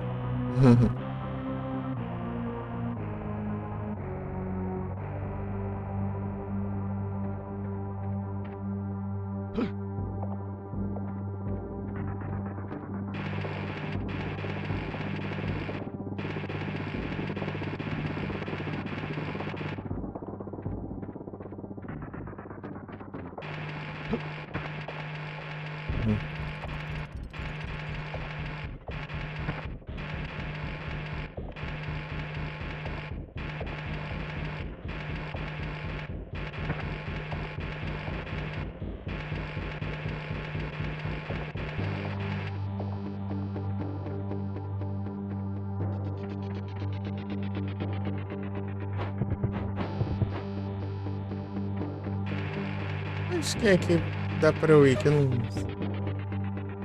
A: Acho que é que dá pra eu ir, que eu não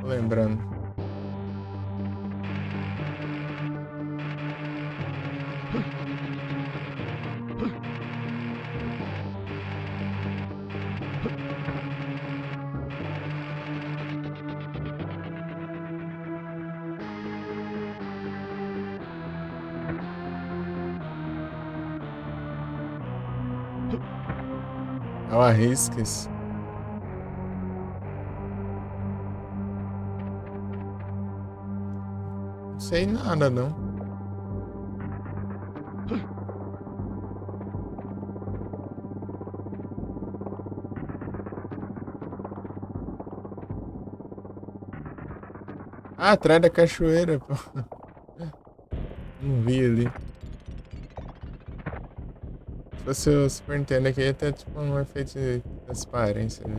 A: tô lembrando. Não arrisques. Não sei nada, não. Ah, atrás da cachoeira, pô. Não vi ali. Se fosse o Super Nintendo aqui, ia ter tipo um efeito de transparência, né?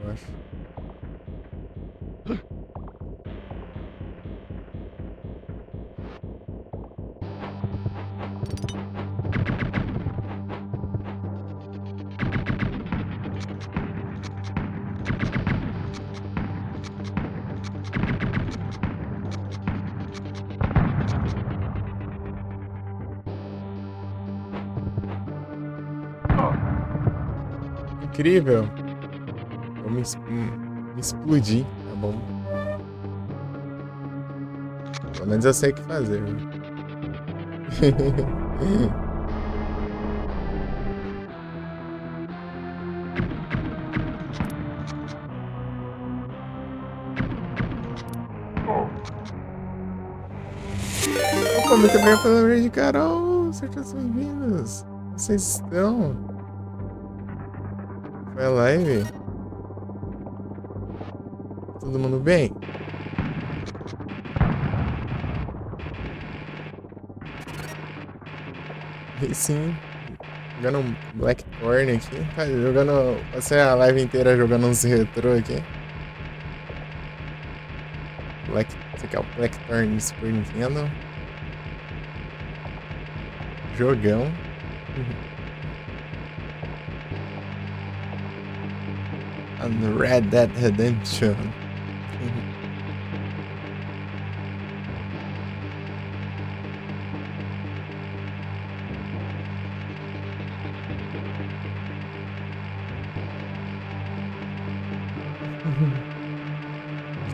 A: Eu acho. Incrível. Eu me explodi, tá bom? Pelo menos eu sei o que fazer. Né? Opa, muito obrigado pela raid, Carol. Sejam bem-vindos. Vocês estão? Foi a live? Todo mundo bem? E sim, jogando um Blackthorn aqui. Tá jogando. Passei a live inteira jogando uns retrô aqui. Esse aqui é o Blackthorn Super Nintendo. Jogão. And Red Dead Redemption.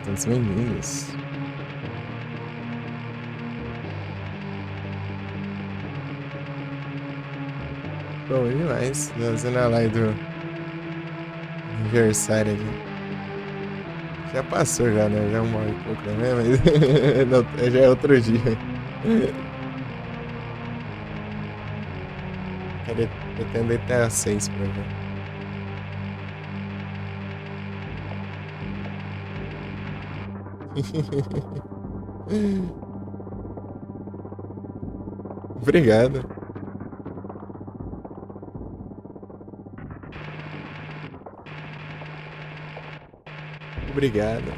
A: Todos bem-vindos. Bom demais. Fazendo a live do aniversário aqui. Já passou já, né? Já 1 hora e pouco também, mas não, já é outro dia. Pretendo ir até às 6 pra ver. Obrigado. Obrigado.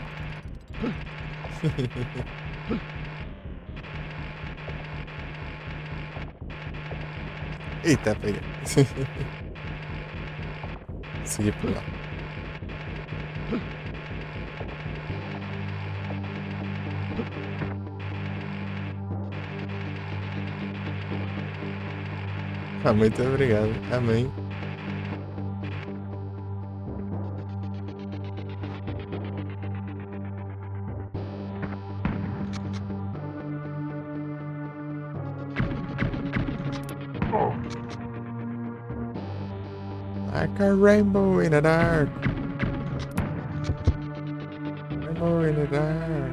A: Eita, peguei. Consegui pular. Ah, muito obrigado. Amém. Like a rainbow in the dark. Rainbow in the dark.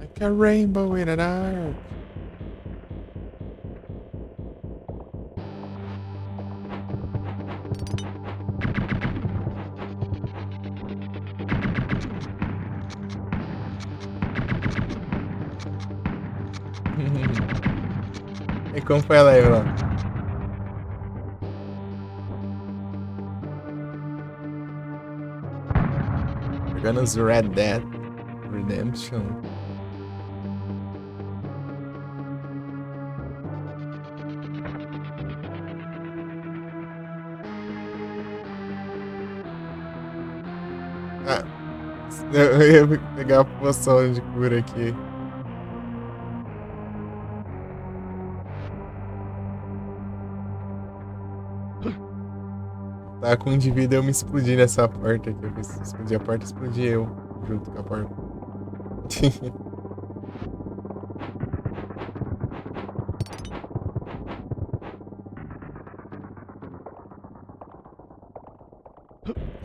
A: Like a rainbow in the dark. E como foi a live lá? Jogando os Red Dead Redemption. Ah, eu ia pegar a poção de cura aqui. Tá com um de vida, eu me explodi nessa porta aqui. Eu explodi a porta, explodi eu junto com a porta.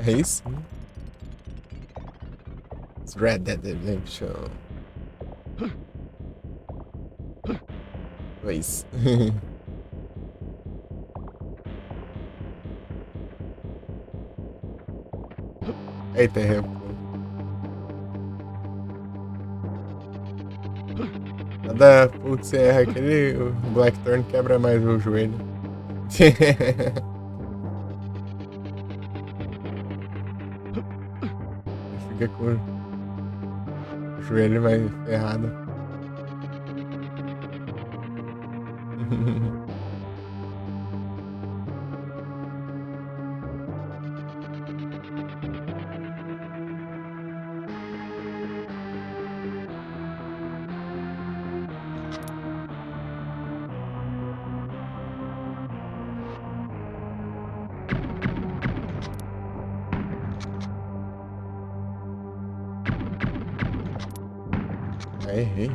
A: É isso? It's Red Dead Redemption. É isso. Eita, errei. Cada putz, você erra aquele. O Blackthorn quebra mais o joelho. Fica com o joelho mais ferrado. Aí errei.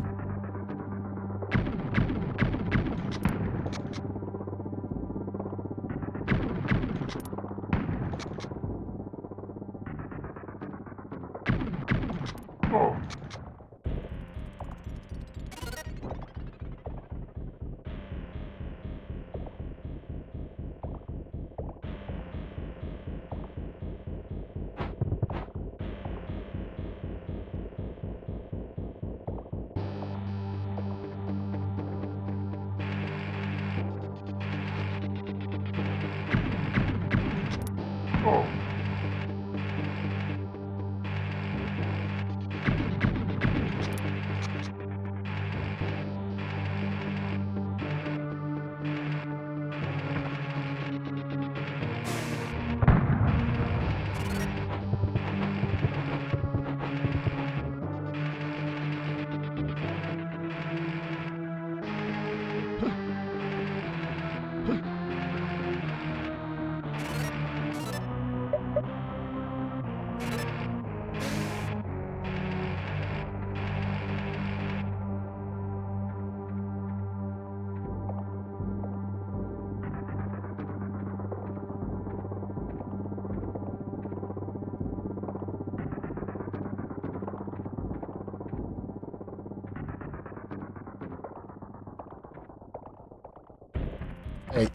A: Aí,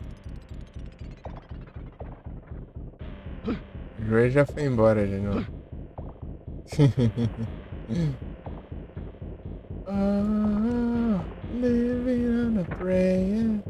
A: o Ray já foi embora de novo. Oh, living on a prayer.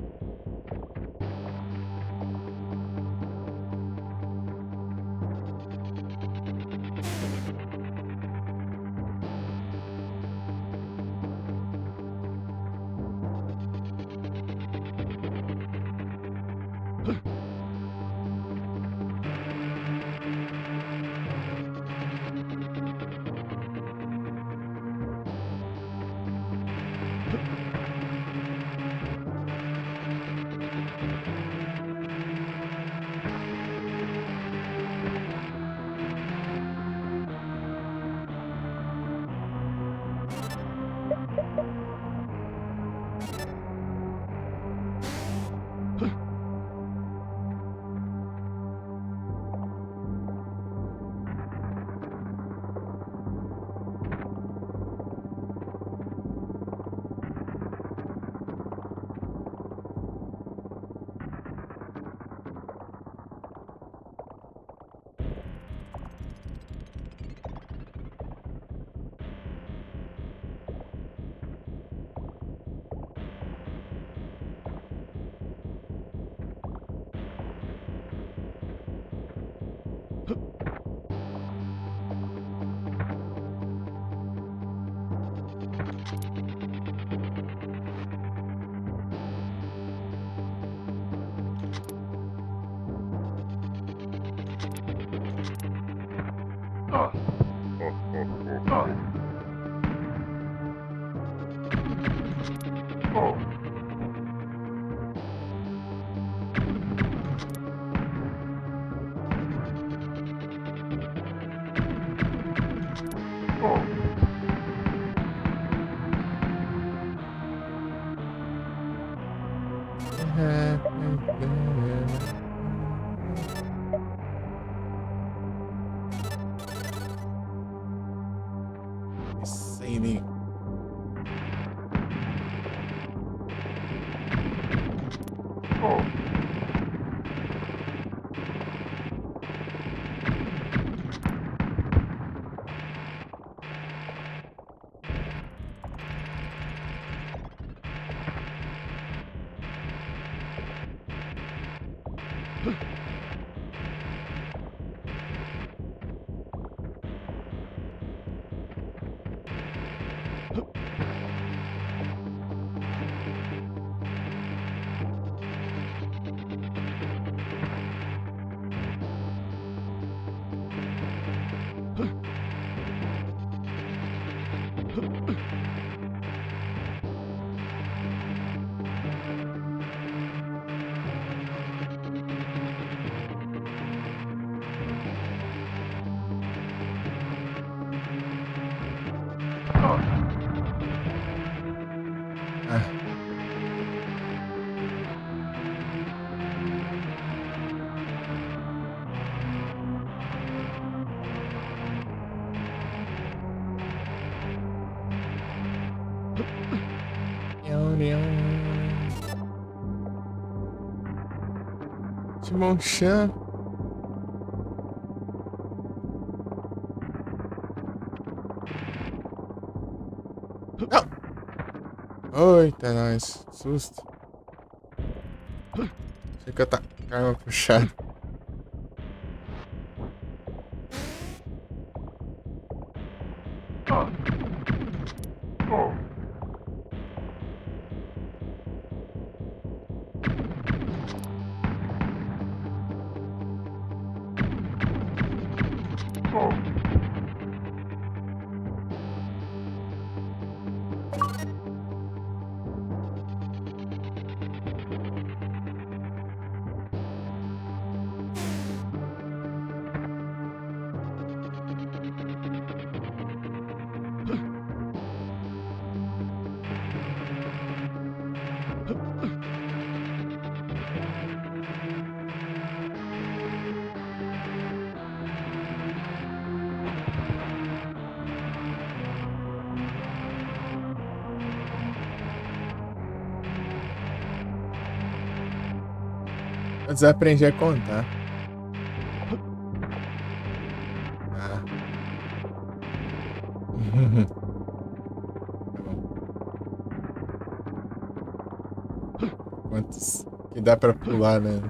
A: Exciting. Ah. Timon Chan. Não! Eita, nós. Susto. Achei que eu tá com a arma puxada. Mas eu aprendi a contar. Ah. Tá bom. Quantos que dá pra pular, né?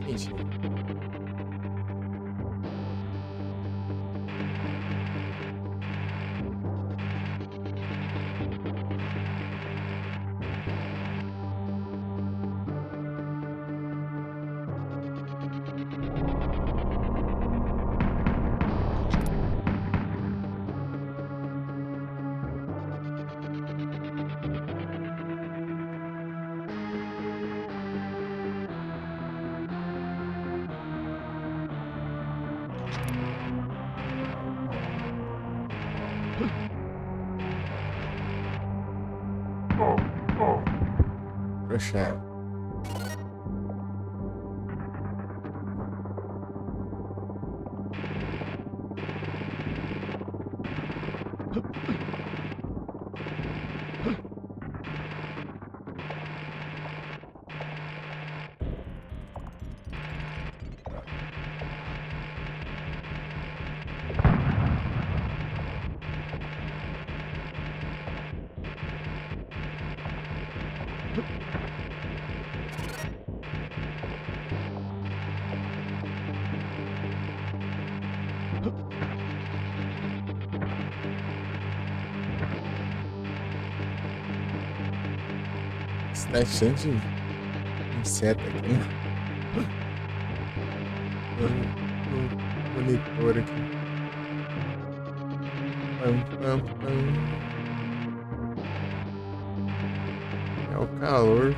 A: Gente, poxa. Você tá cheio de inseto aqui no monitor aqui. Pam, pam, pam. É o calor.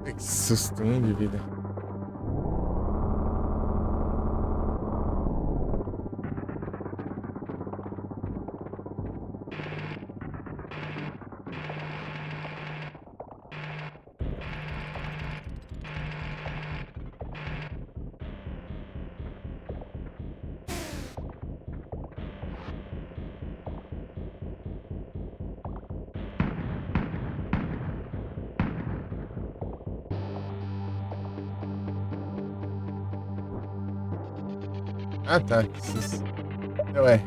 A: Que susto, de vida. Ah, tá. Ué,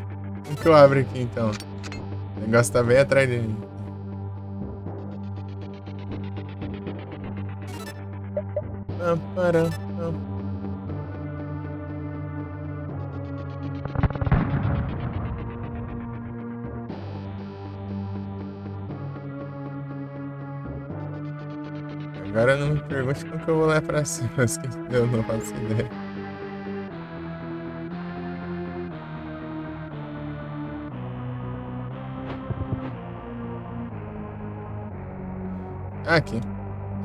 A: como que eu abro aqui então? O negócio tá bem atrás de mim. Pam, param, pam. Agora não me pergunte como que eu vou lá pra cima, eu não faço ideia. Ah, aqui.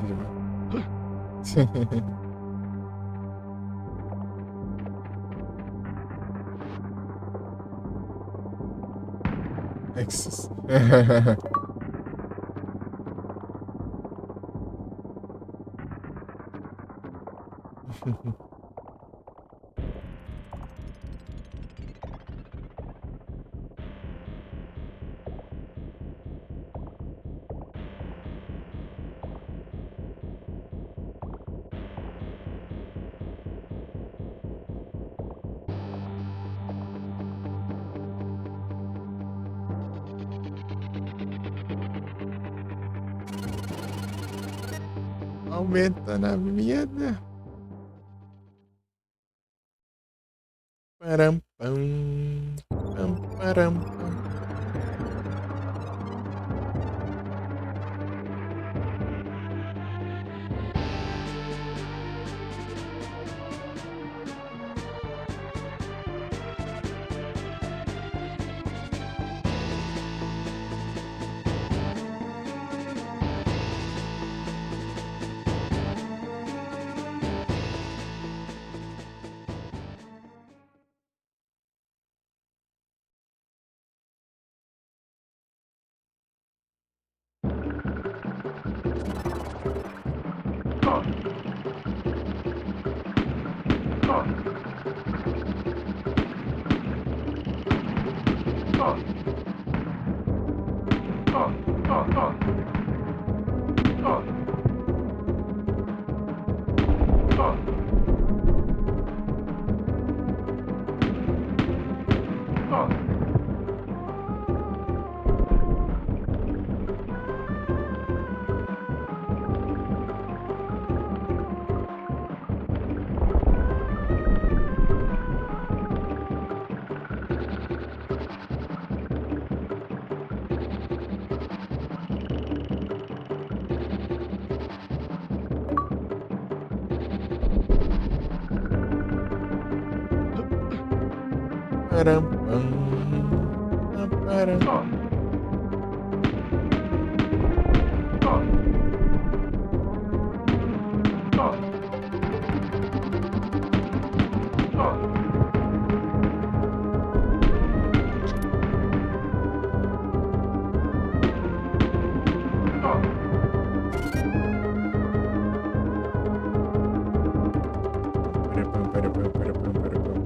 A: De boa. Exis. Aumenta na vida. Param, pam, pam, param, pam. Param, pam, pam, param. Parapam, parapam, parapam, parapam.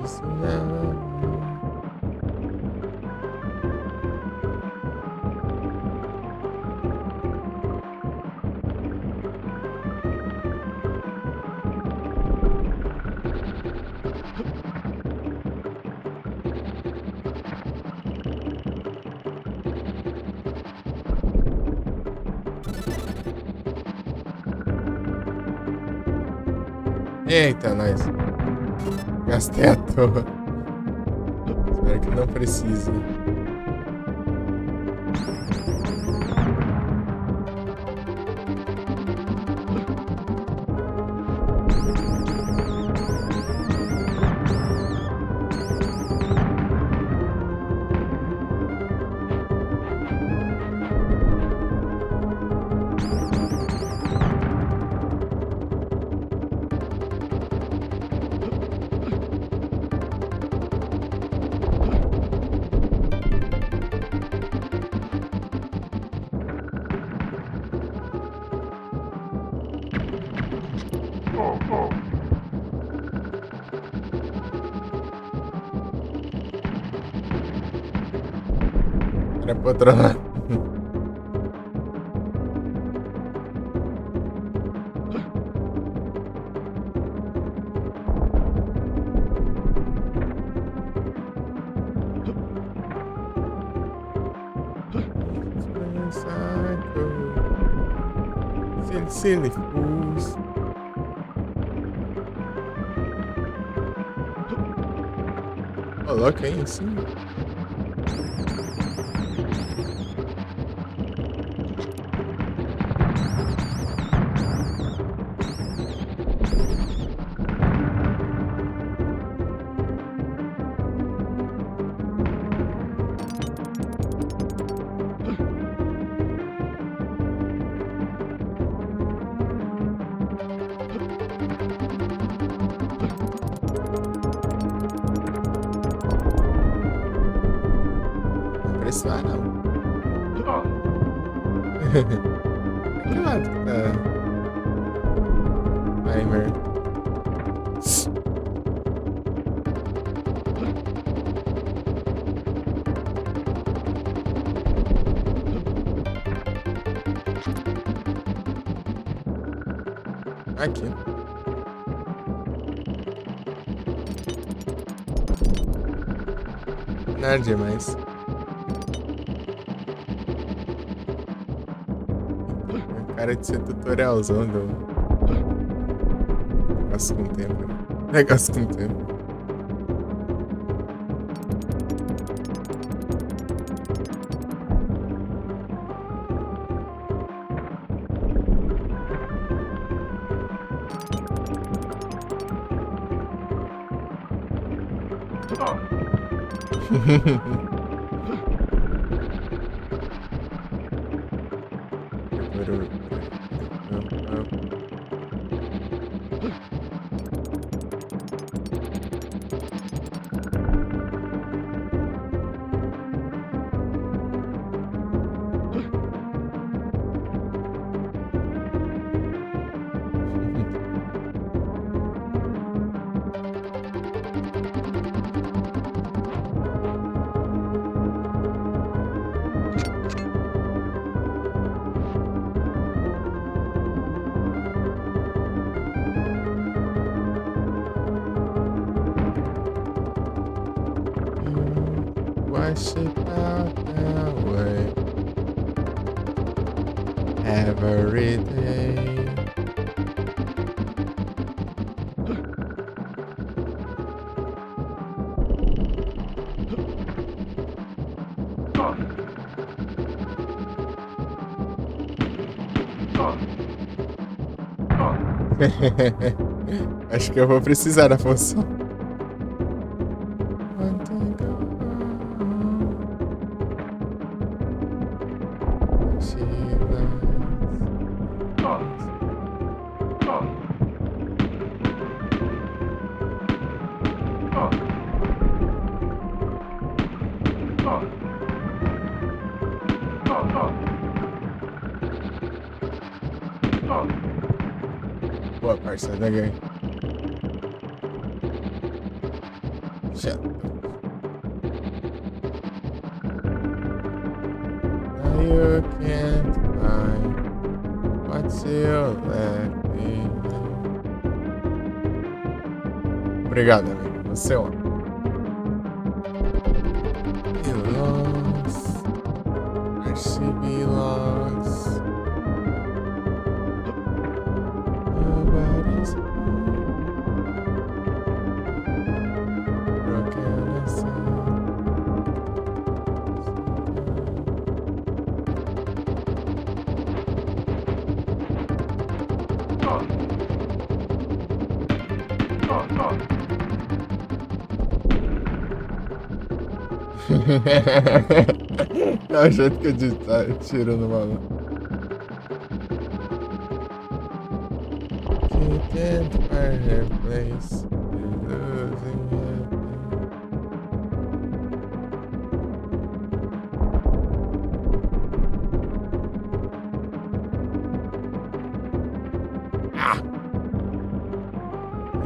A: Isso não. Eita, nós. Gastei à toa. Espero que não precise. Era pro outro lado. Silly fools. Coloca aí em cima. Não precisa não. Que lado que tá? Timer. Aqui. Nada demais. Cara de ser tutorialzão do negócio com tempo. Negócio com tempo. Wash it out that way every day. Acho que eu vou precisar da função. Boa, parça, da gangue. Shut. Now you can't find what's your left behind. Obrigado, amigo. Você é um. Belongs. Where she belongs. Nobody's broken aside. É o jeito que eu tá tirando maluco. She can't find her place. She's losing everything.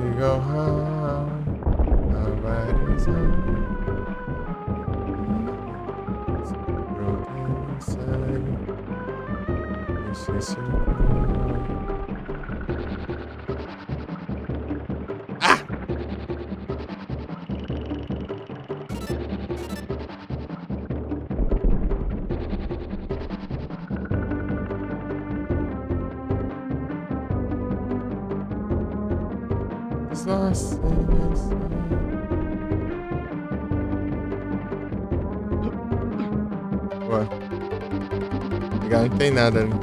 A: You go home, nobody's home. Feche círculo. Ah! Nossa, Boa. Legal, não tem nada ali.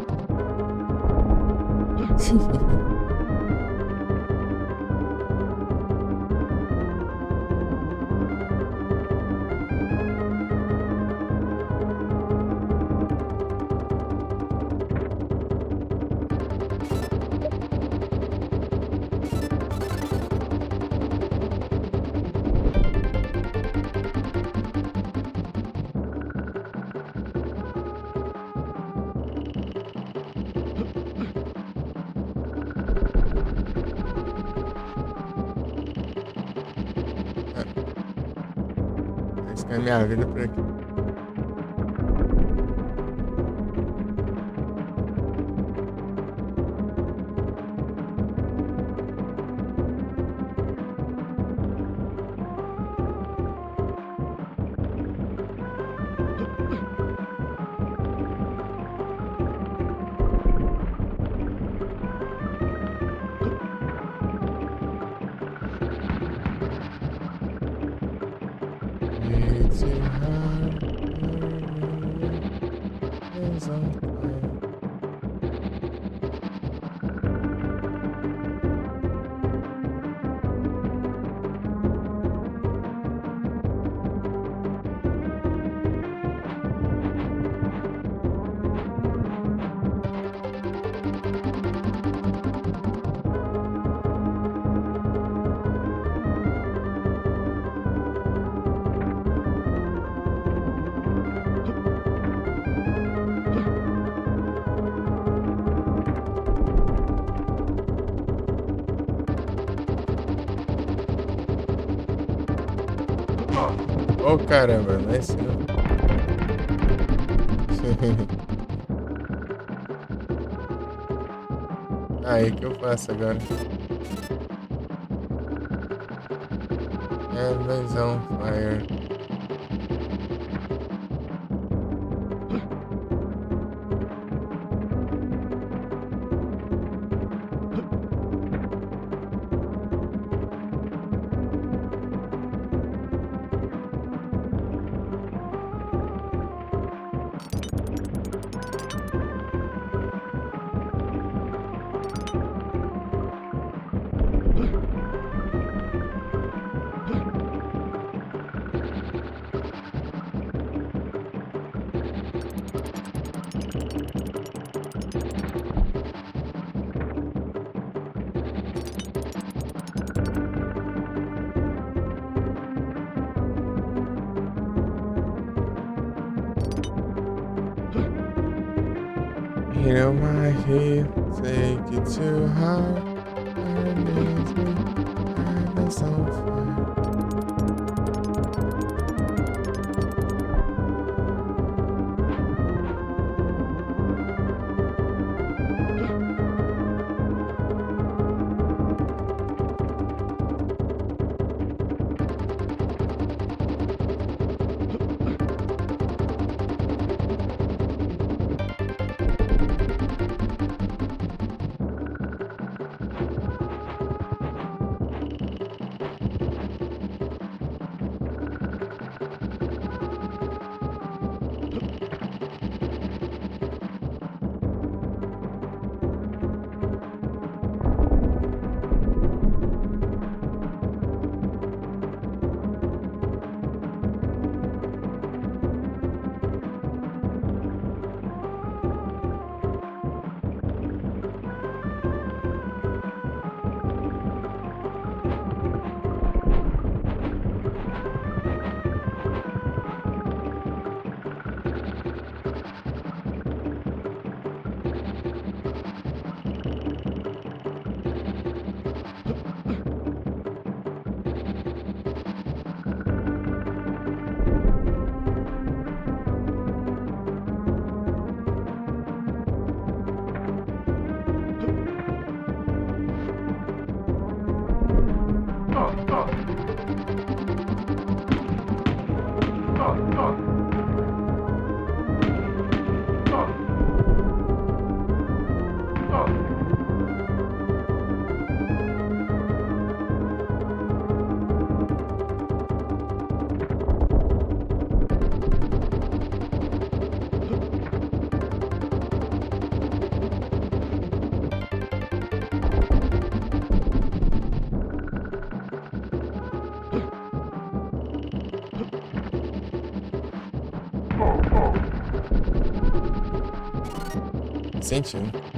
A: Essa é a minha vida por aqui. It's hard is on fire. Oh caramba, não é esse não. Aí o que eu faço agora? Heaven's on fire. Heal my head, take it too hard. Heaven's on fire. Sentindo.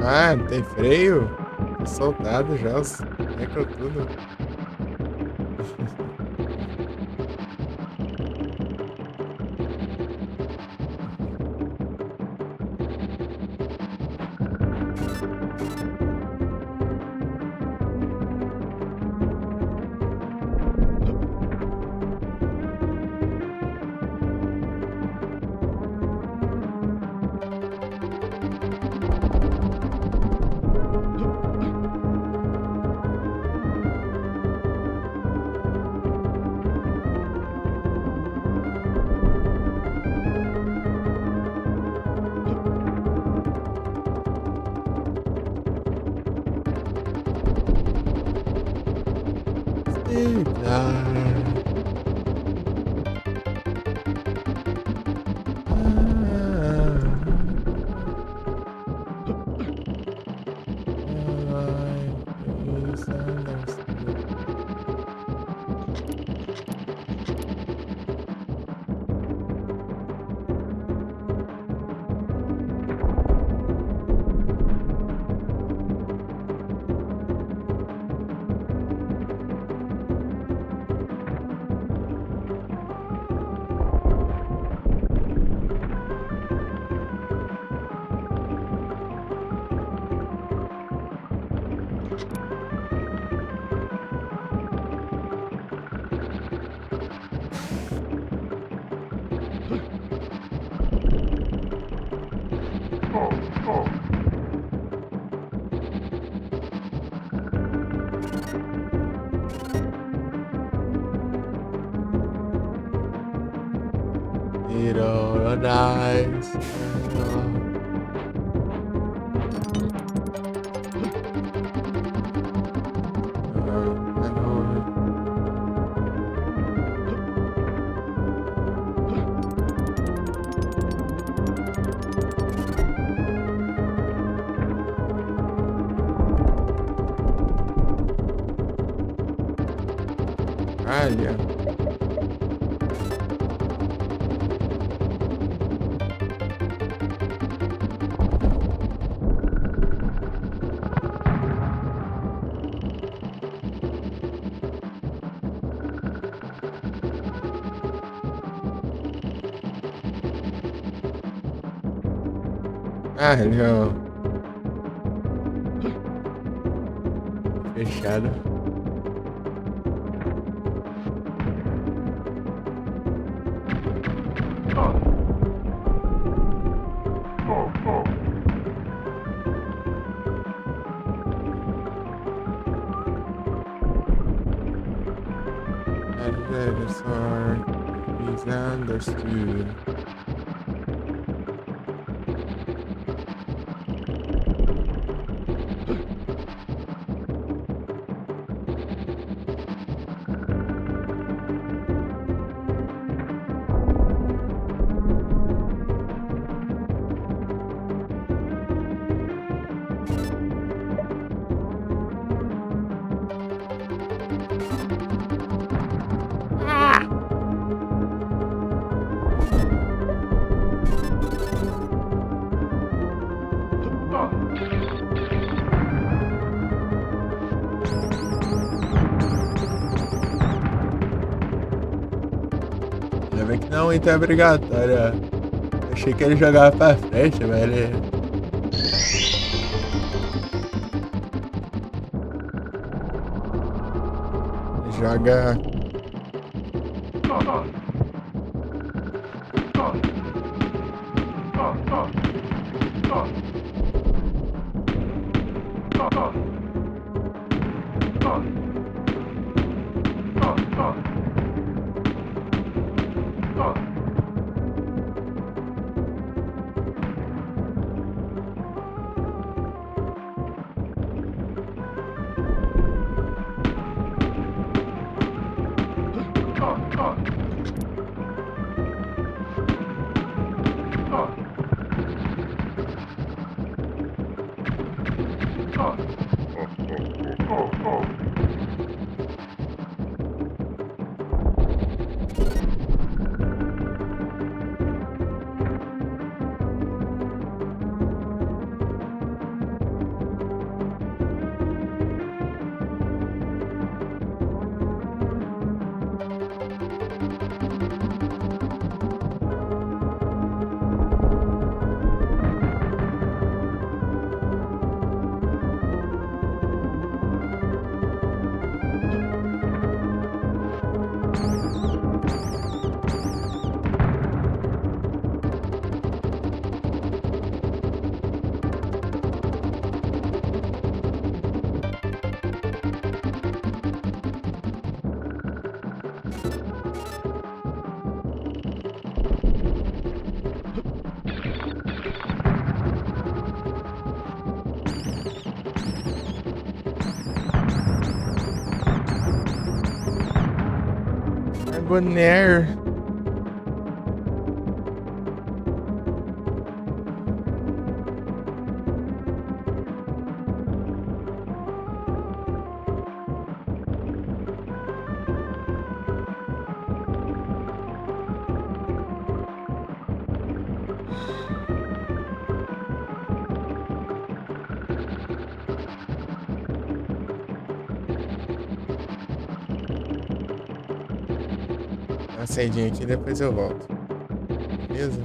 A: Ah, não tem freio? Tô soltado já, os micro tudo. Eita. It all nice. Olha. Ah, não. Fechado. Letters are misunderstood. Ainda bem que não, então é obrigatório. Achei que ele jogava pra frente, mas ele. Joga. Bonaire. Uma saidinha aqui, depois eu volto. Beleza?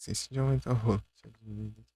A: Esqueci de aumentar o volume. Deixa eu diminuir.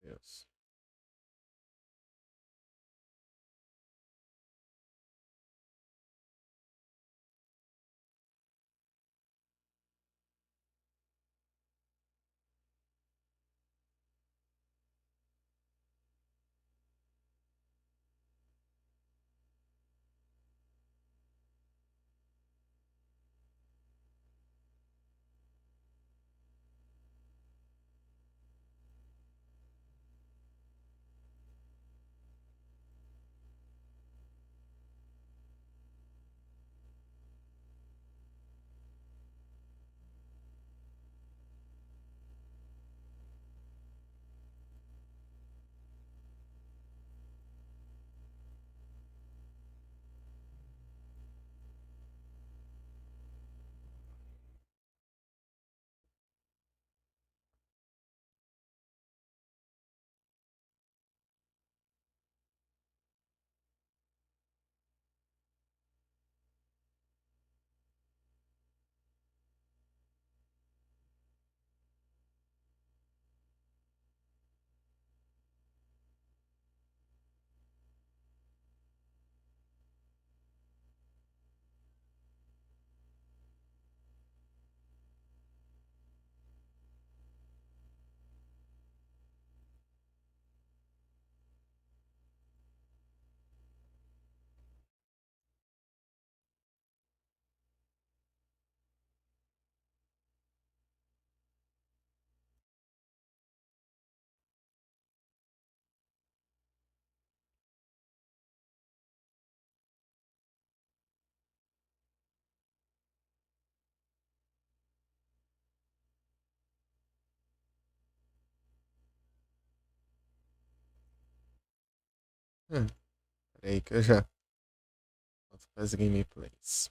A: Deus. Peraí que eu já volto para as gameplays.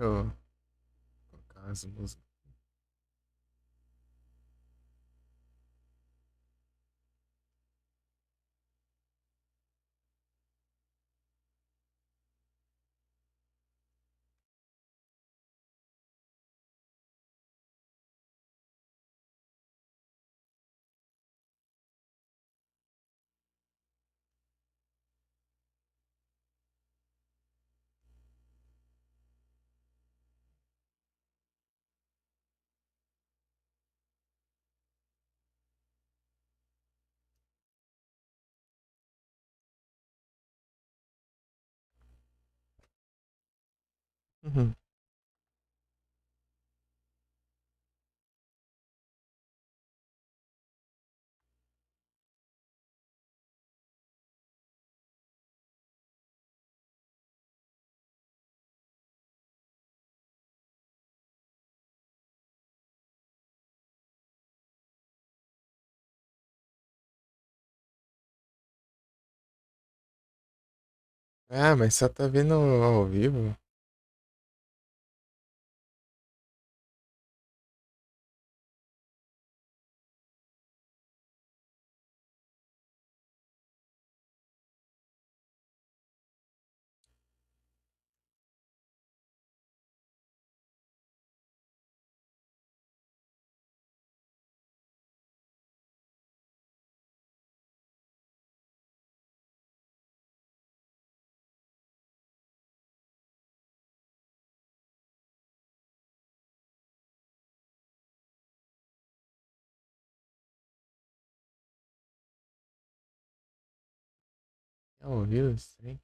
A: eu colocar as músicas. Uhum. Ah, mas só tá vendo ao vivo? É ao vivo, sim.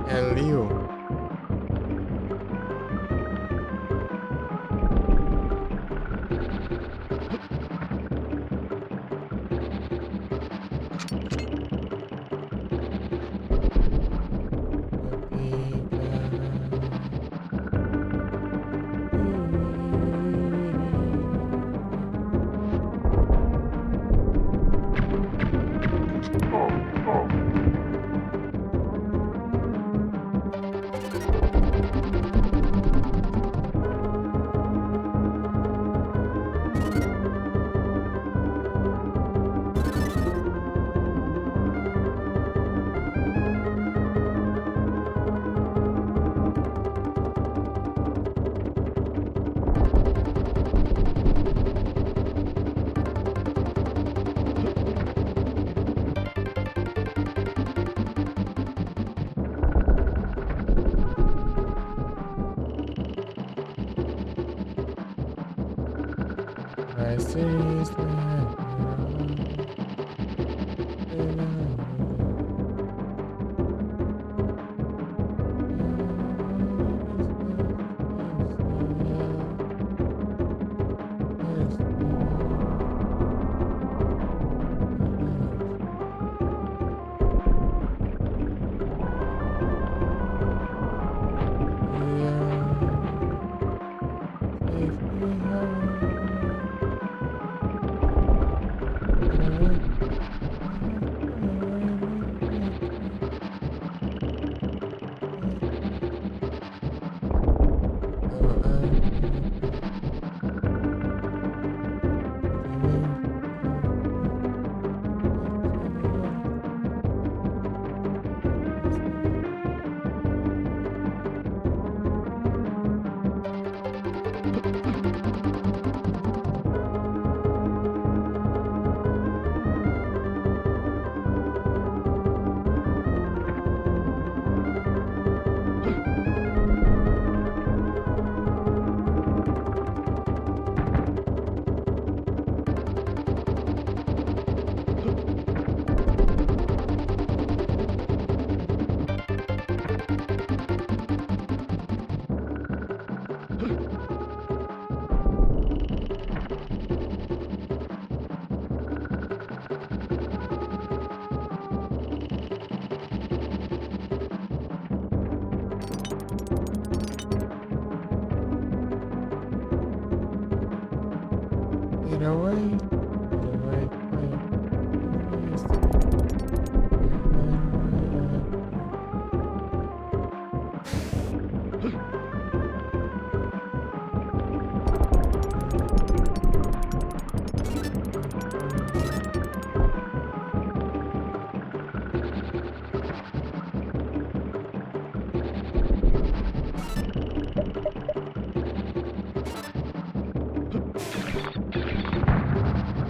A: É Leo. I see. away.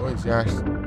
A: Pois já.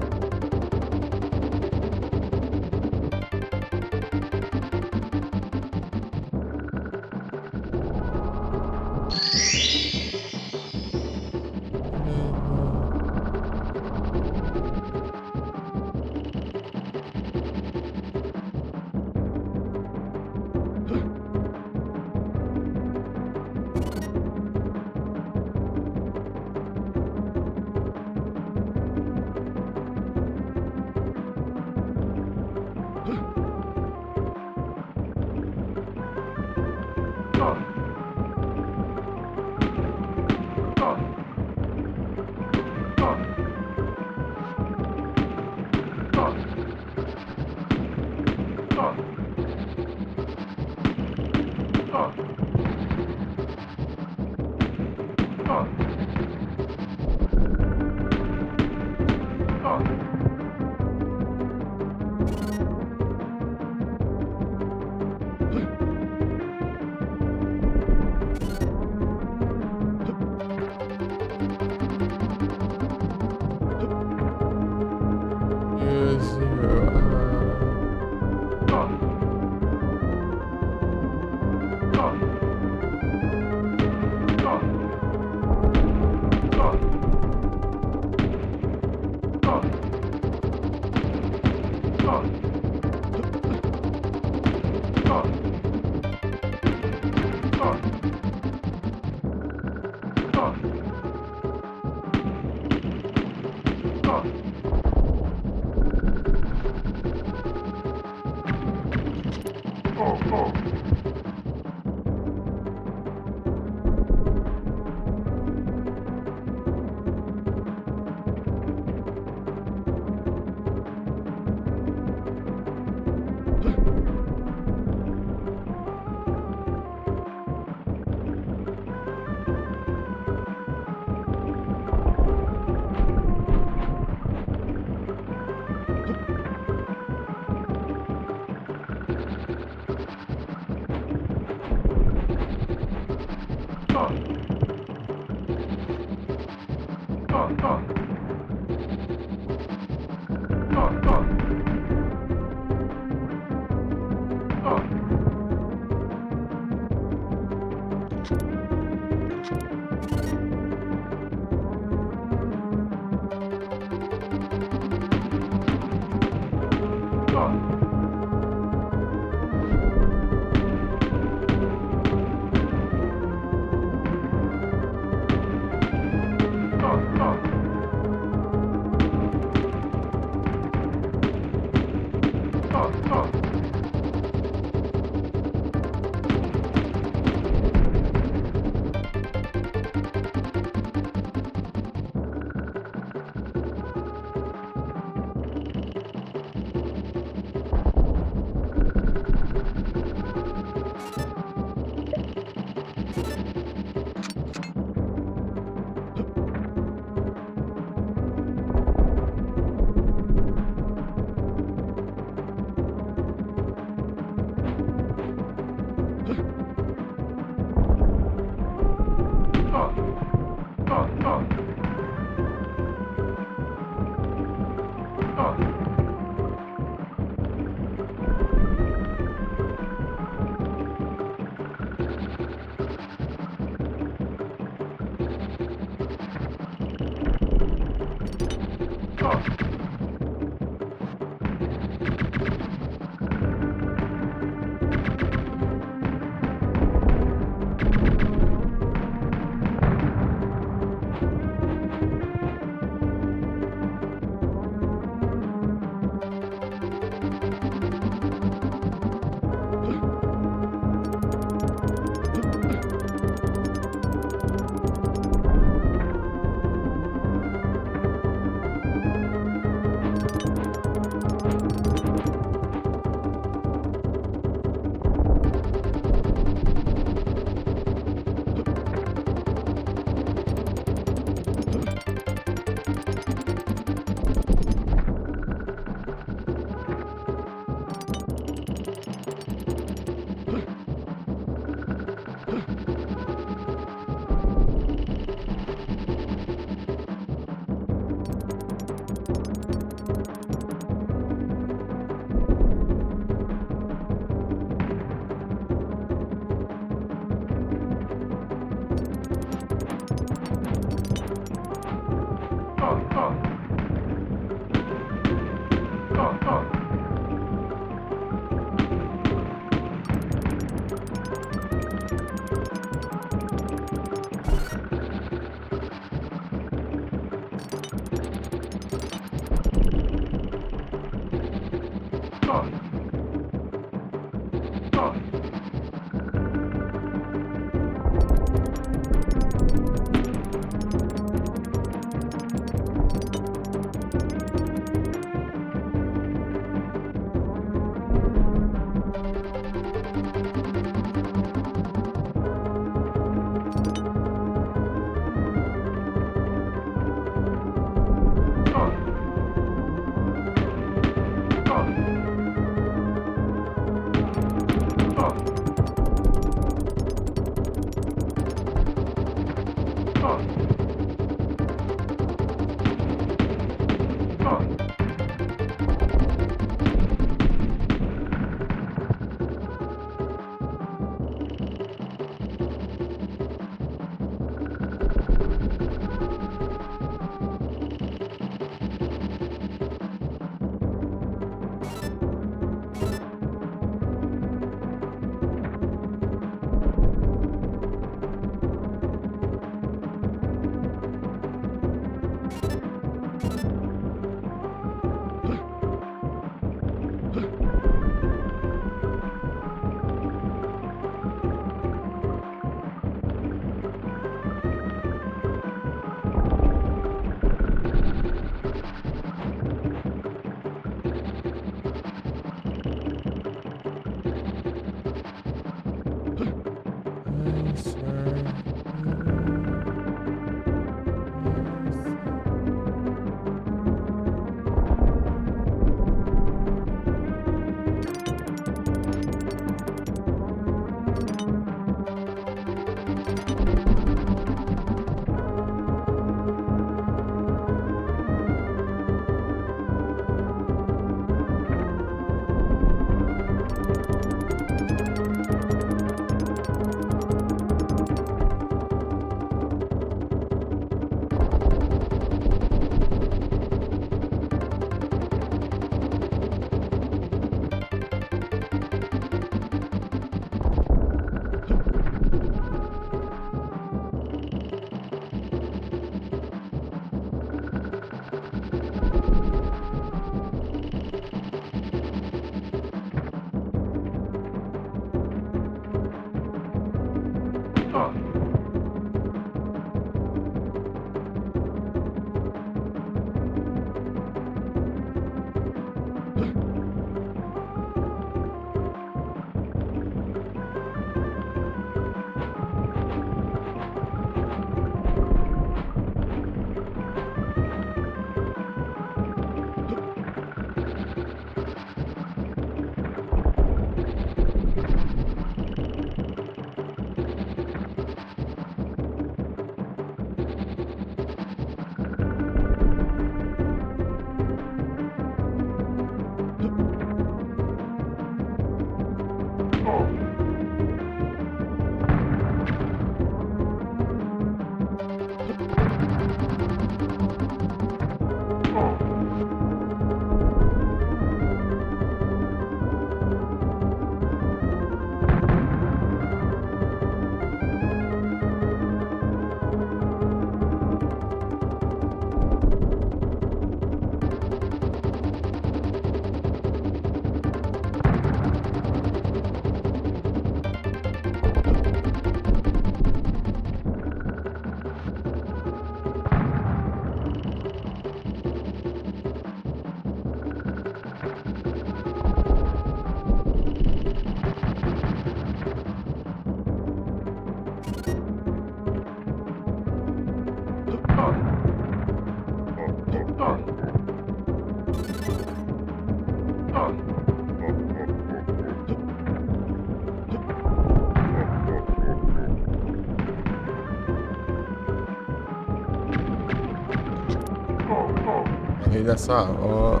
A: Olha só, ó.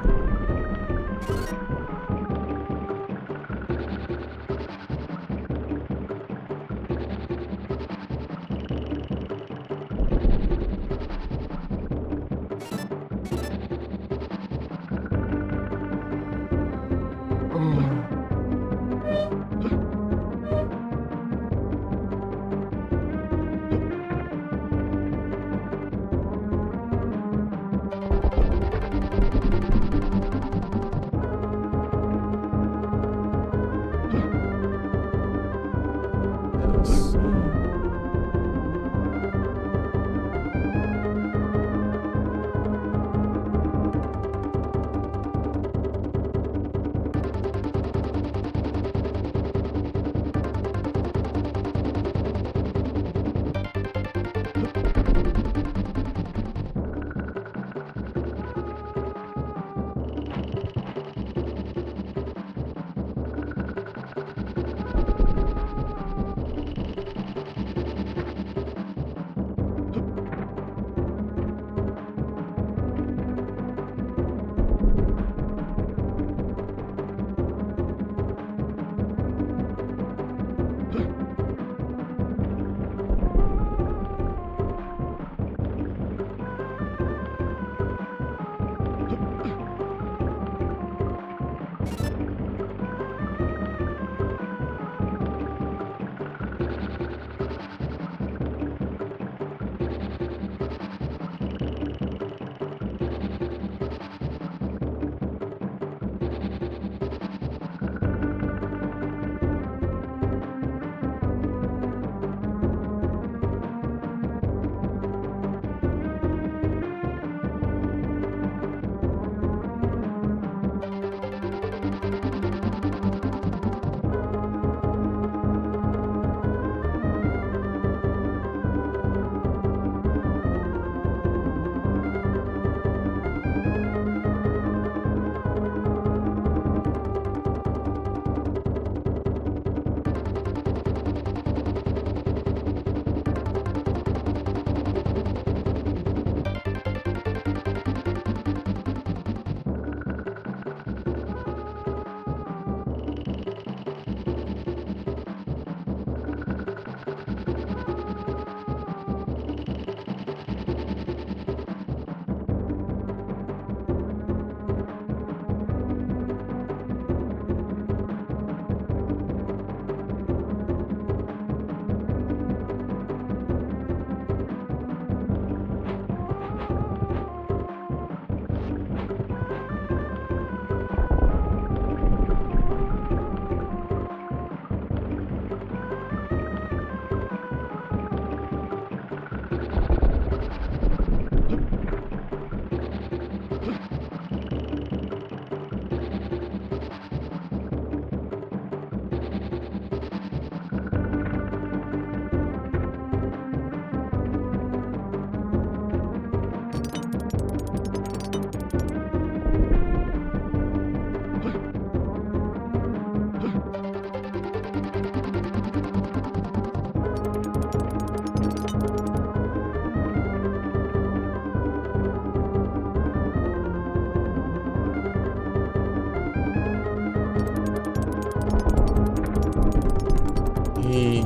A: He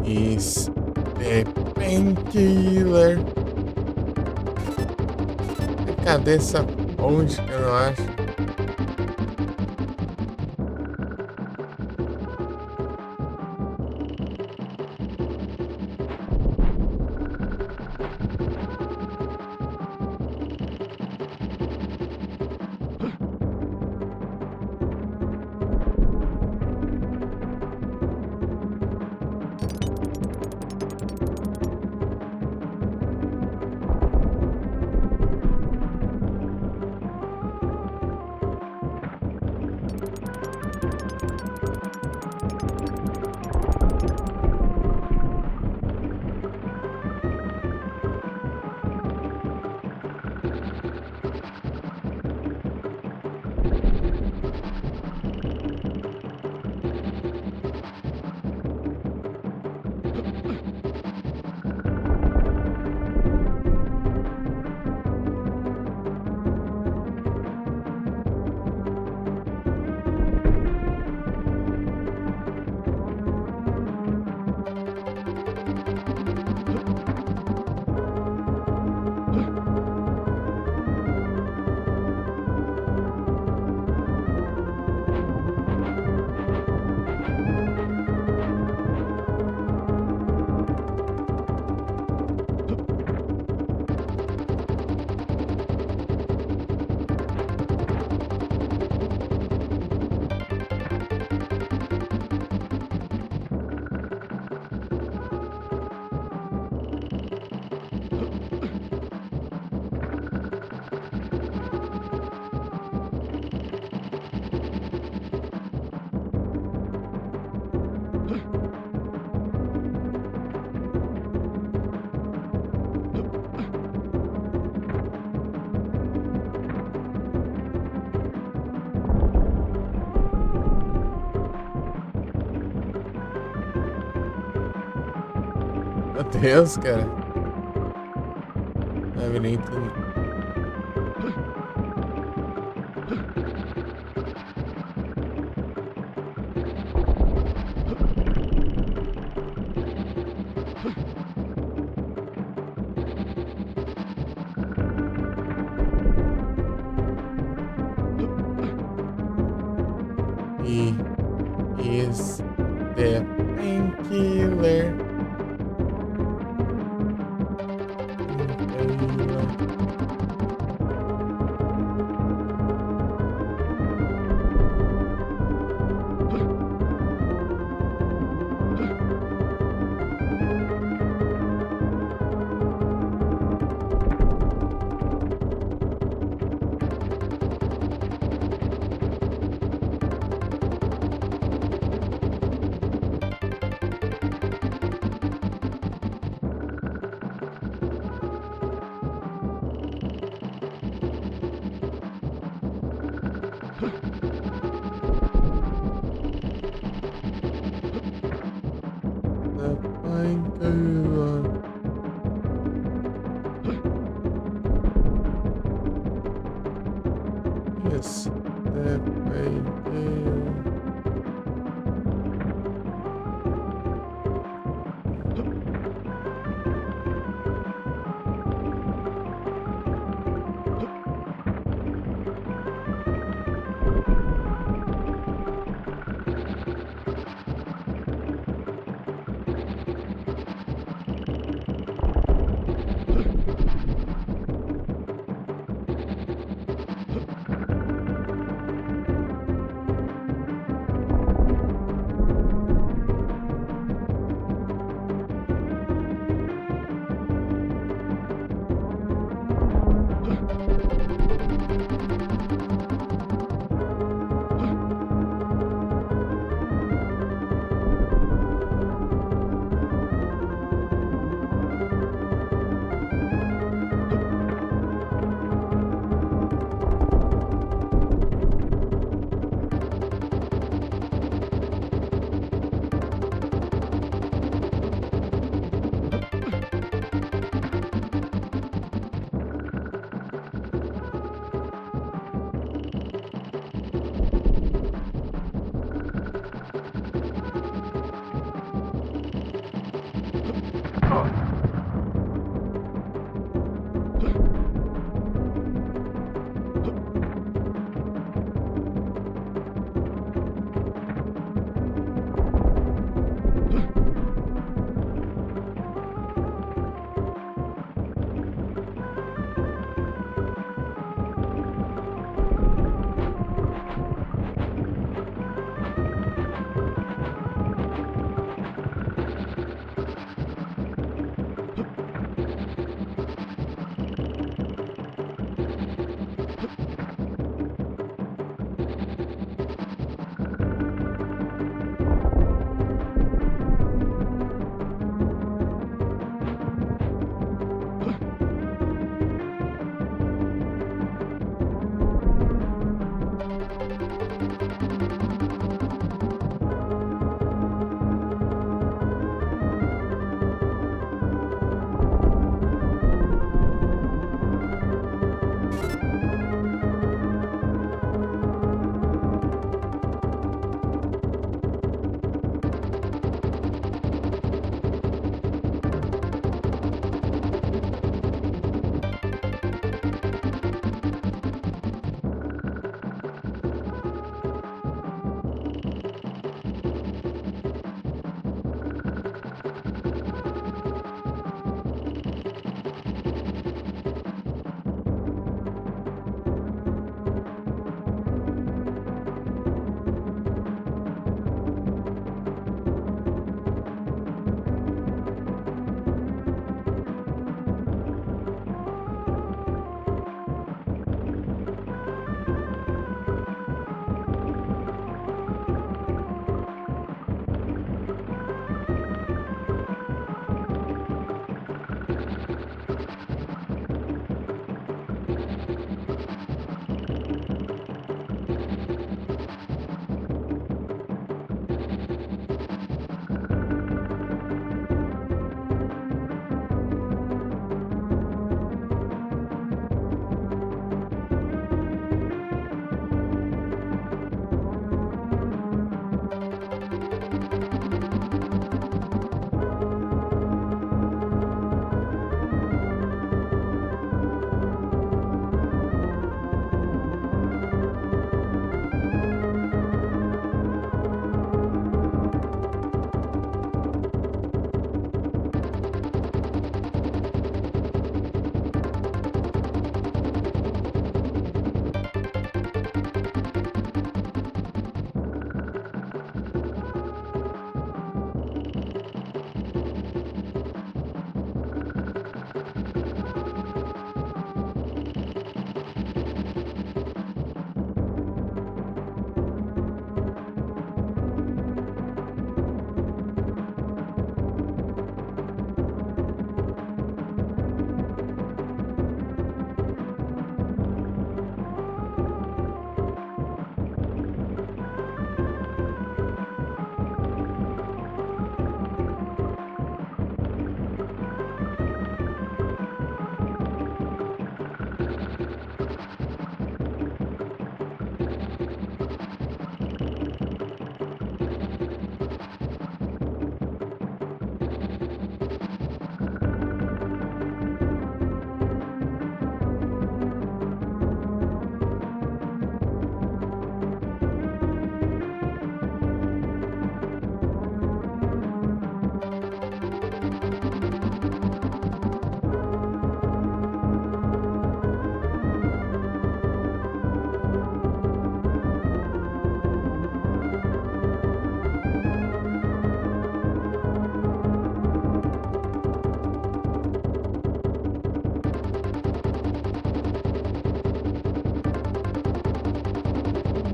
A: is the painkiller. Cadê essa ponte que eu não acho? Deus, cara. Labirinto. He is the painkiller. The painkiller. Yes, the painkiller.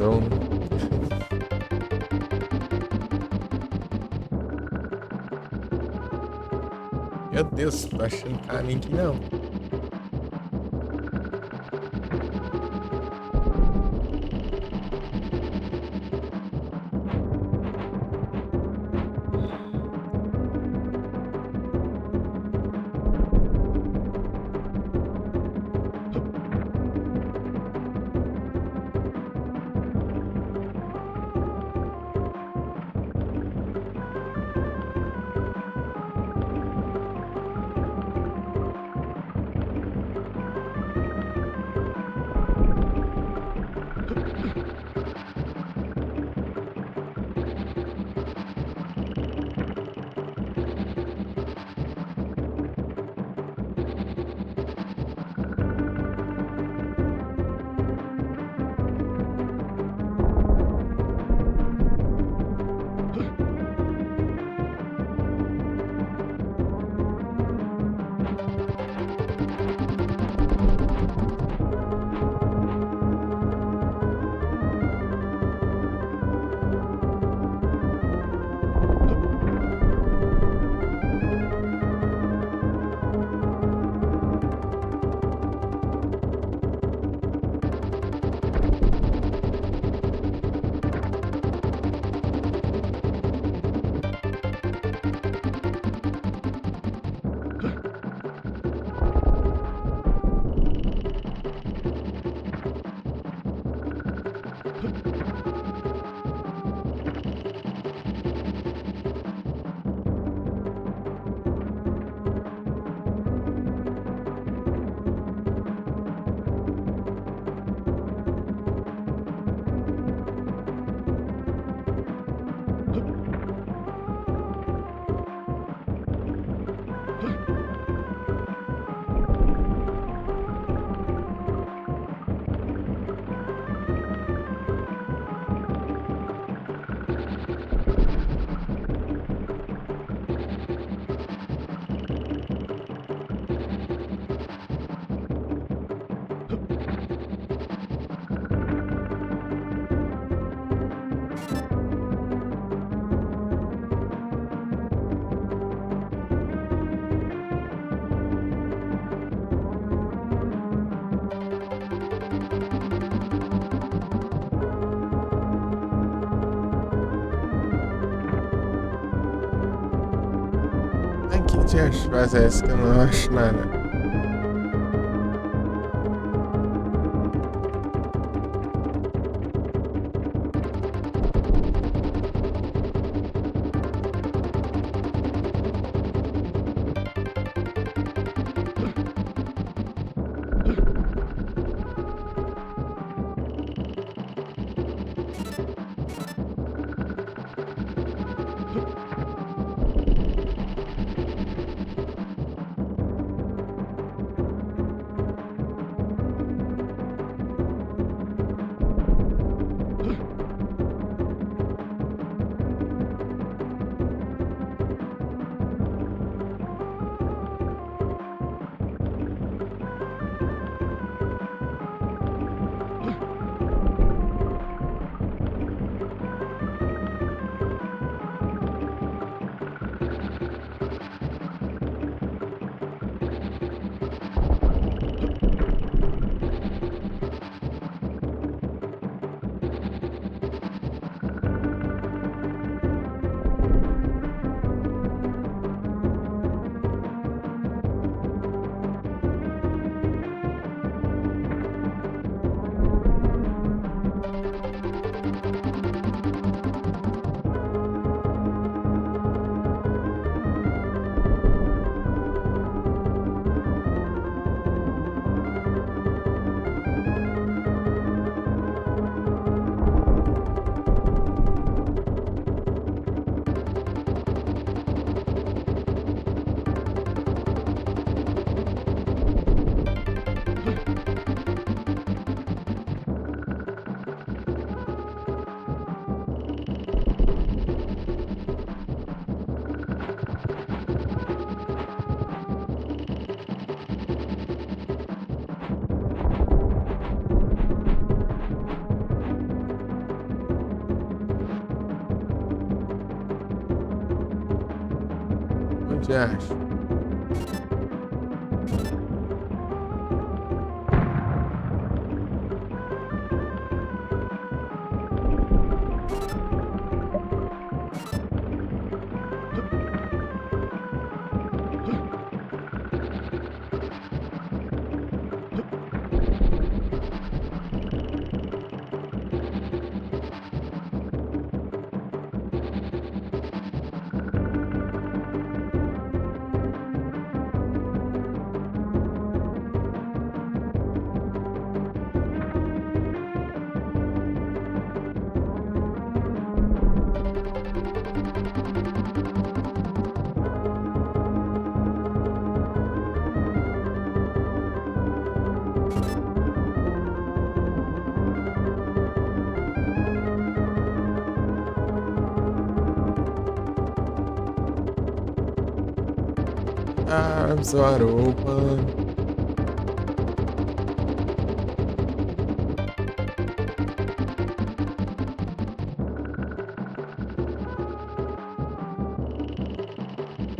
A: ladrão, né? Meu Deus, tô achando caminho que não. Ai, que de frase é essa que eu não acho nada? você acha? Arms wide open.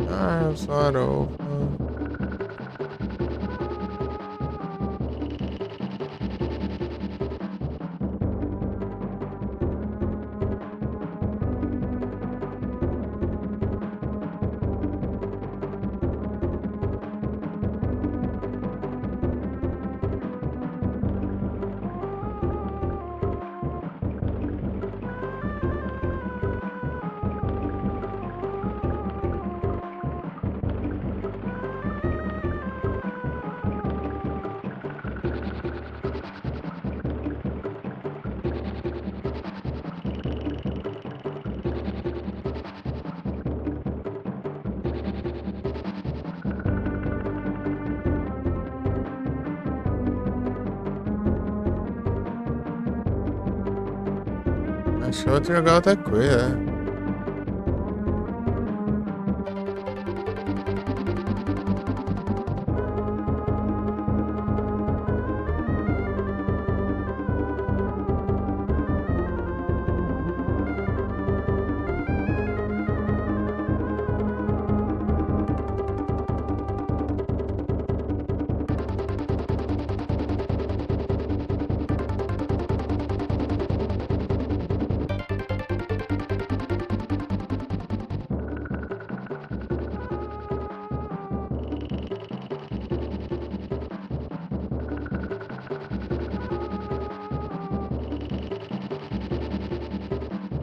A: Arms wide open. Deixa eu jogar outra coisa.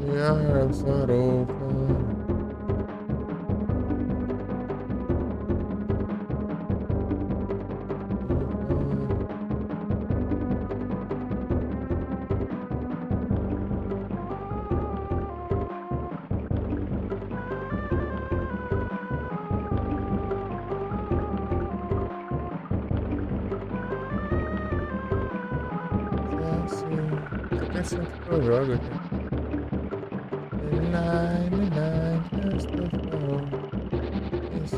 A: Your arms are open. Só pensando que eu jogo aqui. Just the phone. Yes,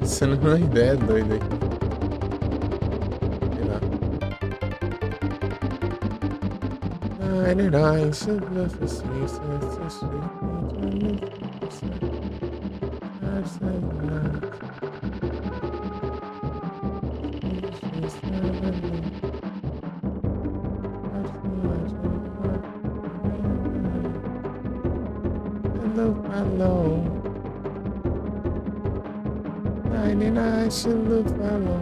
A: Você não tem uma ideia doida aqui. Sei lá. Ai, ai, ai, should love to see you, so sweet. Hello, hello. 99 should look follow.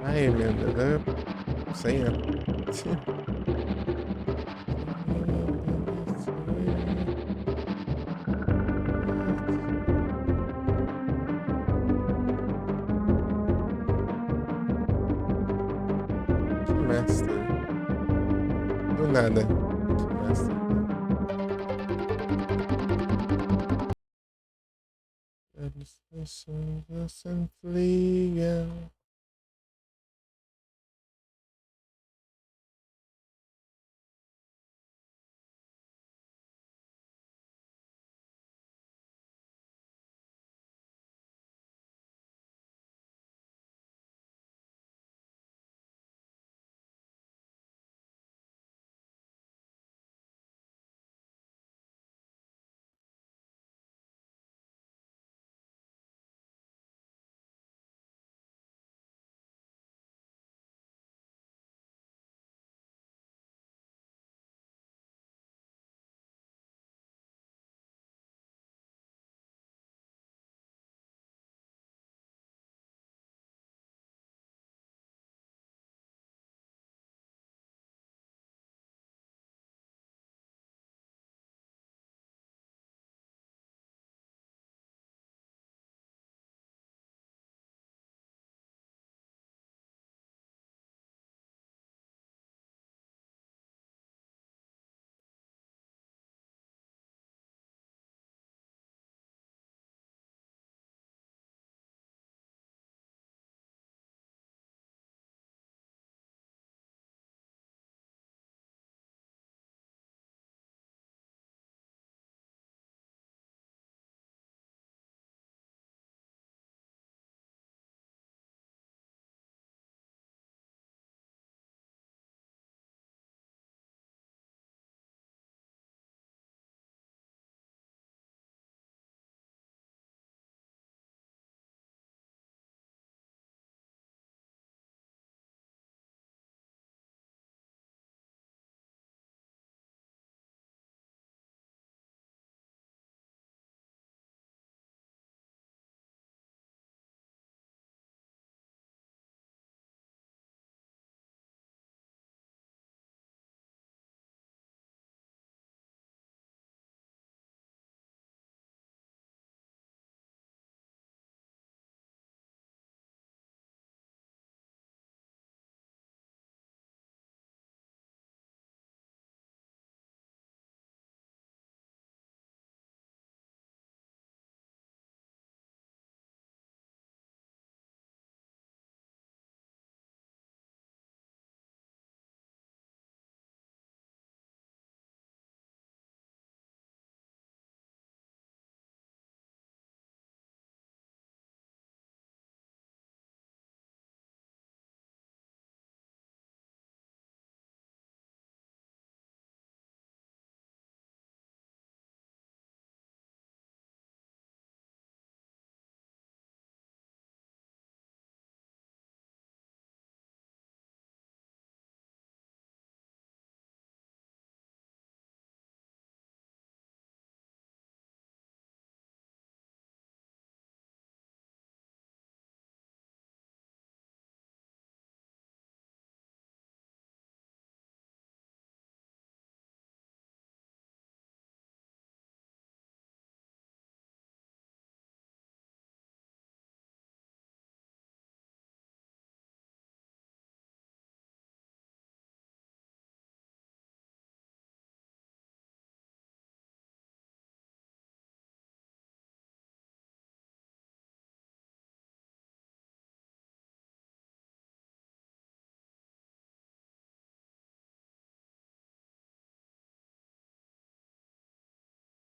A: Ai, meu Deus, eu não sei, não. Que master. Do nada. Que master. Eles ligam.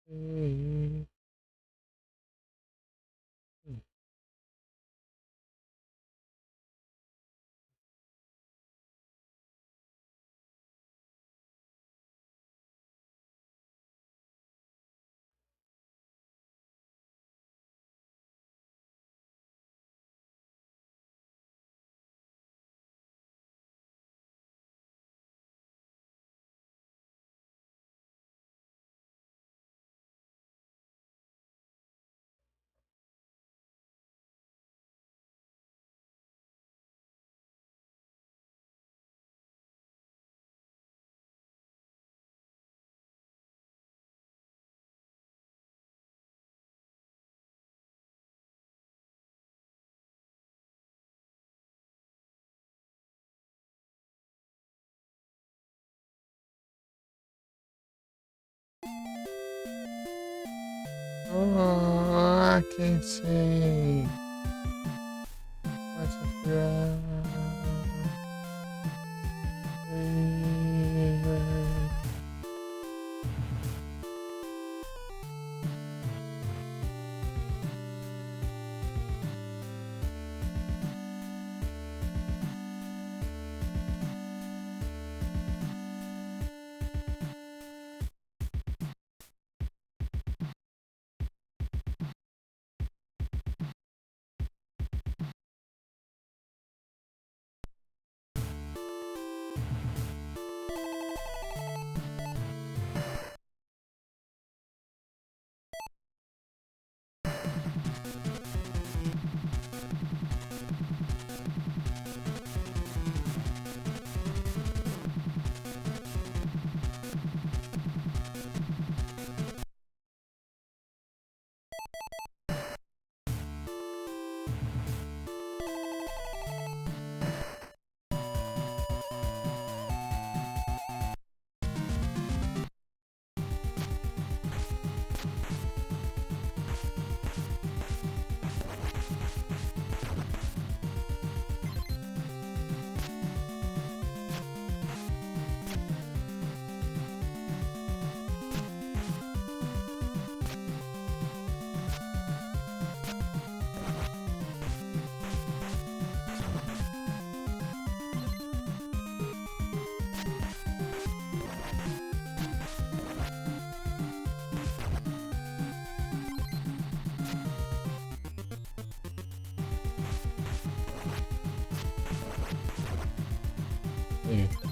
A: Hum. Oh, I can't sing. What's a Eita.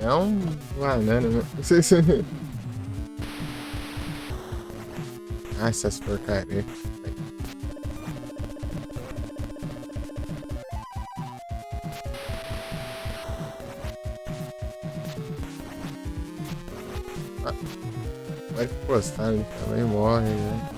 A: É um banana, né? Ah, essas porcarias. Ah, vai postar, ele também morre, né?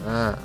A: Ah,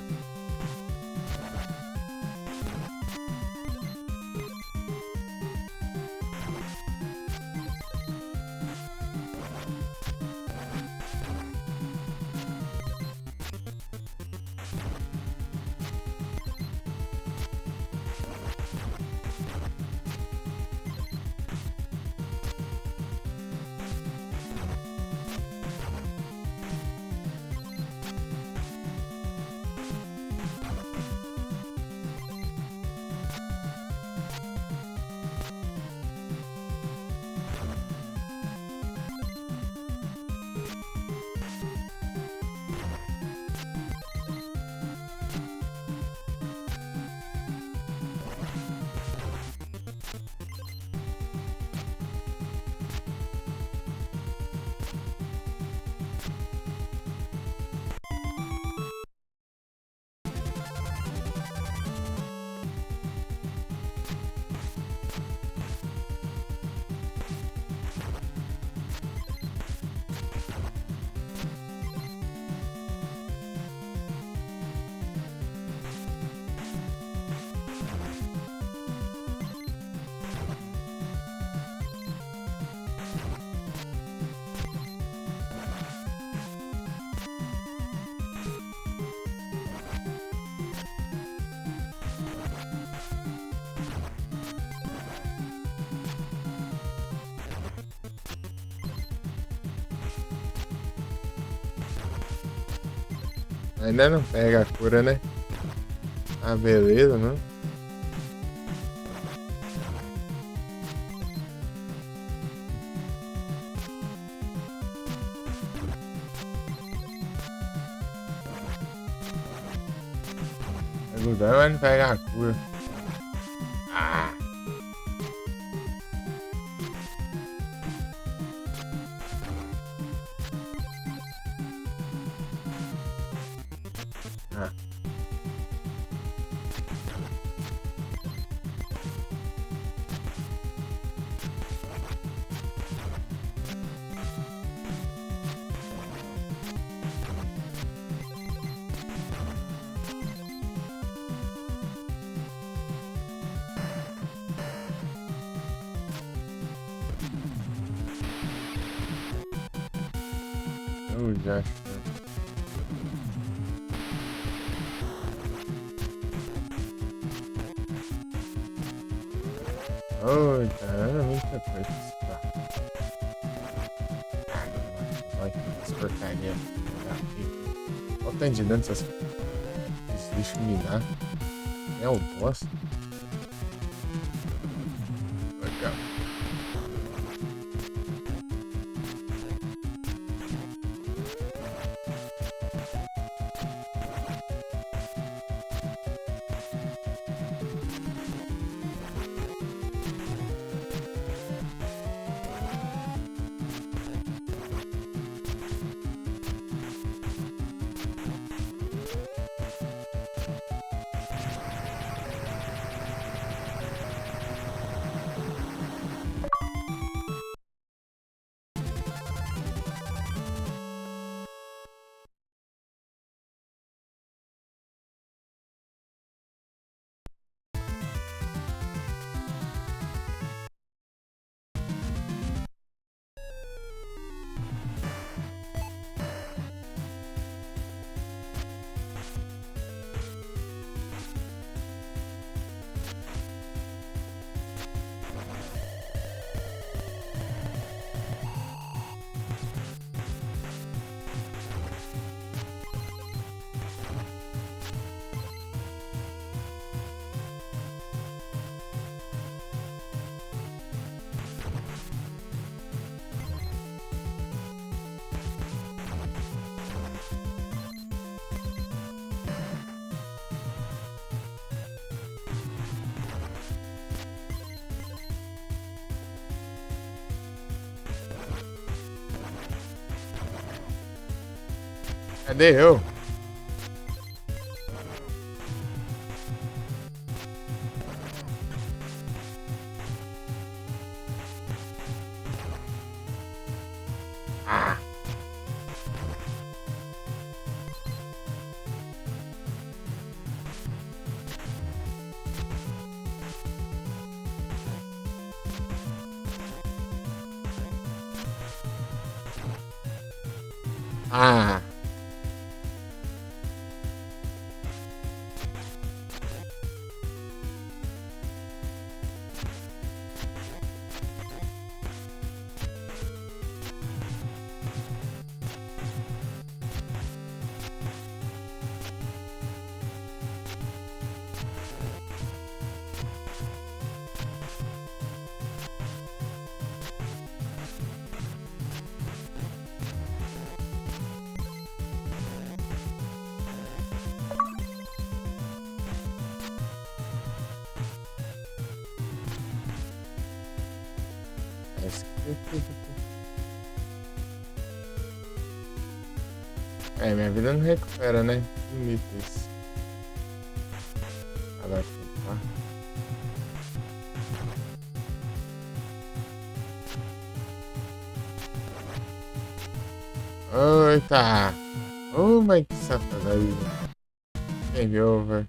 A: ainda não pega a cura, né? Ah, beleza, não? Ajudar, mas não pega a cura. Ah, ah. Eu já. Oh, caramba, muita coisa. Tá. Olha que porcaria. Olha o tanto de dano dessas. Esse bicho minar. É o boss. Legal. Cadê eu? Ah! Ah! É, minha vida não recupera, né? Bonito isso. Agora, tá. Eita! Oh, mas que safadeza. Game over.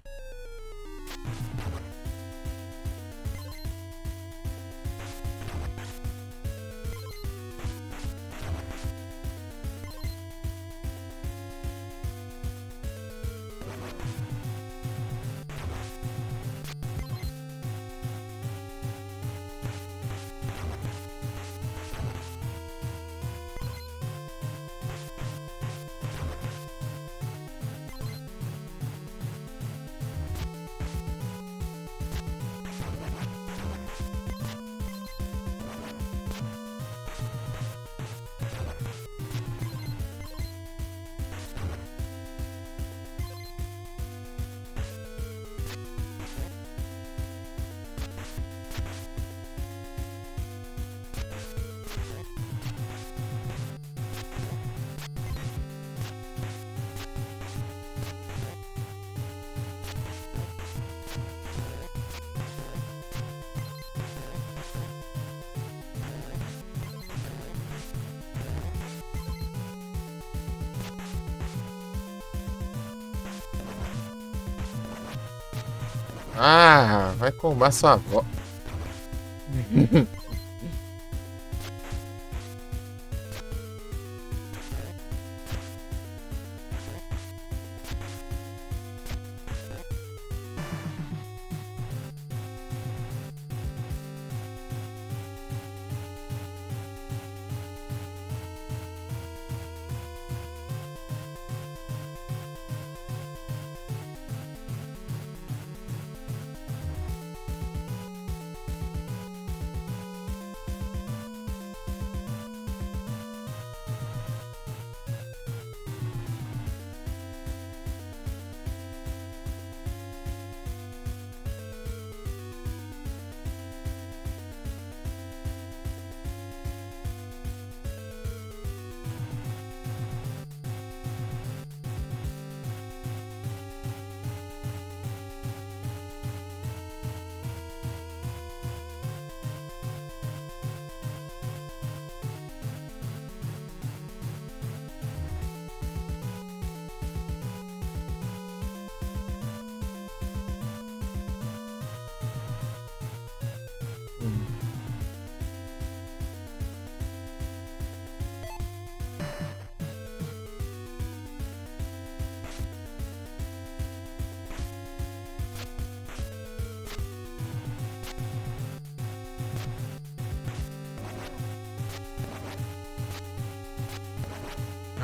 A: Ah, vai combar sua avó.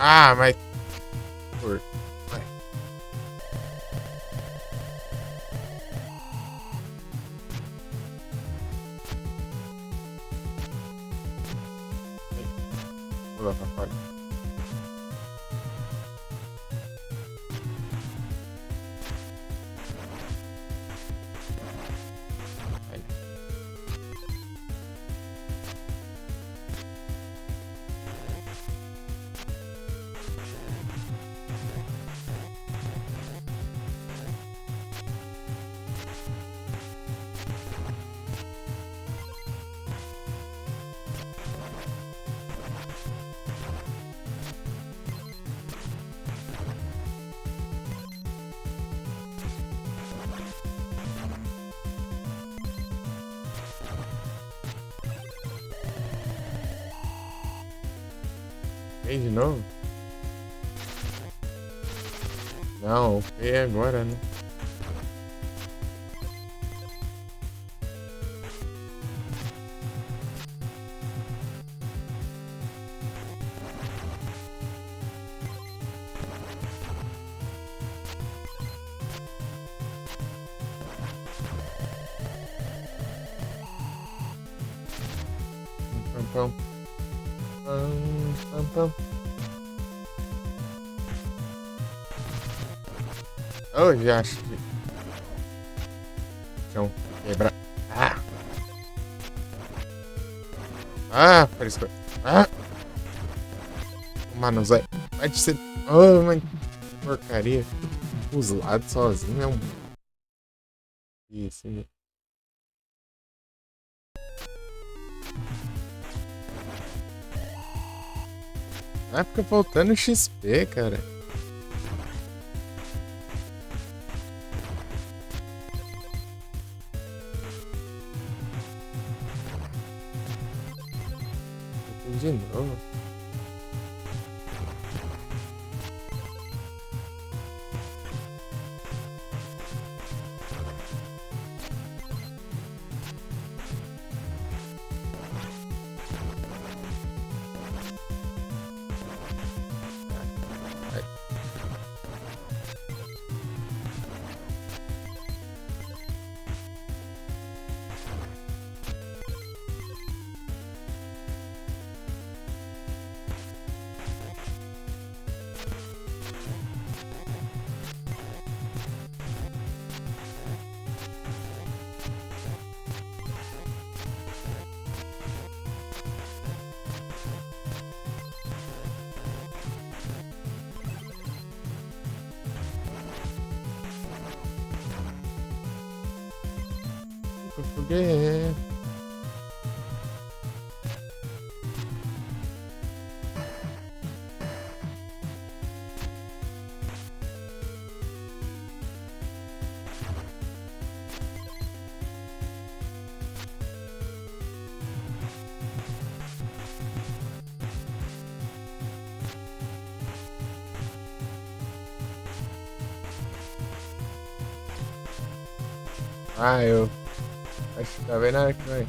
A: Ah, mas. Por. Vai. Pula pra fora. Vai. Ei, de novo? Não, é agora, né? Pam, pam, pam, pam. Oh, já acho que... Chão, quebra. Ah! Ah, frescura. Ah! Mano, Zé. Vai de ser... Oh, mano. Porcaria. Os lados sozinho é um... Isso, hein? Ah, fica faltando XP, cara. De novo. Porque... Ah, eu... Acho que tá vendo a hora que vai.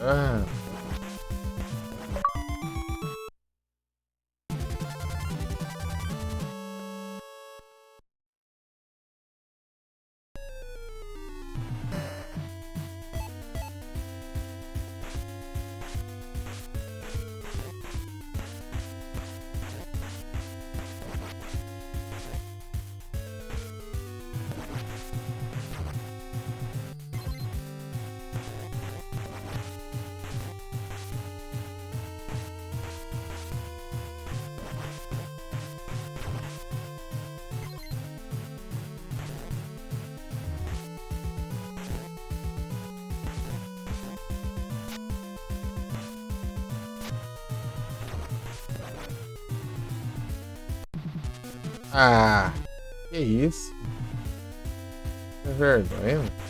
A: Ah, ah, que isso? Que vergonha, mano.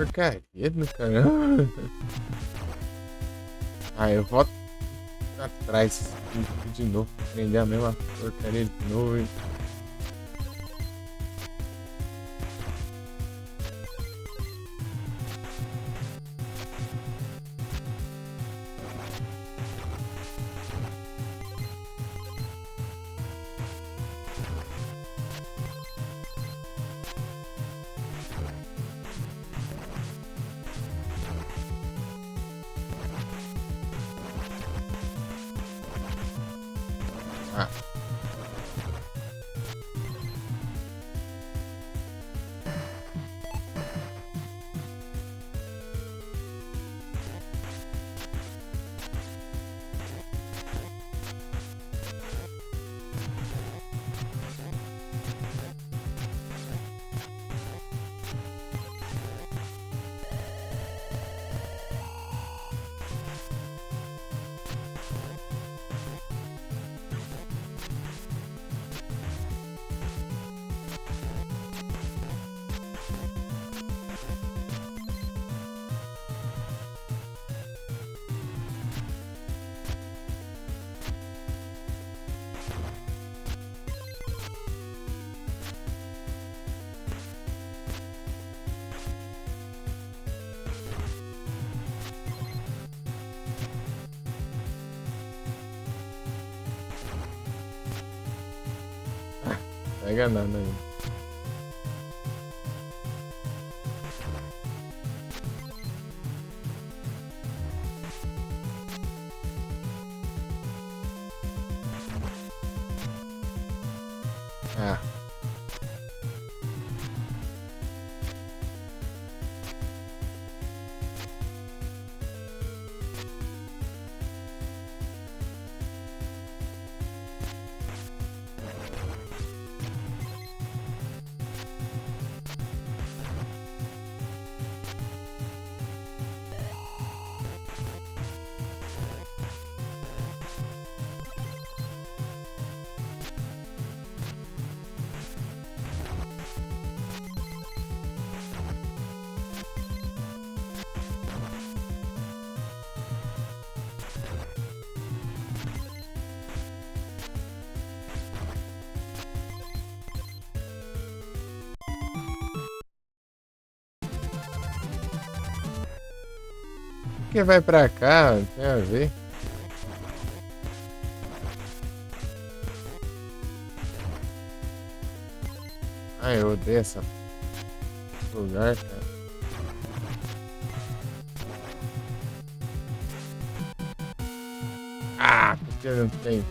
A: porcaria do caramba. Ah, eu volto atrás de novo. Prender a mesma porcaria de novo. Ah. Pega nada aí. Ah. Quem vai pra cá, tem a ver. Ai, eu odeio esse lugar, cara. Ah, porque não tem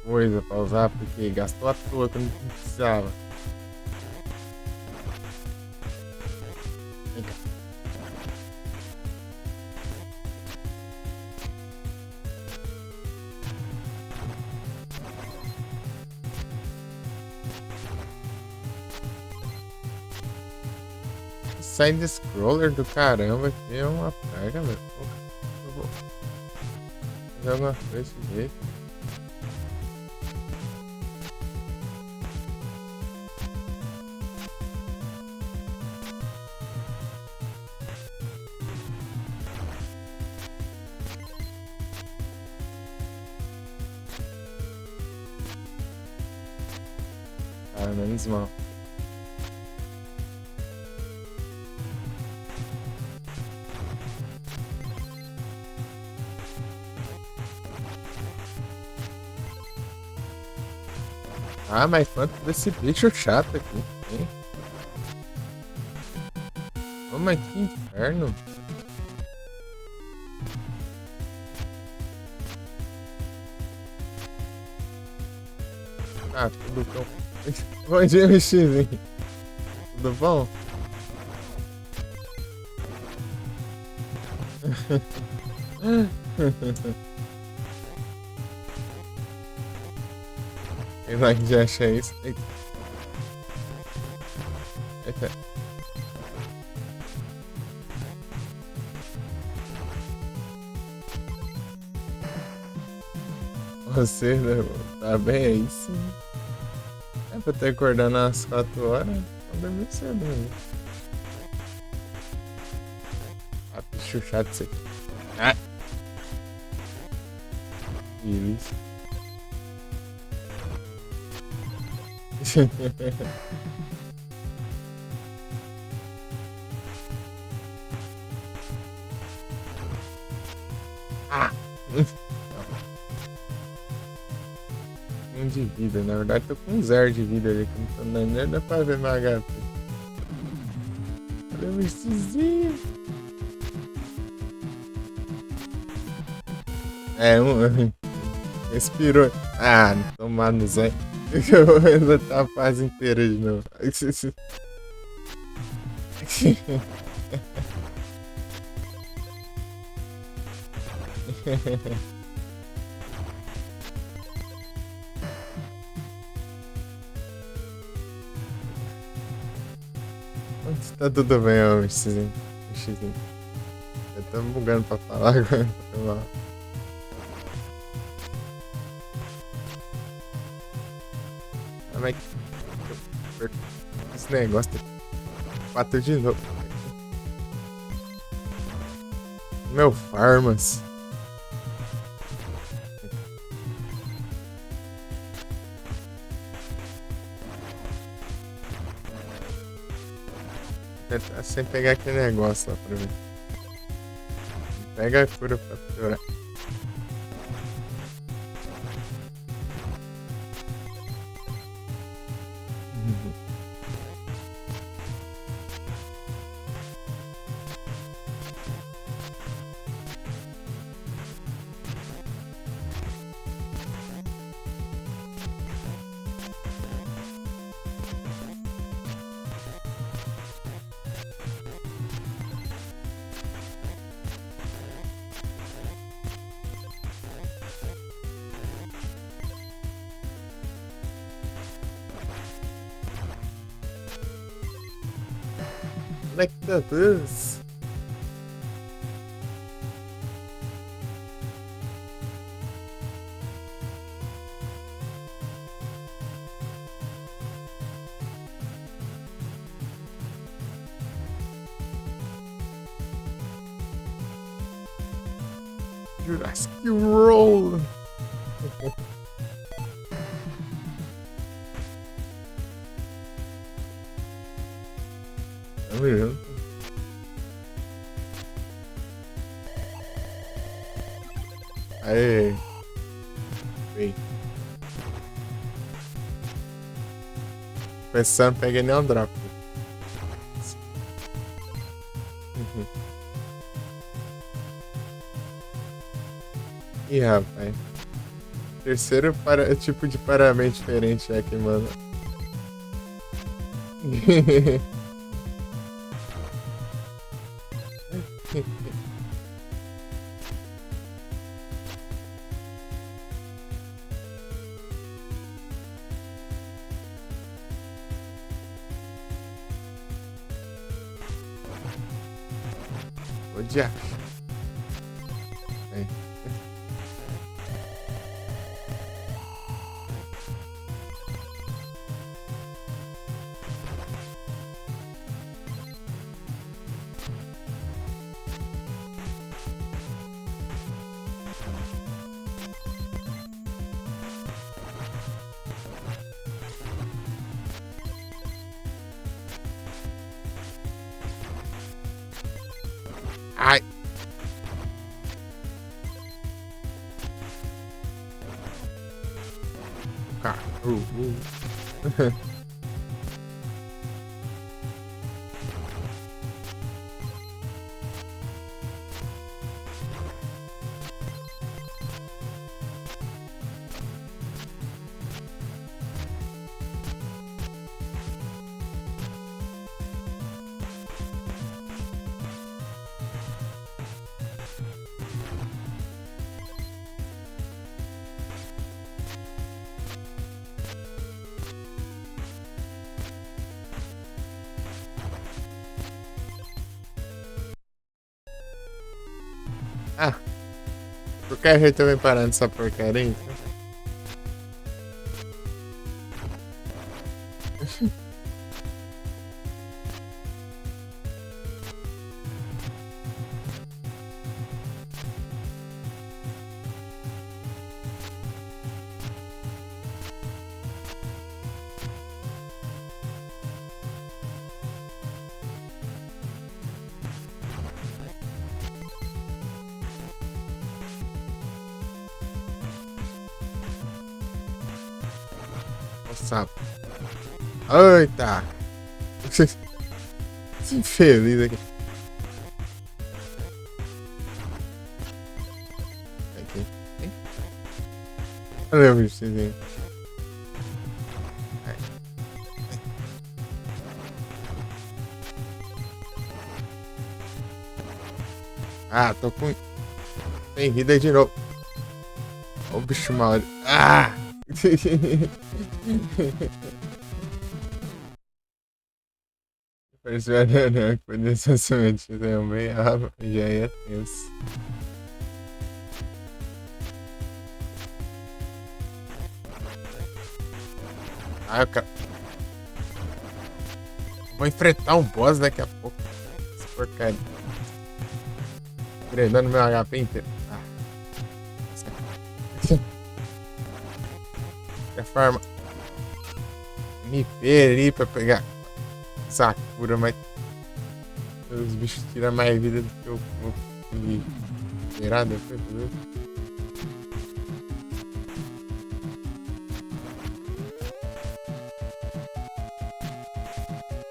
A: coisa pra usar, porque gastou à toa quando não precisava. Vem cá. Side scroller do caramba aqui é uma praga, meu. Eu vou fazer alguma coisa desse jeito. Ah, menos mal. Ah, mas quanto desse bicho chato aqui, hein? Oh, mas que inferno. Ah, tudo bom. Bom dia, MXzinho. Tudo bom? Quem vai que já acha isso? Eita. Eita. Você né, tá bem aí sim. É pra ter acordado às 4 horas. Eu dormi cedo, né? acho chato isso aqui. Ah. Delícia. Ah! Um de vida, na verdade tô com 0 de vida ali, que não tô dando nem dá pra ver meu HP. Olha o bichozinho. É, respirou. Ah, tomar no Zé. Eu vou resetar a fase inteira de novo. Tá tudo bem, ó, bichozinho. Eu tô bugando pra falar agora. Foi mal. Ah, mas esse negócio tem 4 de novo. Meu Farmas. Tentar sem pegar aquele negócio lá pra ver. Pega a cura pra piorar. Lectabuzz. Jurassic Roll. Tamo junto. Aê. Vem. Pensando, peguei nem um drop. Ih, rapaz. Terceiro tipo de paramento diferente aqui, mano. Odiar. É. Ai. Cara. Ah, qualquer jeito eu vou parar nessa porcaria, então. O sapo. Eita! Infeliz aqui. Aqui. Olha o bichozinho. Ah, tô com. Tem vida de novo. Ó o bicho mal. Ah! Parecia a que podia ser somente também. Ah, já é tenso. Ah, eu quero. Vou enfrentar um boss daqui a pouco. Essa porcaria. Drenando meu HP inteiro. Ah, certo. A farma. MP ali pra pegar Sakura, mas os bichos tiram mais vida do que eu vou conseguir tirar depois, entendeu?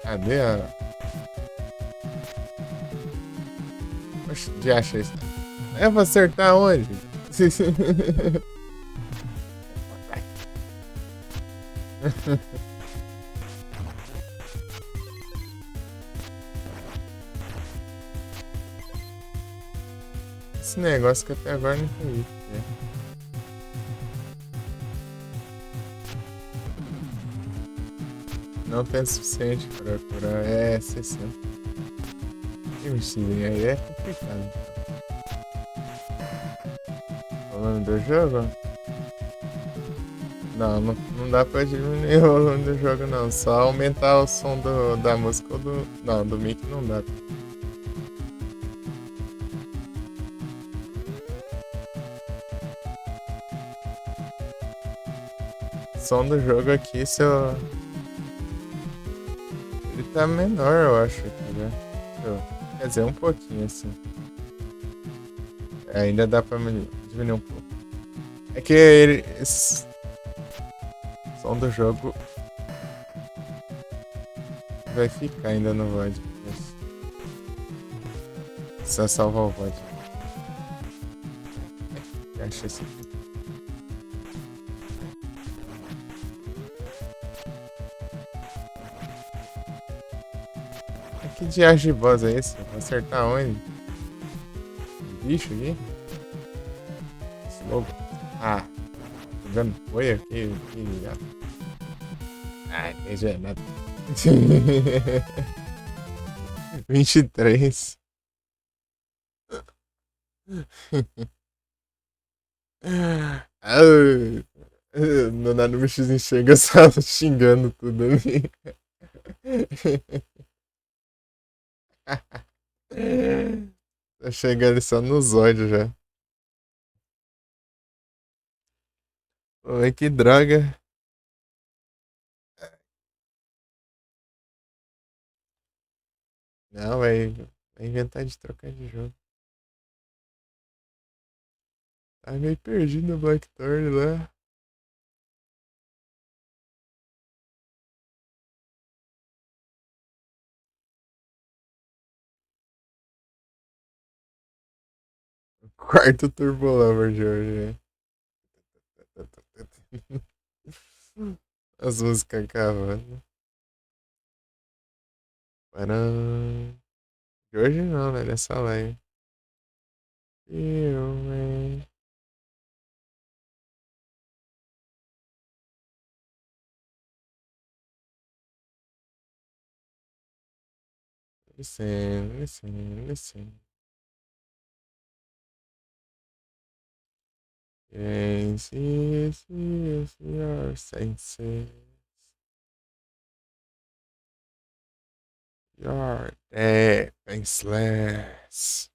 A: Cadê a. Oxe, já achei isso. Eu vou acertar onde? Esse negócio que até agora não entendi. Né? Não tem o suficiente para curar. É 60. Que mexidinha aí é complicado. Falando do jogo? Não, não dá pra diminuir o volume do jogo não. Só aumentar o som da música ou do. Não, do mic não dá. O som do jogo aqui, se eu. Ele tá menor, eu acho aqui, né? Quer dizer, um pouquinho assim. É, ainda dá pra diminuir um pouco. É que esse som do jogo vai ficar ainda no VOD. Só salvar o VOD. Acha esse aqui. Que diacho de boss é esse? Vou acertar onde? Bicho aqui? Esse lobo. Ah, tá vendo? Foi aqui, ligado. Ai, entendi é nada. 23. Ai, não nada, o bichozinho chega só xingando tudo ali. Tá chegando só nos ódios já. Oi, que droga. Não, vai inventar de trocar de jogo. Tá meio perdido no Blackthorn lá. Quarto Turbo Lover de hoje. As músicas cavando. Param. De hoje não, né? Dessa live. Filme. Listen, listen, listen. Yes, yes, yes, your senses. Your defenseless.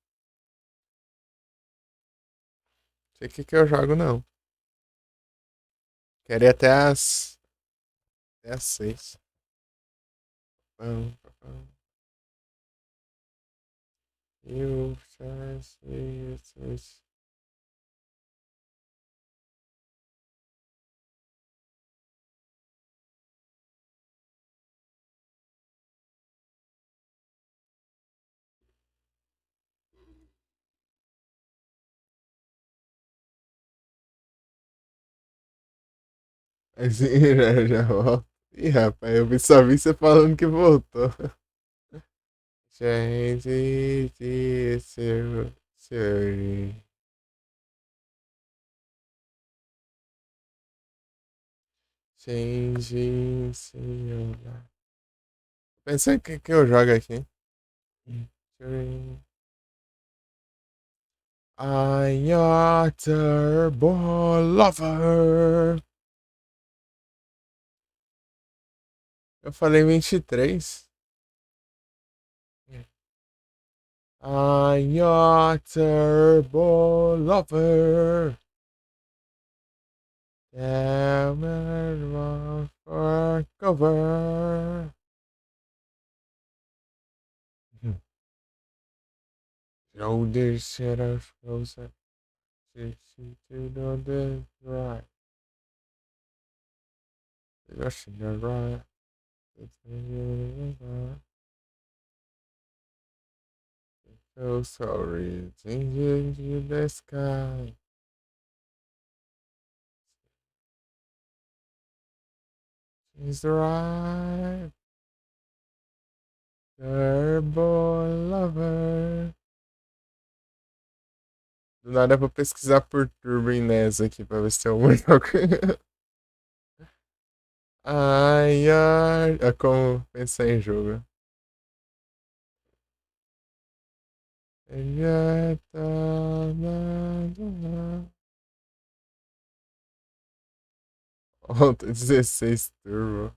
A: Sei o que eu jogo, não. Quero ir até as 6. Pam, pam, pam. You shall see it. Assim, já volto. Ih, rapaz, só vi você falando que voltou. Gente, seu, changing, seu. Pensei que eu jogo aqui. I are turbo lover. Eu falei 23. I are turbo lover. Damn for cover. Shoulders shadows closer. To the right. Rushing the right. So sorry, changing to the sky. She's right, turbo lover. Do nada eu vou pesquisar por Turbo Inés aqui pra ver se tem alguma coisa. Ai, ai. É como pensar em jogo. Ontem 16 Turbo.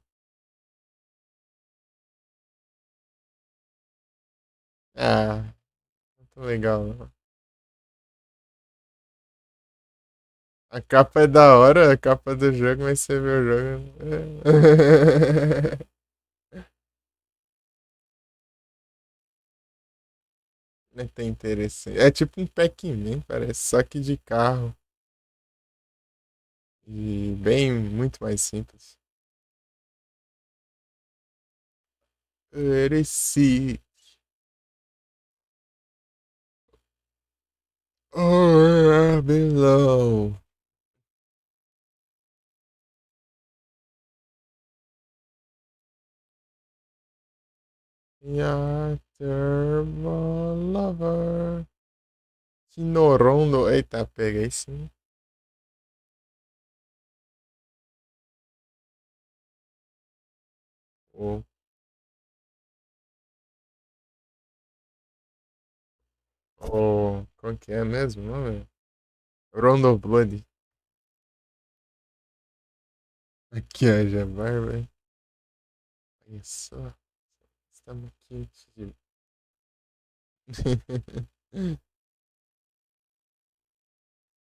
A: Ah, não tô legal não. A capa é da hora, a capa do jogo, mas você vê o jogo. Não tem interesse. É tipo um Pac-Man, parece, só que de carro. E bem, muito mais simples. Mereci. Oh, below. Your turbo lover. Kinorondo. Eita, peguei sim. Oh, oh, qual que é mesmo o nome? Rondo Blood. Aqui, ó, já barba. Olha só. Estamos quentes de...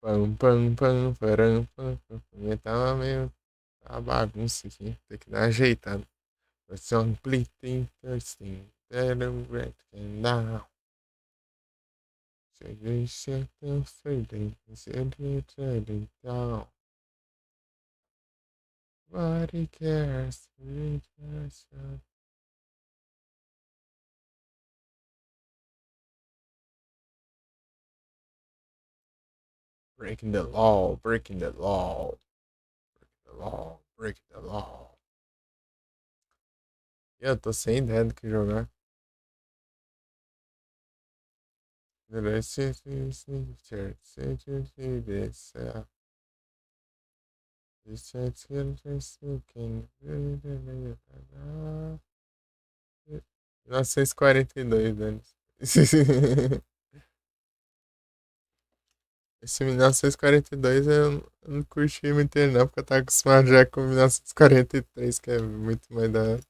A: Pam, pam, pam, param, pam, pam. Tava meio... Tá uma bagunça aqui. Tem que dar uma ajeitada. Something interesting. That a red can now. So you set the feeling. Said you turn it down. Nobody cares. We just breaking the law, breaking the law, the law, breaking the law. E eu tô sem ideia do que jogar. Novecentos e quarenta e dois anos. Esse 1942 eu não curti muito ele não, porque eu tava acostumado já com 1943, que é muito mais da hora.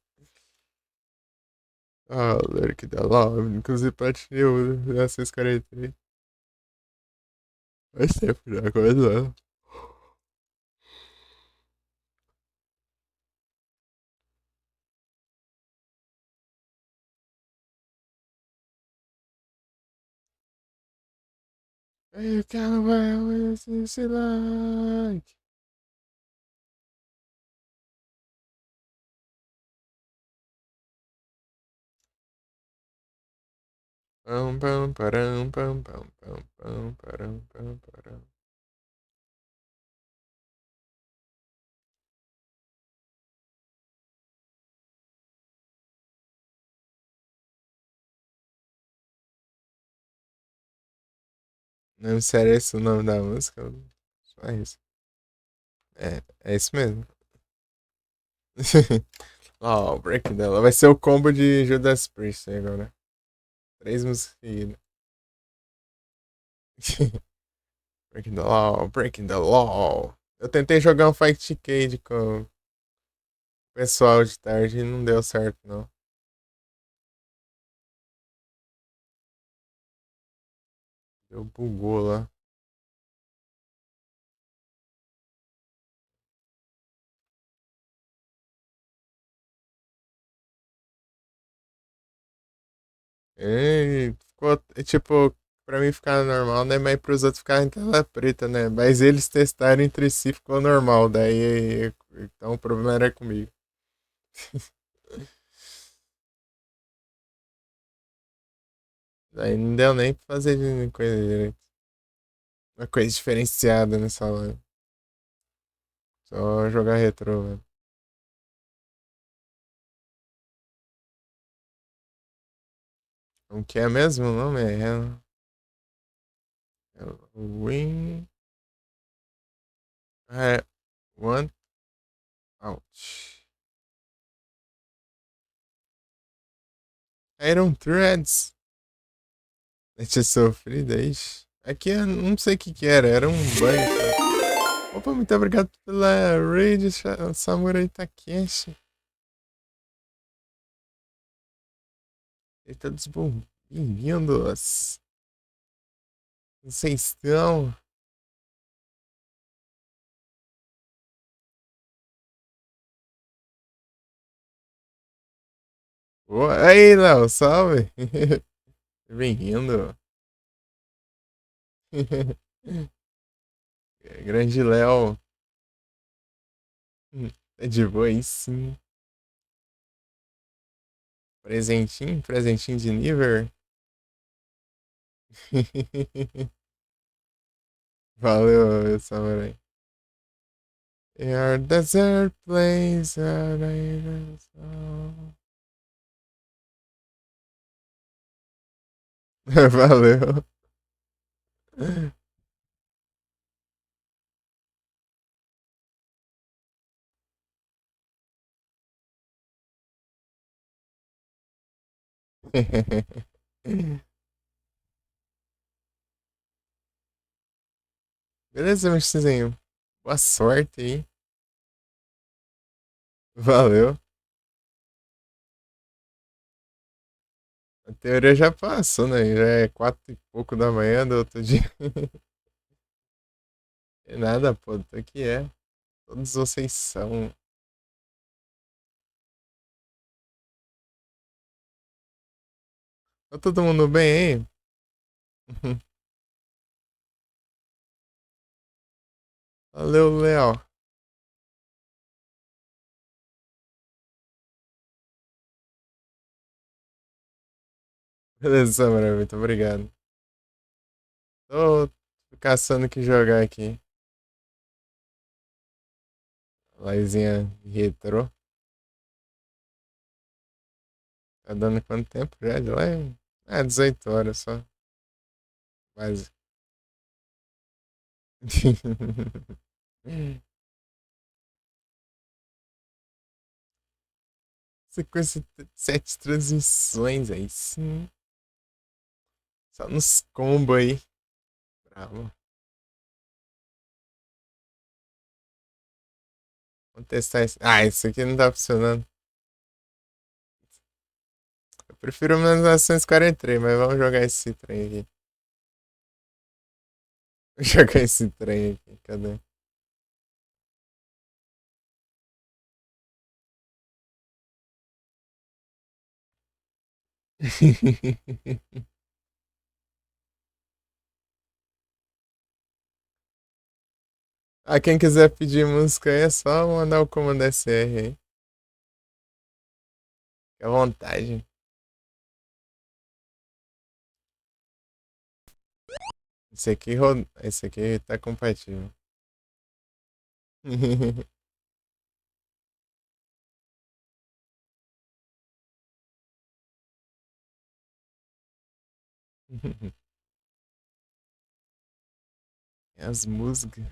A: Ah, Lyric da Law, inclusive platinei o 1943. Faz tempo já, coisa. You can wear what you like. Pam, pam, param, pam, pam, pam, pam, param, pam, param. Não me se era esse o nome da música. Só isso. É isso mesmo. Ó, o break dela. Vai ser o combo de Judas Priest agora. Três músicas seguidas. Breaking the Law, Breaking the Law. Eu tentei jogar um Fight Cade com o pessoal de tarde e não deu certo, não. Deu bugou lá. E ficou, tipo, pra mim ficar normal, né? Mas pros outros ficarem em tela preta, né? Mas eles testaram entre si, ficou normal. Daí, então o problema era comigo. Daí não deu nem pra fazer coisa direito. Uma coisa diferenciada nessa live. Só jogar retrô, velho. Como que é mesmo o nome? Win. One out. Iron Threads. Eu tinha sofrido, é isso. Aqui eu não sei o que que era um bug. Tá? Opa, muito obrigado pela raid, Samurai Takeshi. E todos bem-vindos. Vocês estão? Aí, Léo, salve. Bem-vindo. Grande Léo. É de boa aí sim. Presentinho, presentinho de nível. Valeu, Samurai. Your desert place. Valeu. Beleza, mestrezinho. Boa sorte aí. Valeu. A teoria já passou, né? Já é 4 e pouco da manhã do outro dia. É nada, pô. Tô aqui é. Todos vocês são. Tá todo mundo bem aí? Valeu, Léo. Beleza, Samurai. Muito obrigado. Tô caçando o que jogar aqui. Livezinha retrô. Tá dando quanto tempo já de live? 18 horas só. Quase. Sequência de 7 transmissões aí sim. Só nos combo aí. Bravo. Vamos testar esse. Ah, esse aqui não tá funcionando. Eu prefiro o 1943, mas vamos jogar esse trem aqui. Vou jogar esse trem aqui. Cadê? Ah, quem quiser pedir música aí é só mandar o comando SR aí. Fique à vontade. Esse aqui tá compatível. As músicas.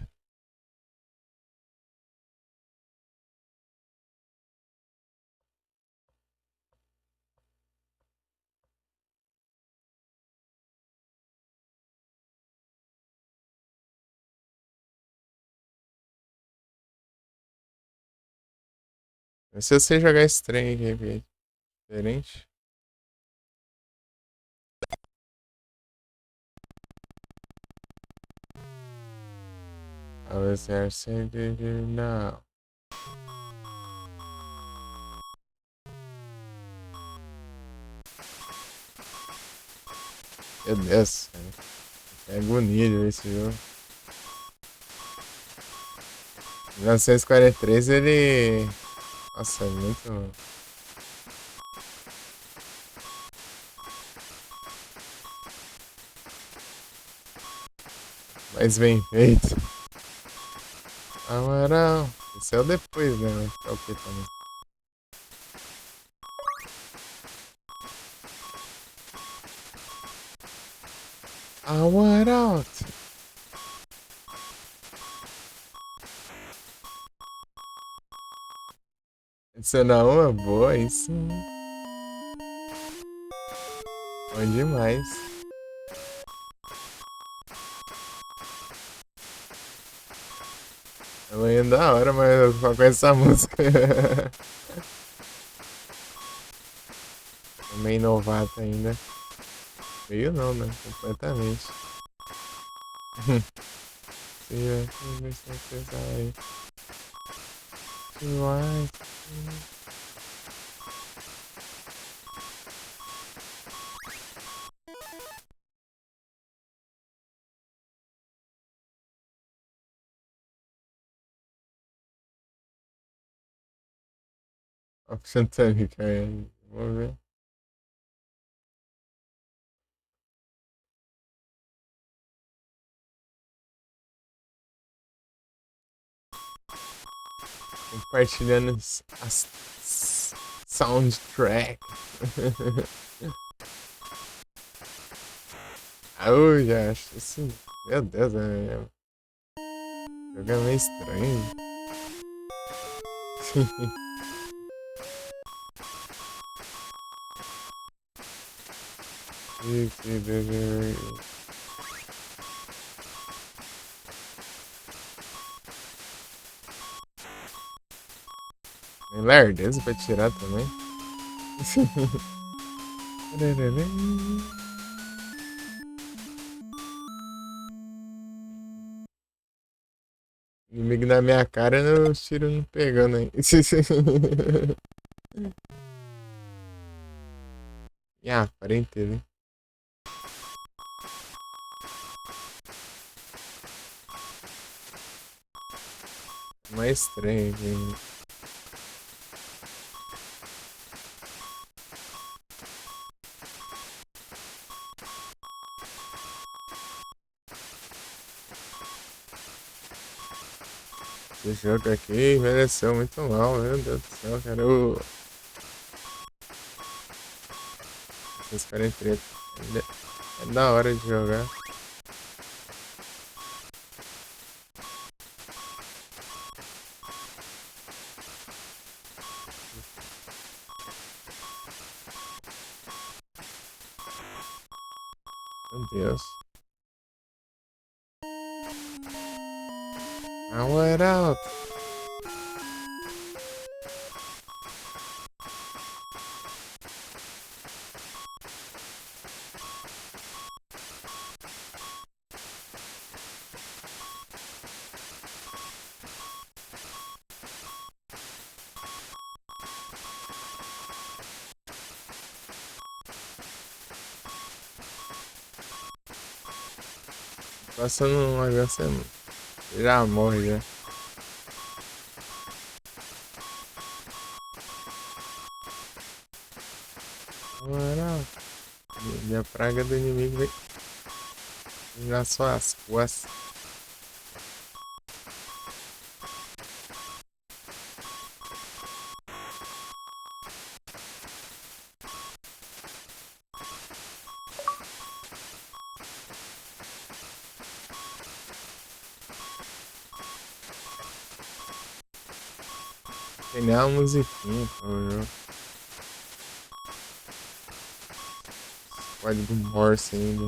A: Se você jogar esse trem aqui, é diferente. I was there saying, não. Meu Deus, é agonia de ver esse jogo. 1943 ele. Nossa, é muito. Mais bem feito. Amaral. Esse é o depois, né? Vai ficar o que também? Amaral. Adicionar uma boa, isso. Bom demais. Ela é da hora, mas eu só conheço essa música. Tô meio novato ainda. Meio não, né? Completamente. Se eu pensar aí. Demais. Option técnica aí. Vamos ver. Compartilhando as soundtrack. Eu já acho assim. Meu Deus, jogo é meio estranho. Tem lerdeza pra tirar também. Inimigo na minha cara, os tiros não pegando aí. Ah, parentela, hein? Mais estranho aqui. Esse jogo aqui envelheceu muito mal, meu Deus do céu, cara. Esses caras preto. É da hora de jogar. Meu Deus. Power out. Passando um negócio já morre já. Power out. E a praga do inimigo vem nas suas costas. Tem nem uma musiquinha, pô. Código Morse ainda.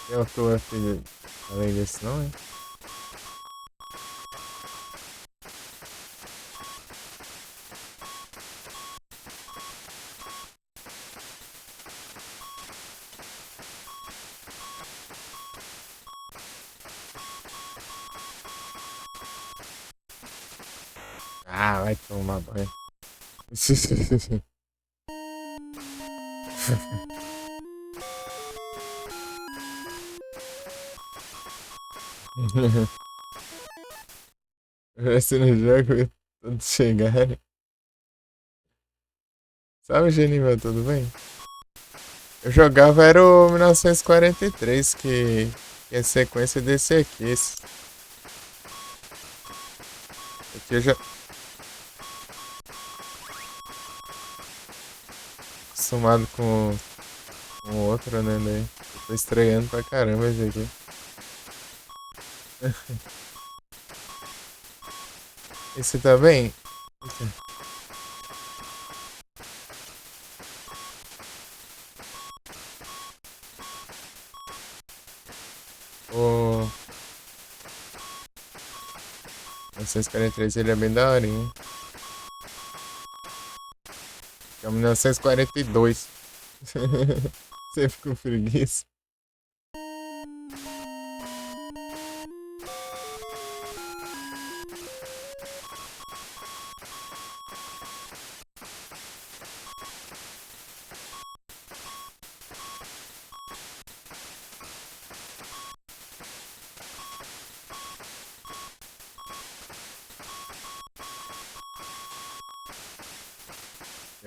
A: Tem outro F além desse, não, é? Ah, vai tomar banho. Esse no jogo, todos chegarem. Salve, Genival, tudo bem? Eu jogava era o 1943, que é sequência desse aqui. Esse aqui eu já acostumado com outro, né? Daí eu tô estranhando pra caramba esse aqui. Esse tá bem? O 1943 ele é bem daorinha. É o 1942. Você ficou preguiça.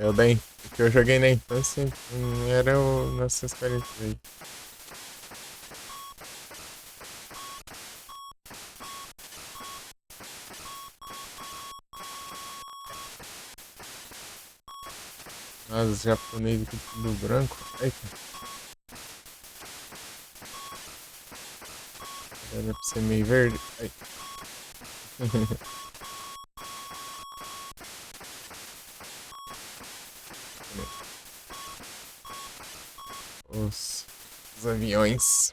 A: Eu bem, o que eu joguei na infância era o 1943. Nossa, os japoneses com tudo branco. Eita, era pra ser meio verde. Ai. Os, os aviões.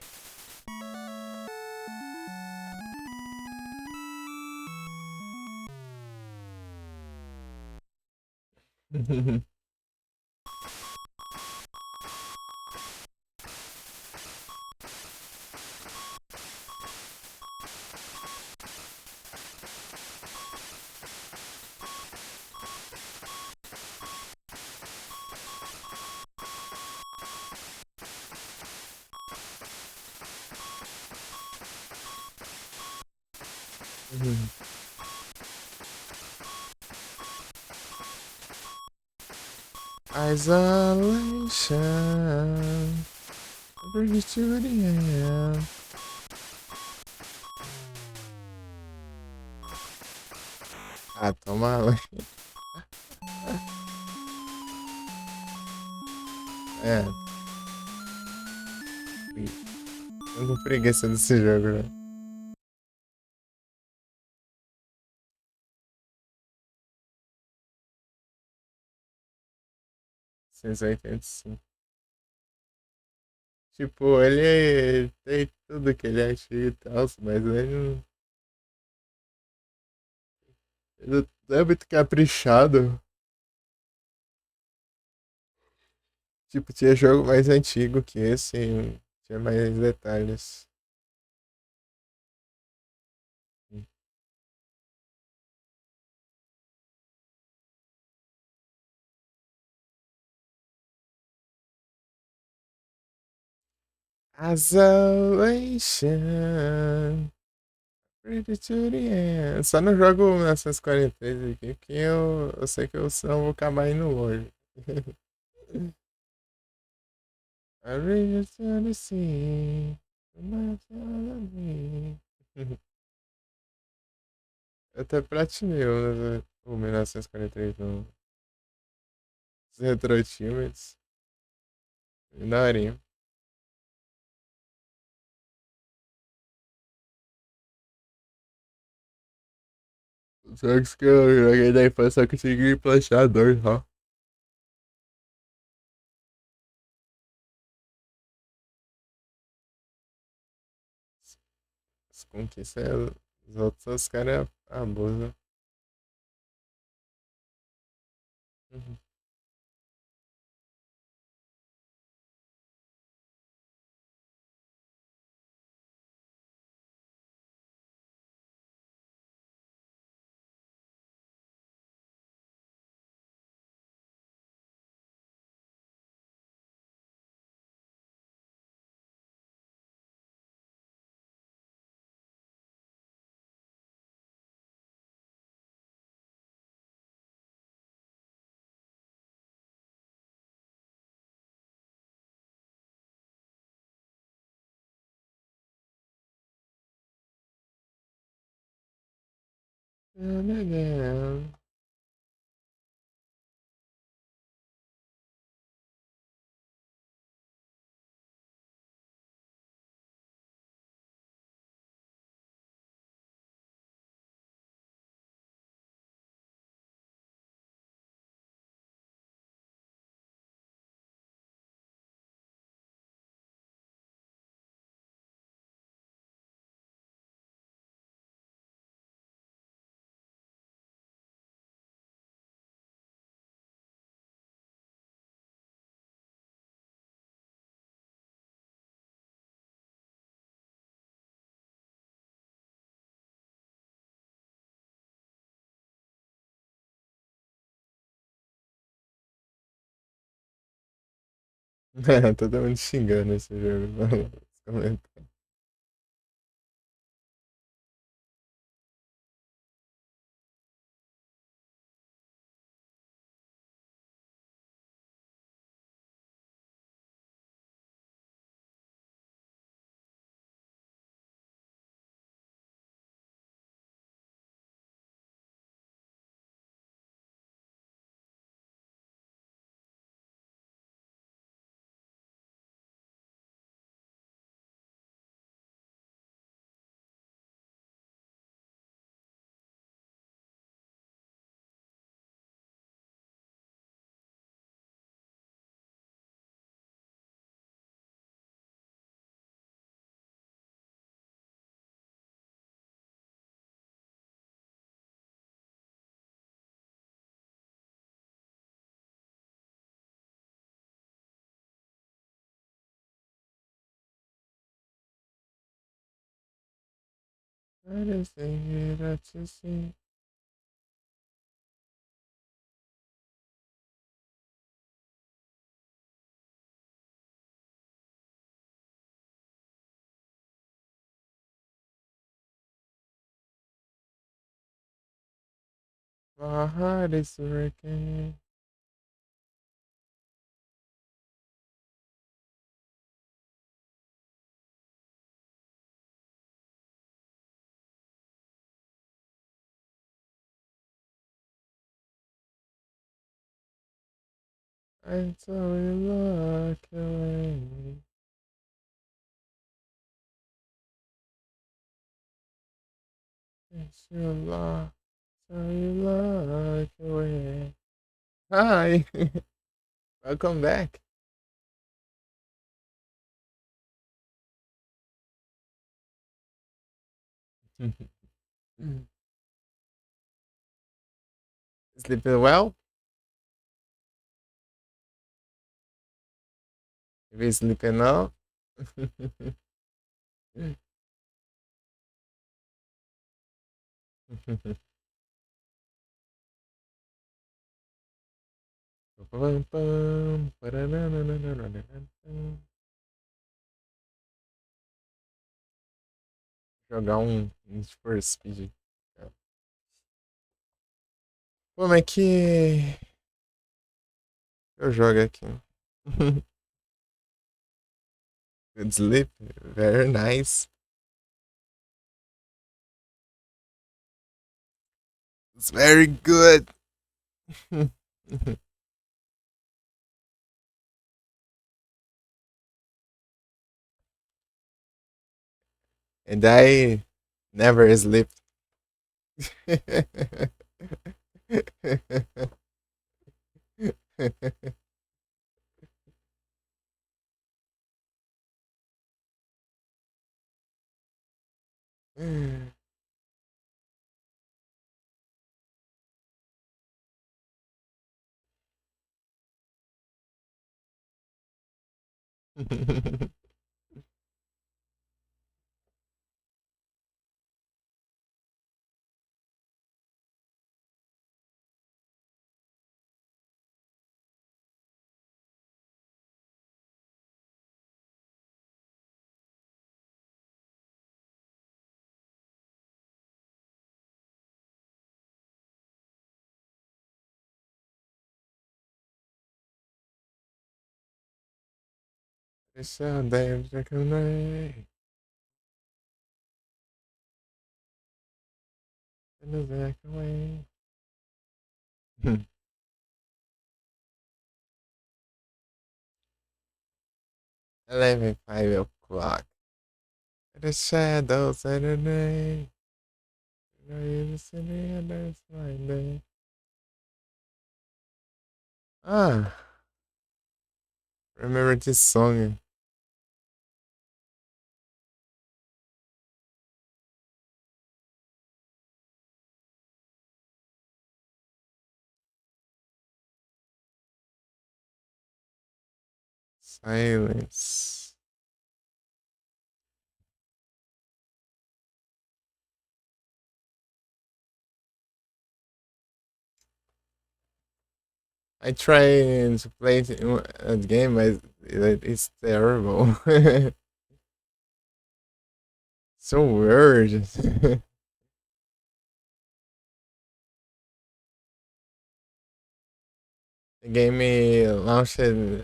A: Isolation. Bring it to the end. Ah, toma banho. É, tô com preguiça desse jogo, né? 685. Tipo, ele tem tudo que ele acha e tal, mas ele não é muito caprichado. Tipo, tinha jogo mais antigo que esse, e tinha mais detalhes. Isolation. Pretty to the end. Só não jogo 1943 aqui, porque eu sei que eu senão vou acabar indo longe. I read it to the sea. Eu até platinei o 1943 no Retro Achievements. Daorinha. Os jogos que eu joguei da infância só consegui planchar dois, ó. As conquistas, os outros, os caras abusam. Uhum. É, todo mundo xingando esse jogo. Nos comentários. Parecer assim. My heart is breaking. I saw you look away. It's your love, saw you look away. Hi, welcome back. Sleeping well? If you sleeping now? Pam, pam, parananana. jogar um Need for Speed. Como é que eu jogo aqui? Good sleep, very nice. It's very good. And I never sleep. It's a damn second night. In the back away. 5 o'clock. The shadows of the night. Are you sitting and there's my day? Ah, remember this song. Silence. I tried to play a game, but it's terrible. So weird. The game launched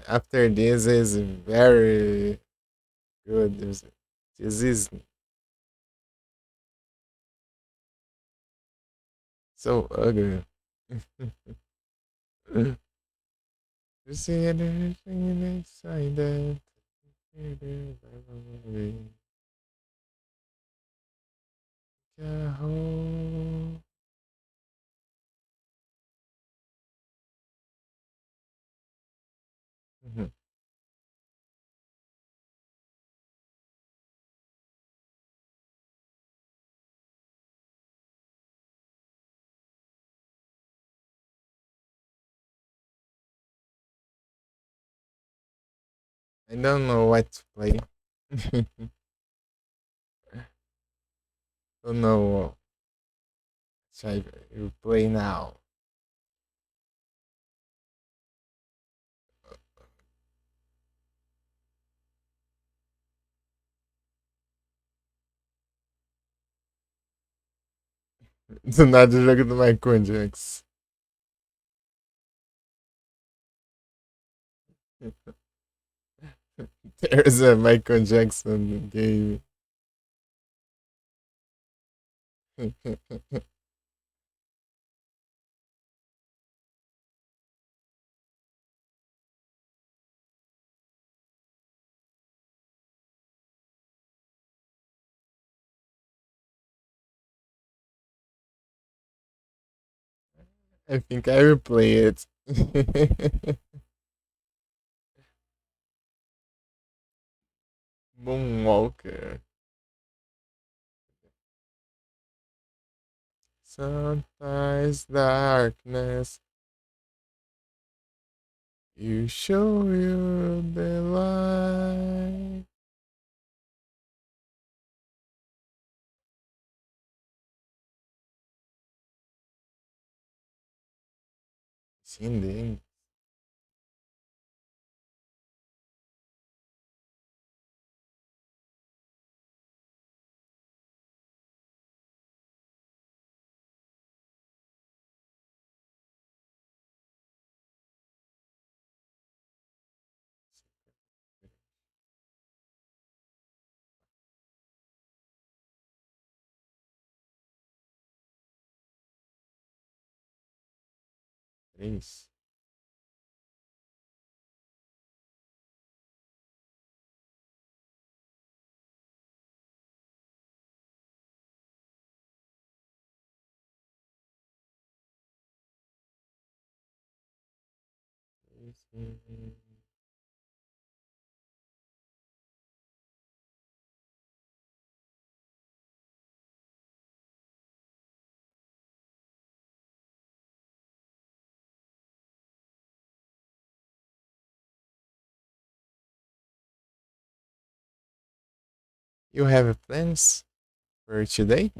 A: after this is very good. This is so ugly. You see anything inside that? Yahoo. I don't know what to play. Don't know what should I play now. Do nada o jogo do Michael Jackson. There's a Michael Jackson game. I think I will play it. Moonwalker. Sometimes darkness, you show you the light. Cindy. 3. You have plans for today?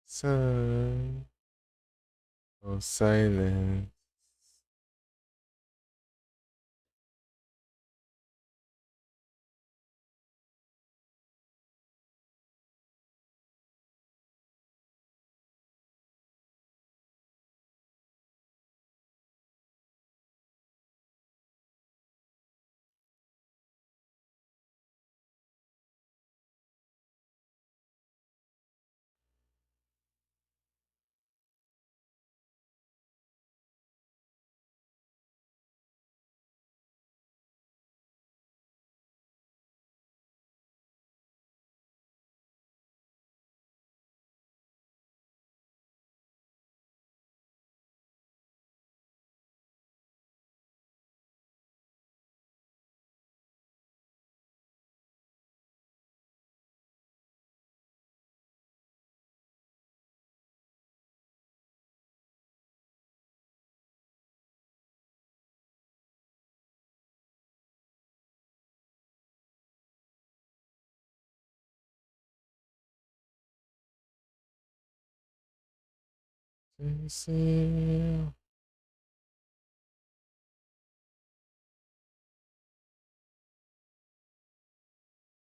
A: Sun. Oh, silence.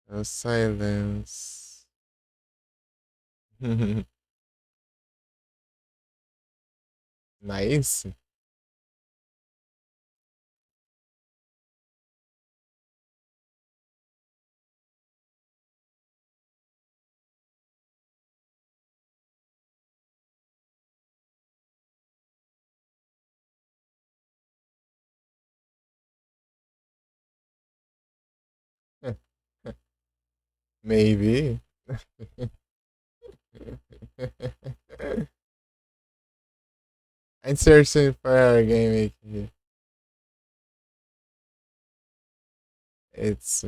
A: Oh, silence. Nice. Maybe. I'm searching for our game here. It's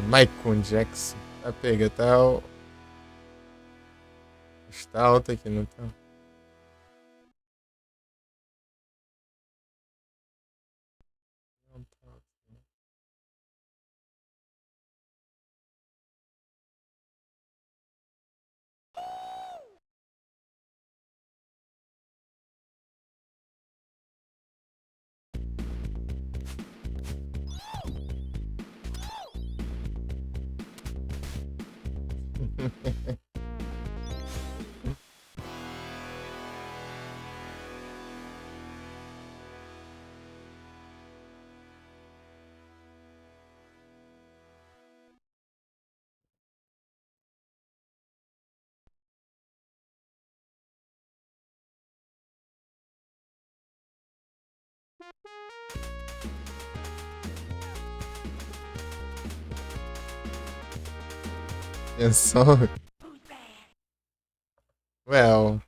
A: Michael Jackson. Tá pega, tá. Está alto aqui, não tá? Não tá alto. Atenção. Well.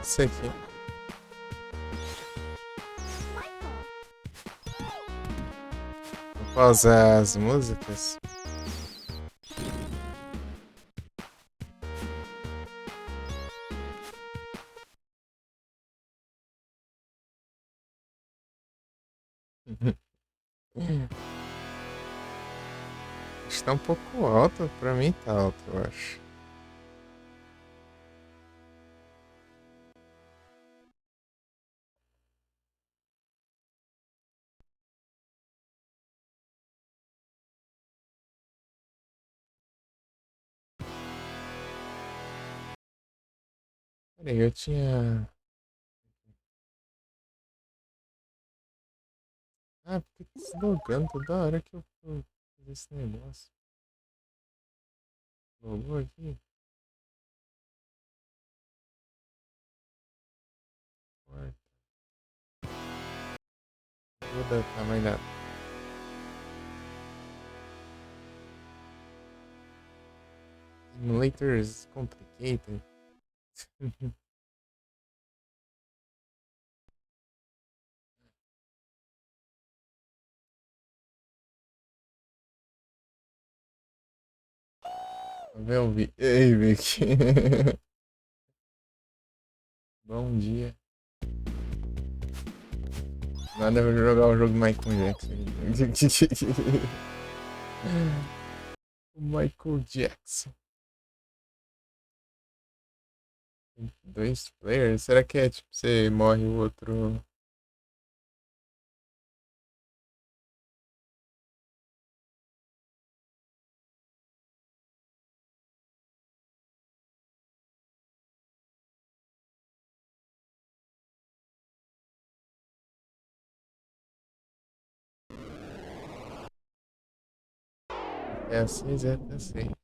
A: isso aqui. Vou pausar as músicas. Está um pouco alto, pra mim tá alto, eu acho. Peraí, eu tinha. Ah, porque tá deslogando toda hora que eu vou fazer esse negócio. Logou aqui? Corta. Muda o tamanho da. Simulators complicated. Vamos ver o vídeo. Ei, Vicky. Bom dia. Nada, eu vou jogar o jogo do Michael Jackson. O Michael Jackson. Dois players? Será que é tipo, você morre e o outro. É assim, é assim.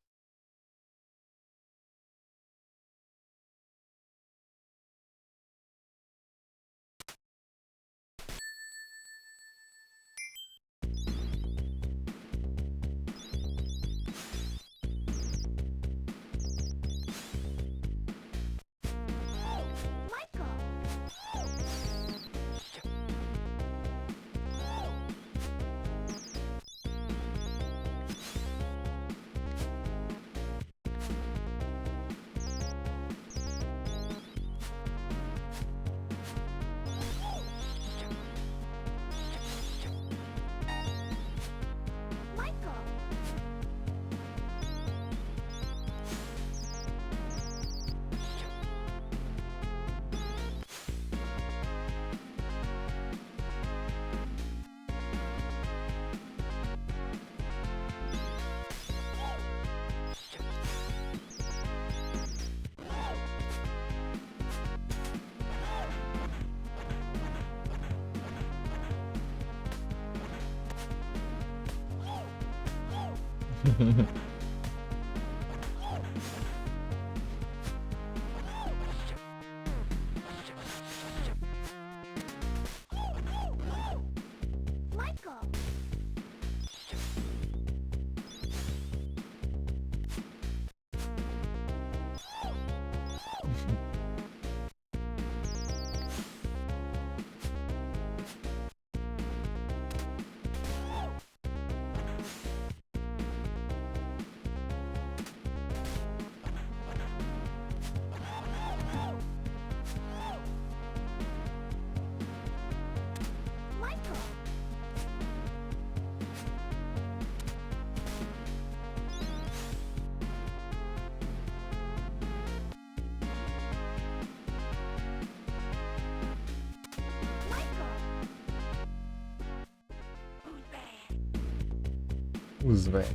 A: Os velho.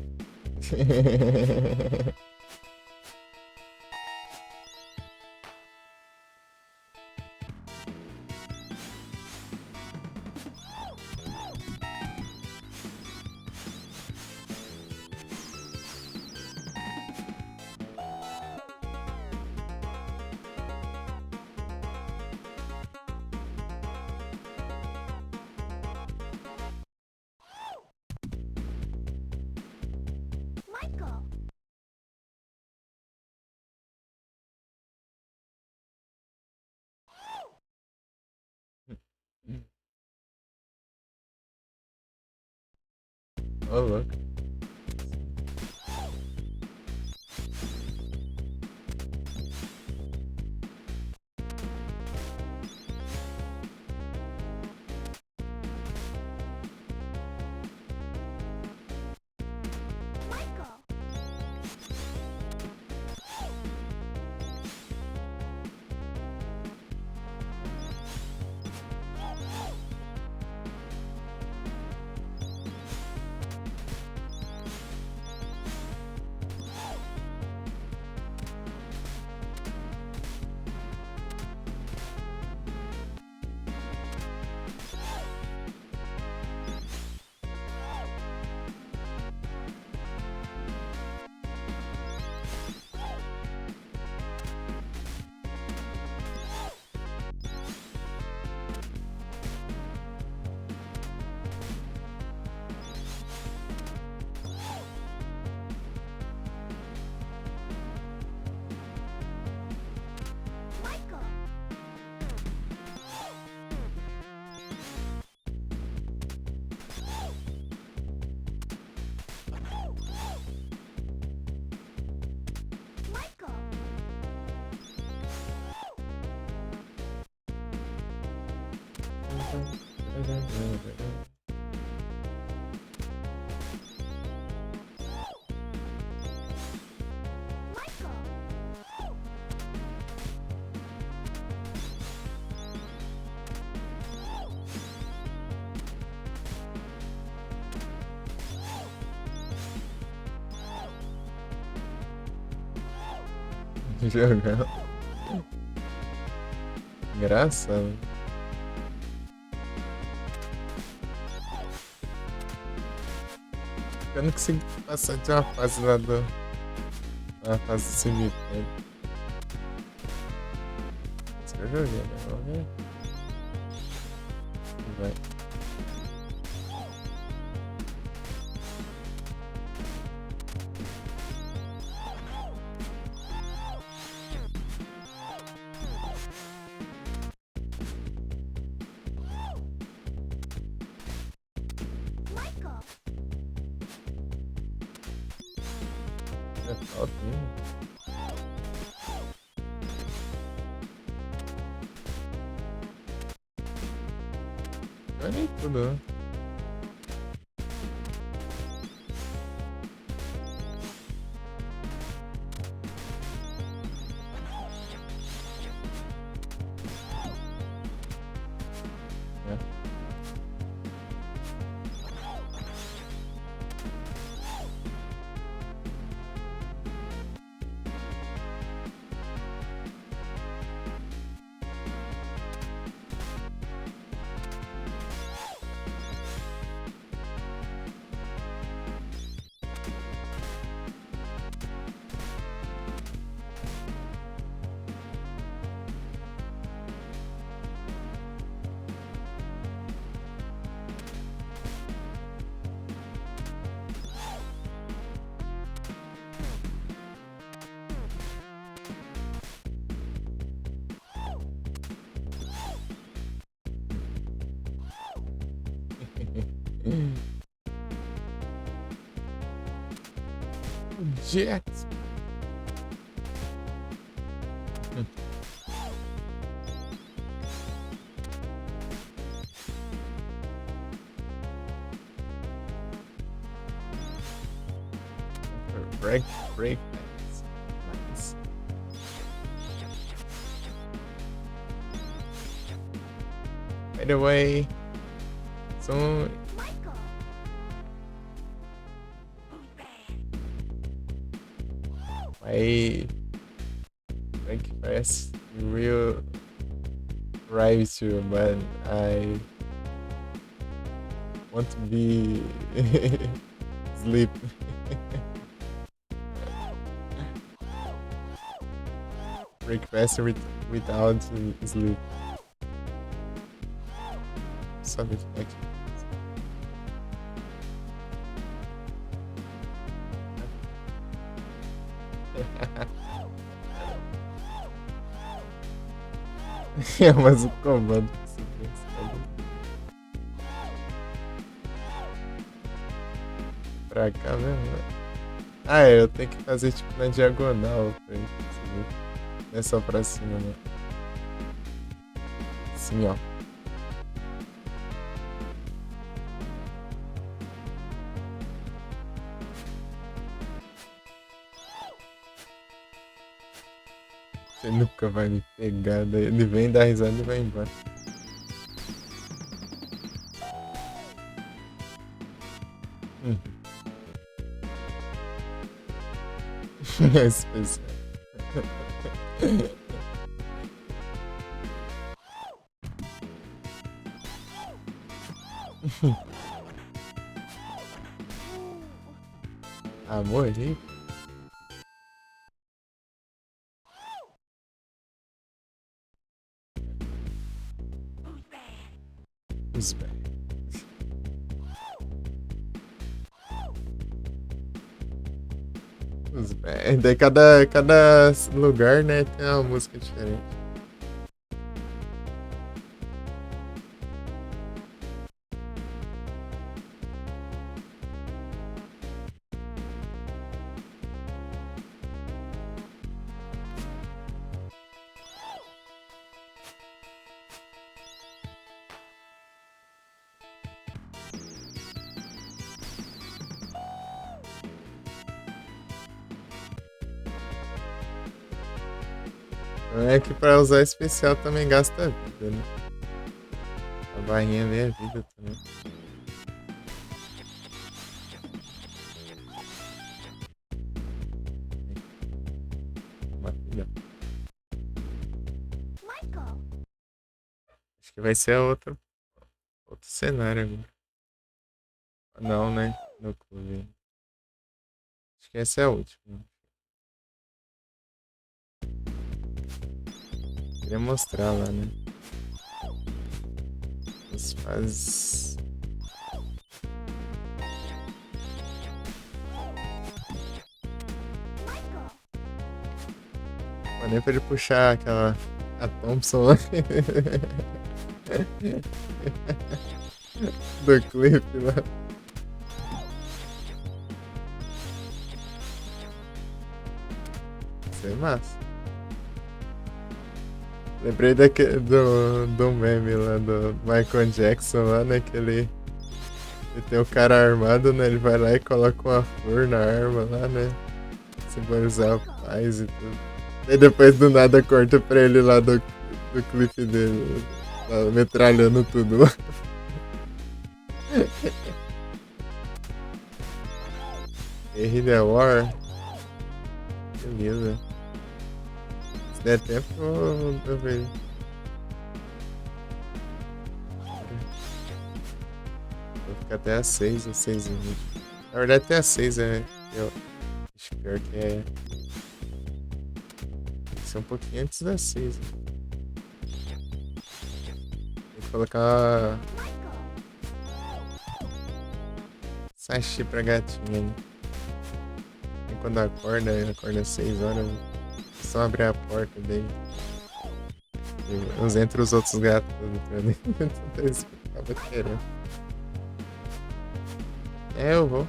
A: Ô, louco. Jogão. Engraçado. Eu não consigo passar de uma fase lá do. Uma fase do cemitério. Isso que eu joguei, né? Vamos ver. Vai. É top, hein? Olha aí tudo. É. Jets. Break, break. Nice. By the way, so my break fast real drive to, but I want to be sleep. Break faster without sleep. Sound effect. É, mas o comando que você pensa. pra cá mesmo, né? Ah, é, eu tenho que fazer tipo na diagonal pra ele conseguir. Não é só pra cima, né? Assim, ó. Você nunca vai me pegar. Daí ele vem dar risada e vai embora. Hum. É especial. Amor, hein? Os pés. Os pés. Daí cada lugar, né, tem uma música diferente. É que pra usar especial também gasta vida, né? A barrinha ali é vida também. Uma filha. Acho que vai ser outro cenário agora. Não, né? No clube. Acho que essa é a última. Queria mostrar lá, né? As fases. Mas nem pra ele puxar aquela. A Thompson lá. Do clipe lá. Isso é massa. Lembrei do meme lá do Michael Jackson lá, né? Que ele tem o cara armado, né? Ele vai lá e coloca uma flor na arma lá, né? Simbolizar a paz e tudo. E depois do nada corta pra ele lá do clipe dele. Lá, metralhando tudo lá. Henry the War. Beleza. Se der tempo, eu vejo. Vou ficar até às 6 ou 6h20. Na verdade, até às 6 é. Eu acho pior que é. Tem que ser um pouquinho antes das 6. Né? Tem que colocar. Sashi pra gatinha. Né? E quando acorda às 6 horas. Só abrir a porta dele. Uns entre os outros gatos pra dentro. Então isso que eu tava querendo. É, eu vou.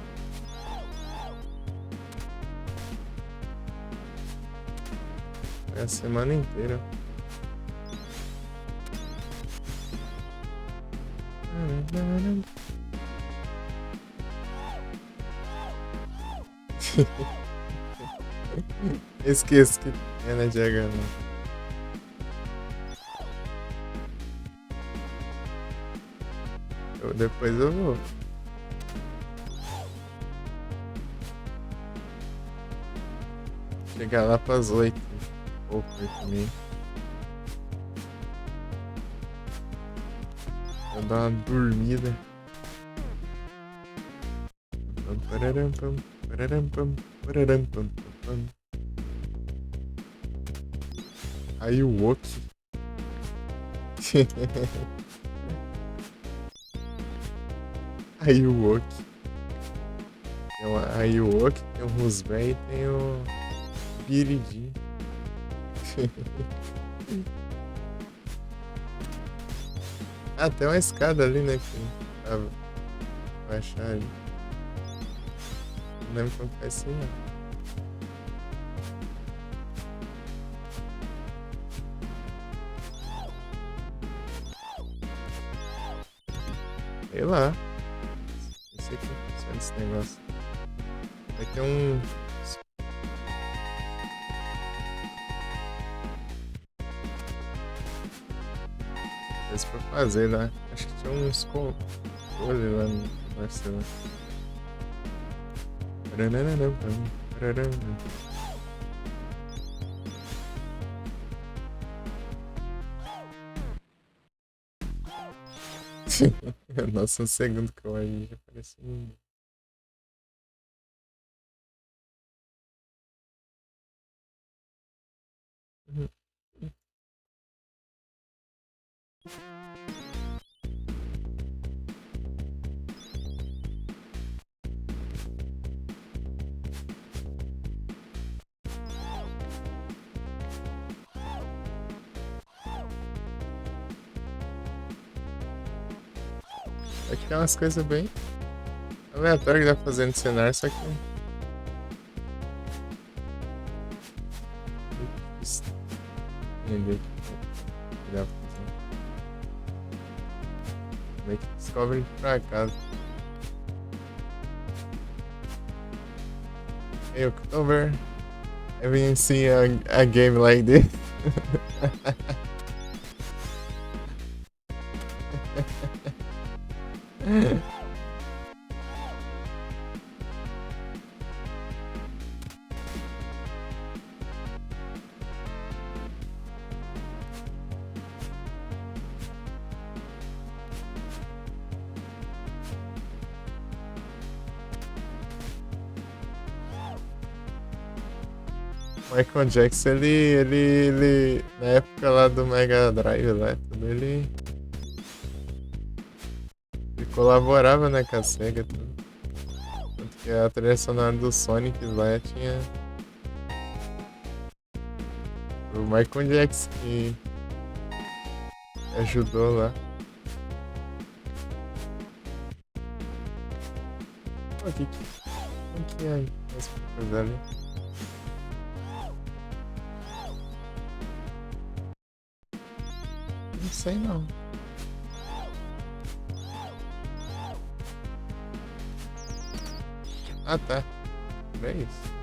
A: É a semana inteira. Esqueço que é na diagonal. Depois eu vou. Chegar lá pras 8. Ou 8h30. Vou dar uma dormida. Aí o Woki. Aí o Woki. Aí o Woki, tem o Rusbé e tem o Biridi. Ah, tem uma escada ali, né? Pra baixar ali. lembro como que vai ser. Sei lá. Não sei como funciona esse negócio. Vai ter um. Coisa pra fazer lá. Acho que tinha uns controles lá no Barcelona. Nossa, um segundo que eu aí já apareceu um. Aqui é umas coisas bem aleatórias que dá pra fazer no cenário, só que. Muito difícil entender o que dá pra fazer. Meio que descobre por acaso. Hey, October. Have you seen a game like this? Michael Jackson, ele, na época lá do Mega Drive lá, tudo, ele colaborava, né, com a SEGA, tudo. Tanto que a trilha sonora do Sonic lá tinha o Michael Jackson que ajudou lá. Pô, que é essa coisa ali? Não sei não. Ah, tá. É isso.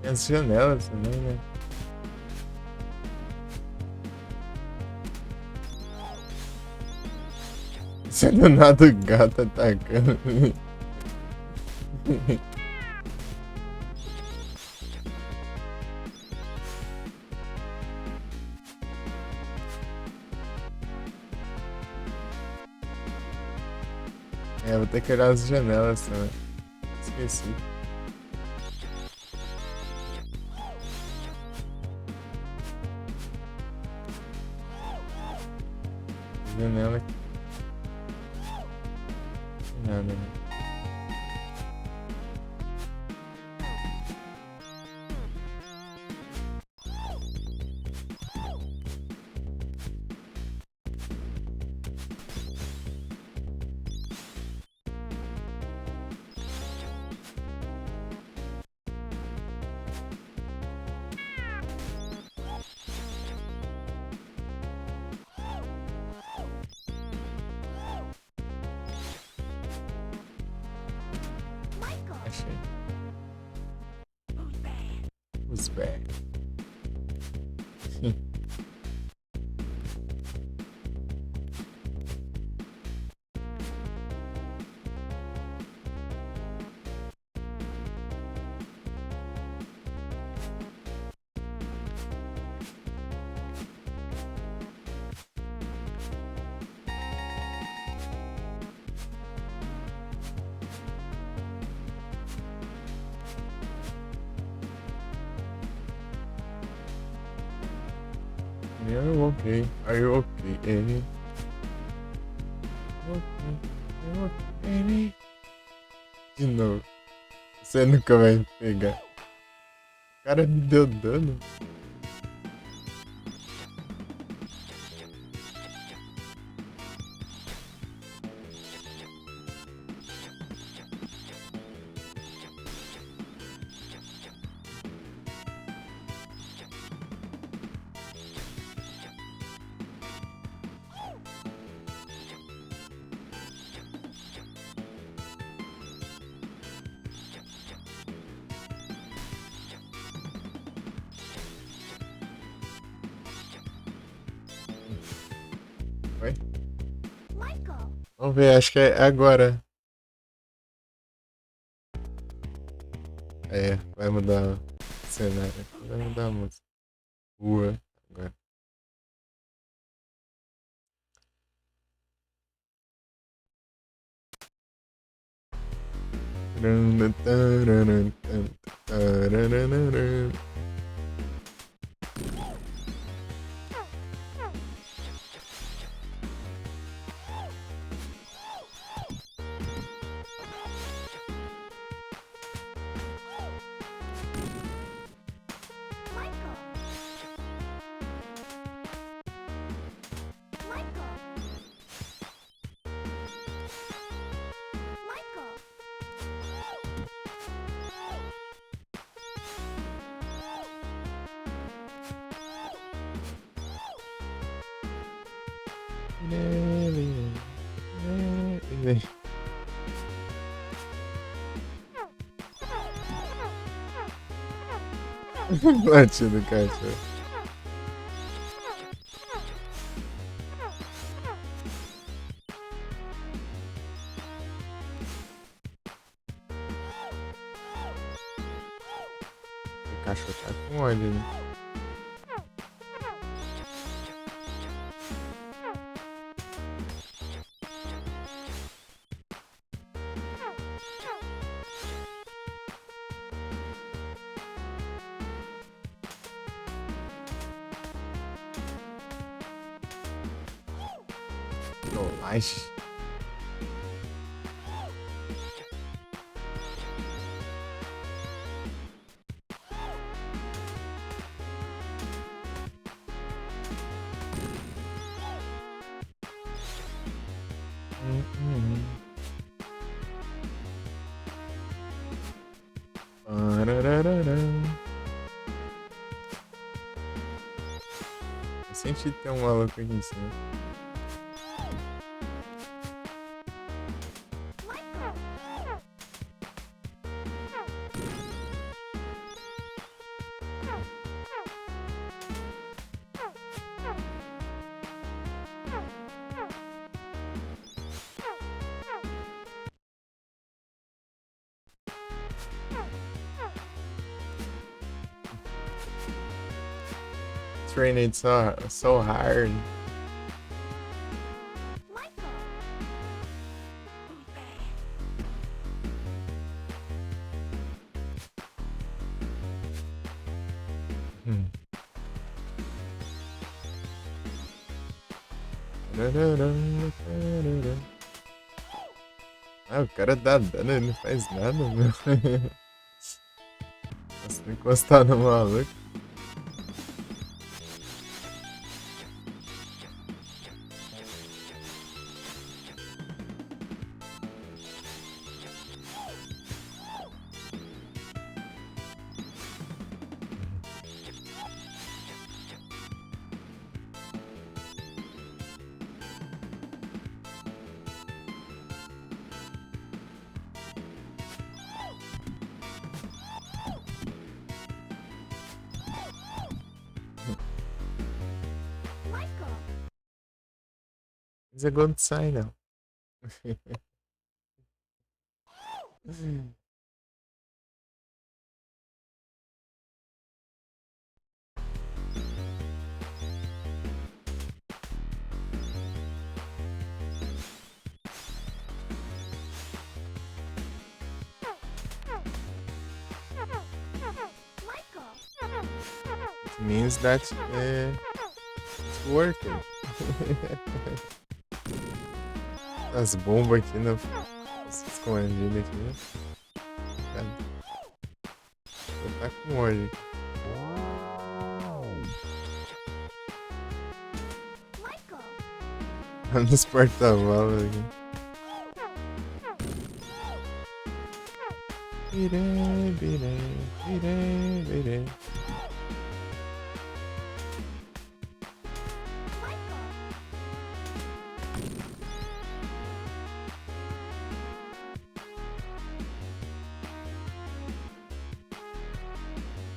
A: Tem as janelas também, né? Isso é do nada o gato atacando. É, vou ter que olhar as janelas também. Esqueci. Janela aqui. Nada, né? Achei. Square. Are you okay? Are you okay? Okay. De novo. Você nunca vai me pegar. O cara me deu dano. Oi? Vamos ver, acho que é agora. É, vai mudar o cenário. Vai mudar a música. Rua, agora. Bate no cachorro. O cachorro tá com ódio, né? Trollagem. Eu senti ter um maluco aqui em cima. Trained so hard. Ah, o cara dá dano, ele não faz nada, meu. Nossa, encostar no maluco. It's a good sign now. It means that it's working. As bombas aqui na. Escondidas aqui, né? Cara, tá com ódio. Nos porta-malas aqui. Virei, virei, virei, virei.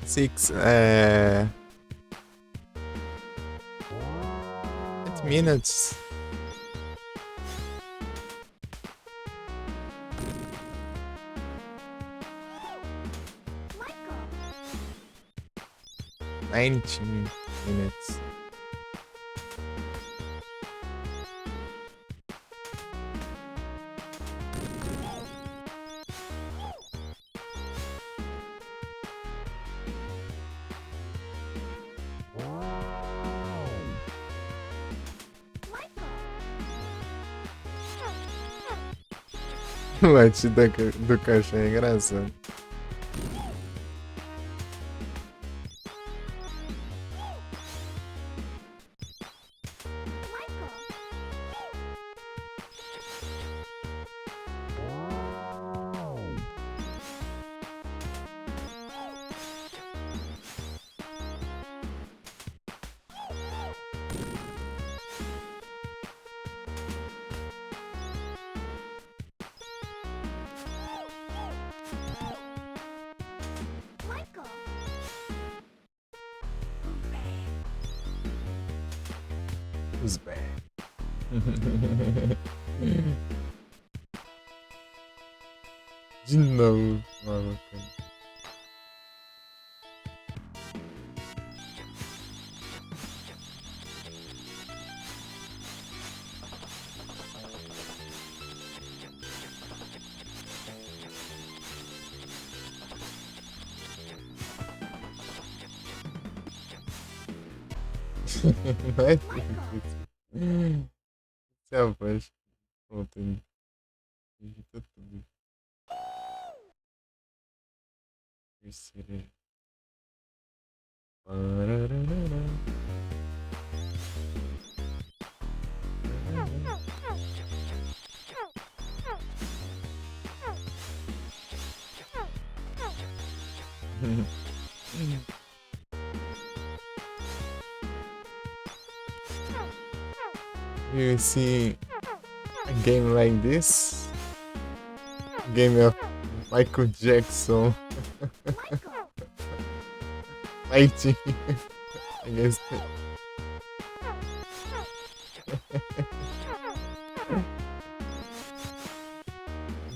A: Six, 8 minutes. Nineteen minutes. O latido do cachorro é engraçado. Who's back? De novo, maluco. Não é difícil. Se a voz. Pronto, digita tudo. Terceira. You see a game like this? Game of Michael Jackson fighting against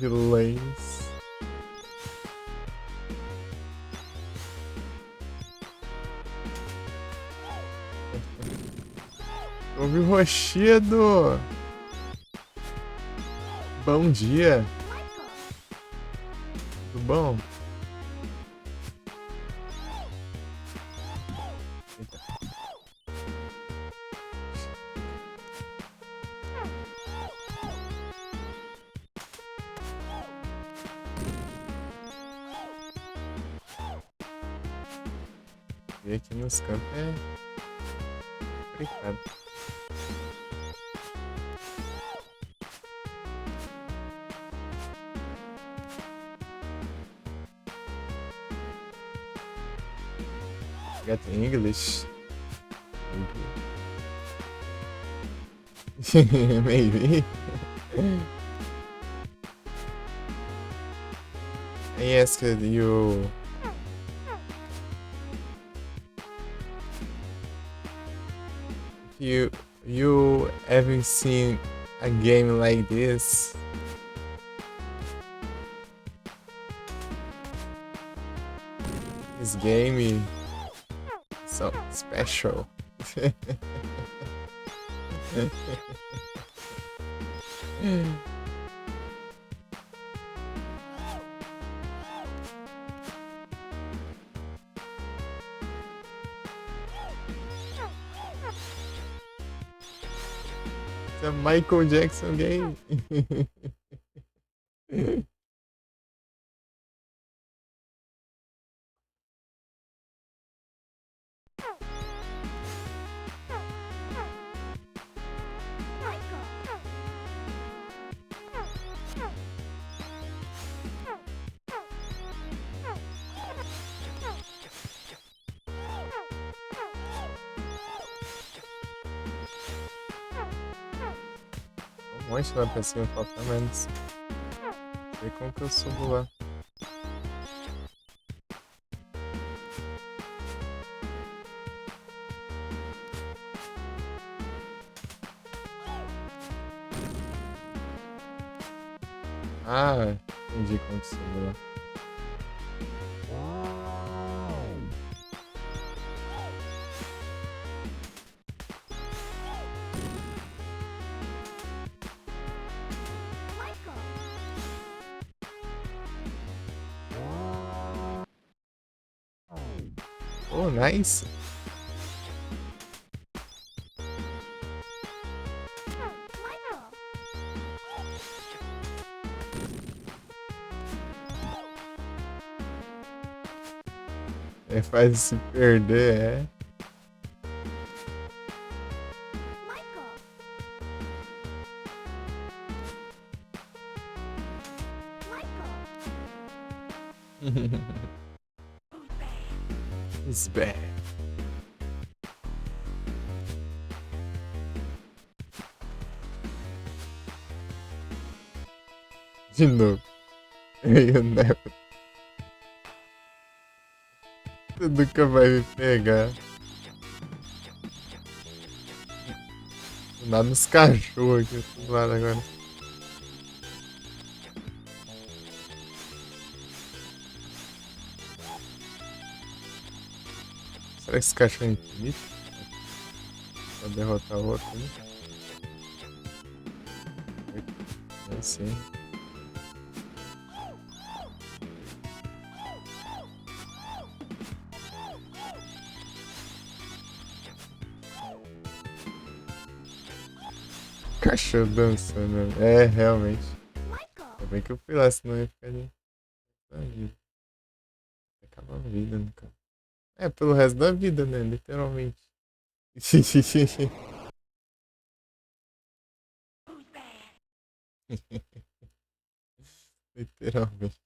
A: villains. Ouvi o rochedo! Bom dia! Tudo bom? Eita. E aqui nos campos é complicado. Get English? Maybe. Maybe. I asked you. You ever seen a game like this? This game is so special. It's a Michael Jackson game. Um monte lá pra cima, falta menos. Não sei como que eu subo lá. Ah, entendi como que subo lá. Oh, nice. É fácil se perder, é. It's bad. De novo. Eu never. Tu nunca vai me pegar. Vou dar nos cachorros aqui do lado agora. Será que esse cachorro é infinito? Pra derrotar o outro, né? Não sei. Cachorro dançando. É, realmente. Ainda bem que eu fui lá, senão eu ia ficar ali. Na vida. Acaba a vida, no caso. É, pelo resto da vida, né? Literalmente. Literalmente.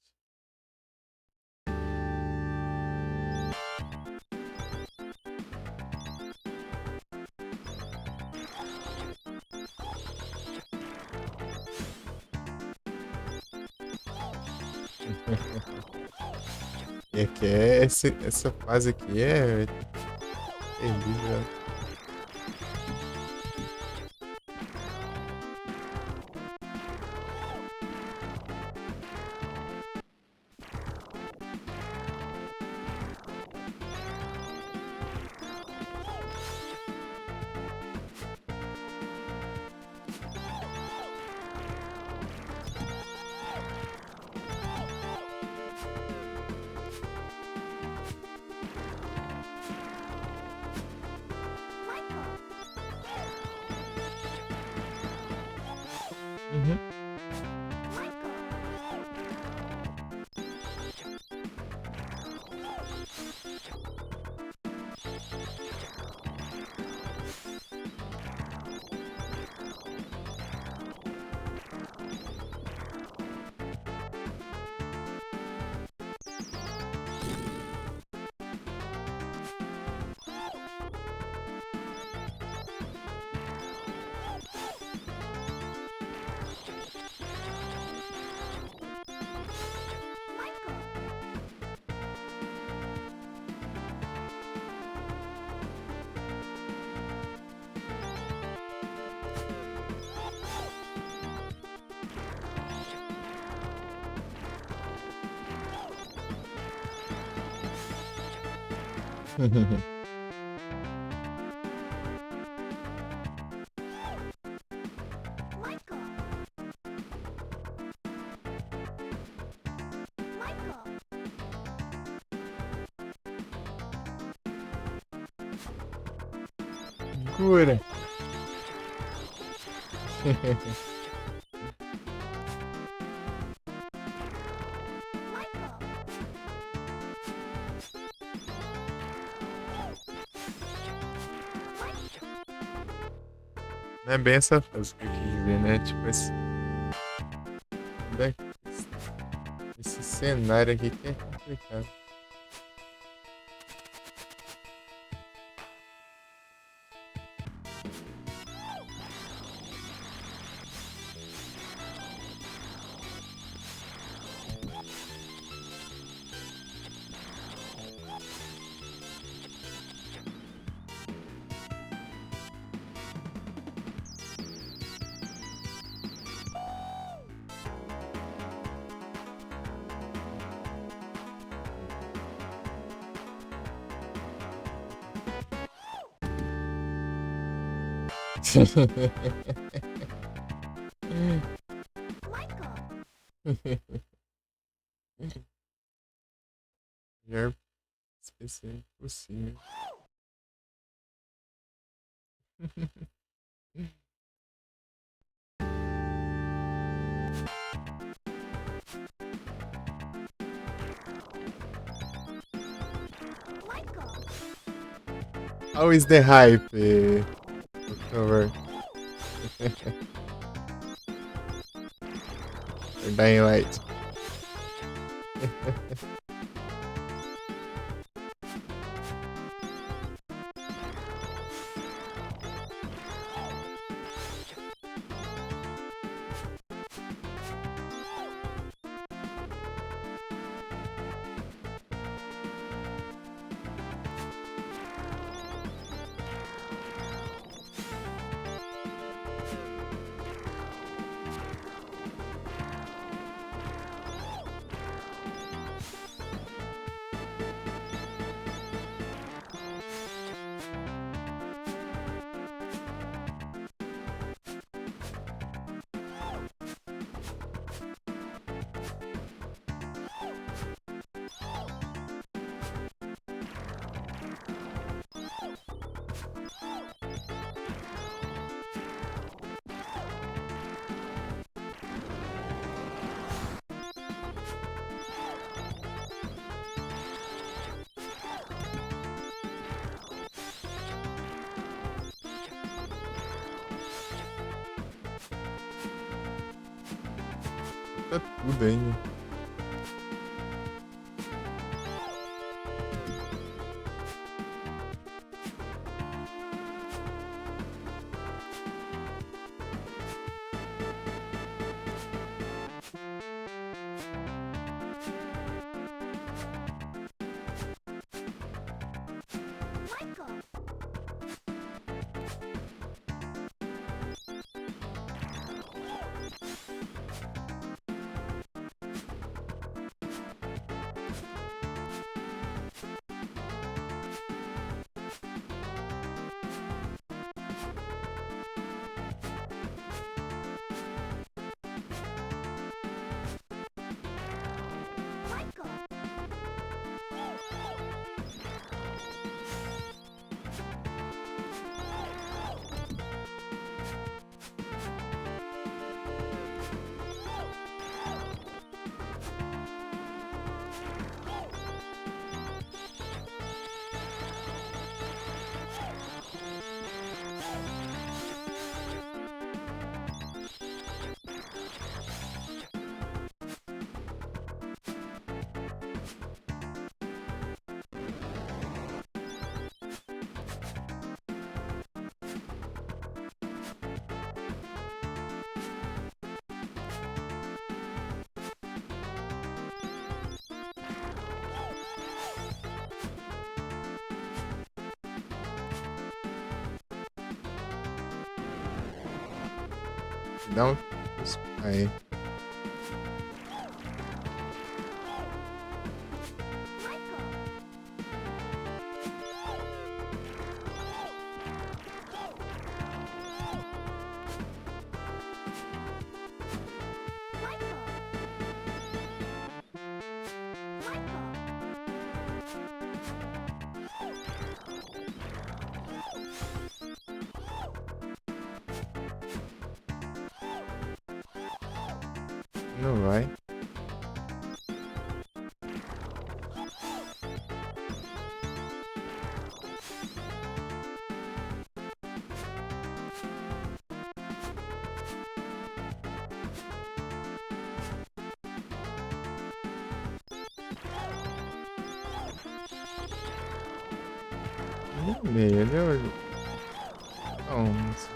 A: E aqui essa fase aqui é terrível. Uhum. Cura. Não é bem essa fase que eu quis ver, né? Tipo, esse cenário aqui que é complicado. Melhor específico possível. How is the hype, October? For Dying Light. Tá tudo ainda. Dá um. Aí. Não vai. Ele olhou. Vamos.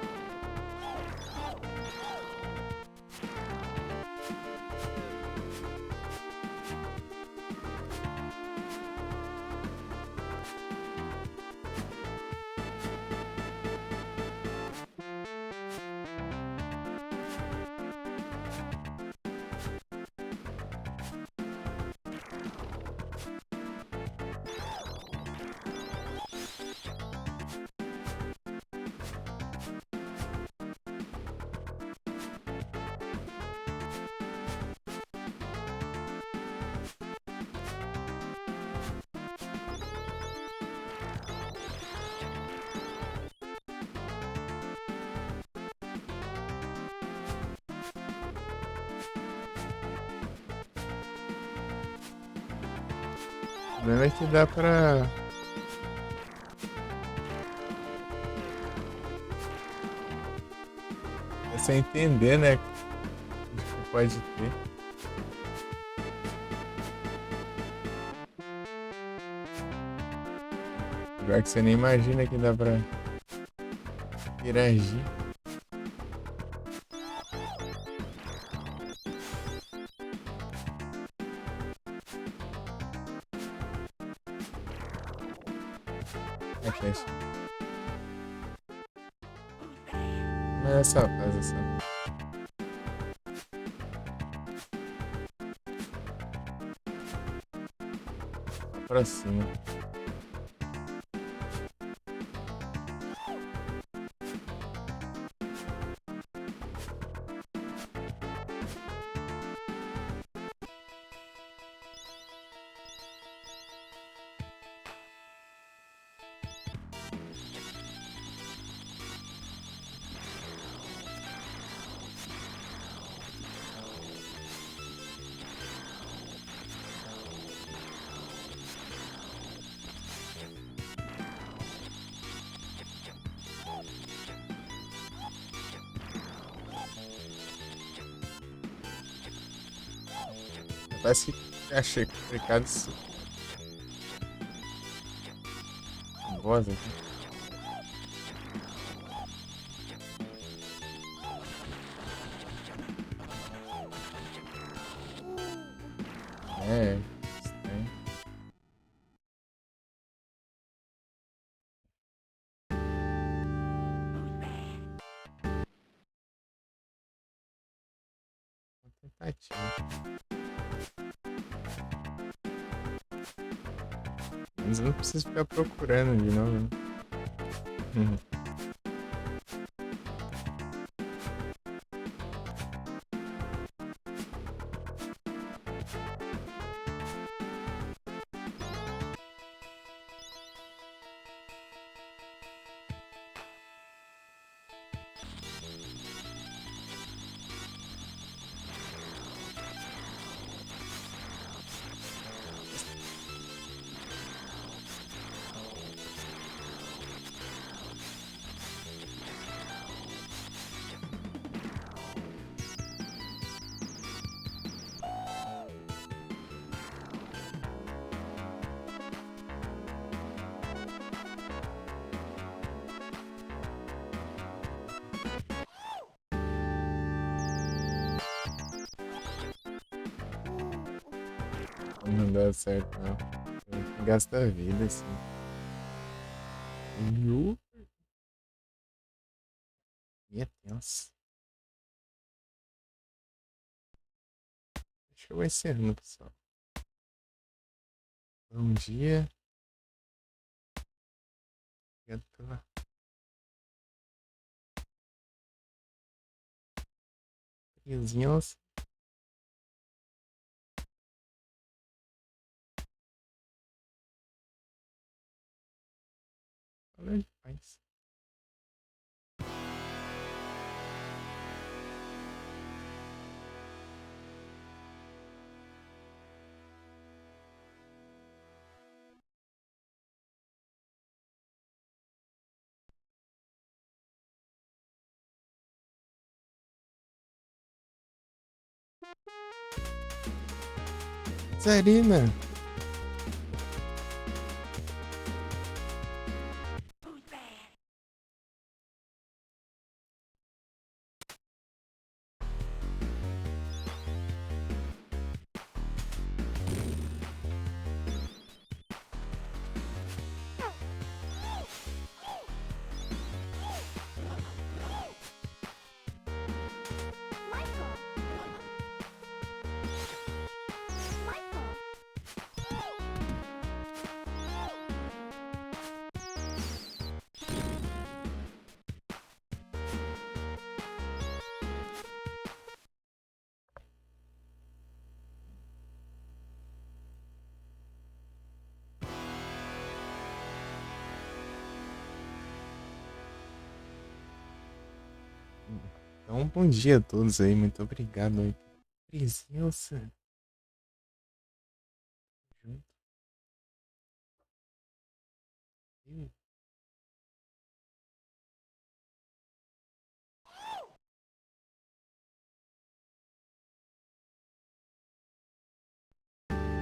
A: O problema é que dá pra... É só entender, né? O que pode ter. Agora que você nem imagina que dá pra interagir. É teste. Mas é só, faz assim. Pra cima. Parece que achei complicado isso. Voz aqui. É, estranho. Tentativa. Mas eu não preciso ficar procurando de novo, né? Não dá certo, não. Gasta a vida, assim. E é tenso. Acho que eu vou encerrando, pessoal. Bom dia. Obrigado pela presença. Valeu demais. Zarina. Então, bom dia a todos aí. Muito obrigado aí pela presença. Junto.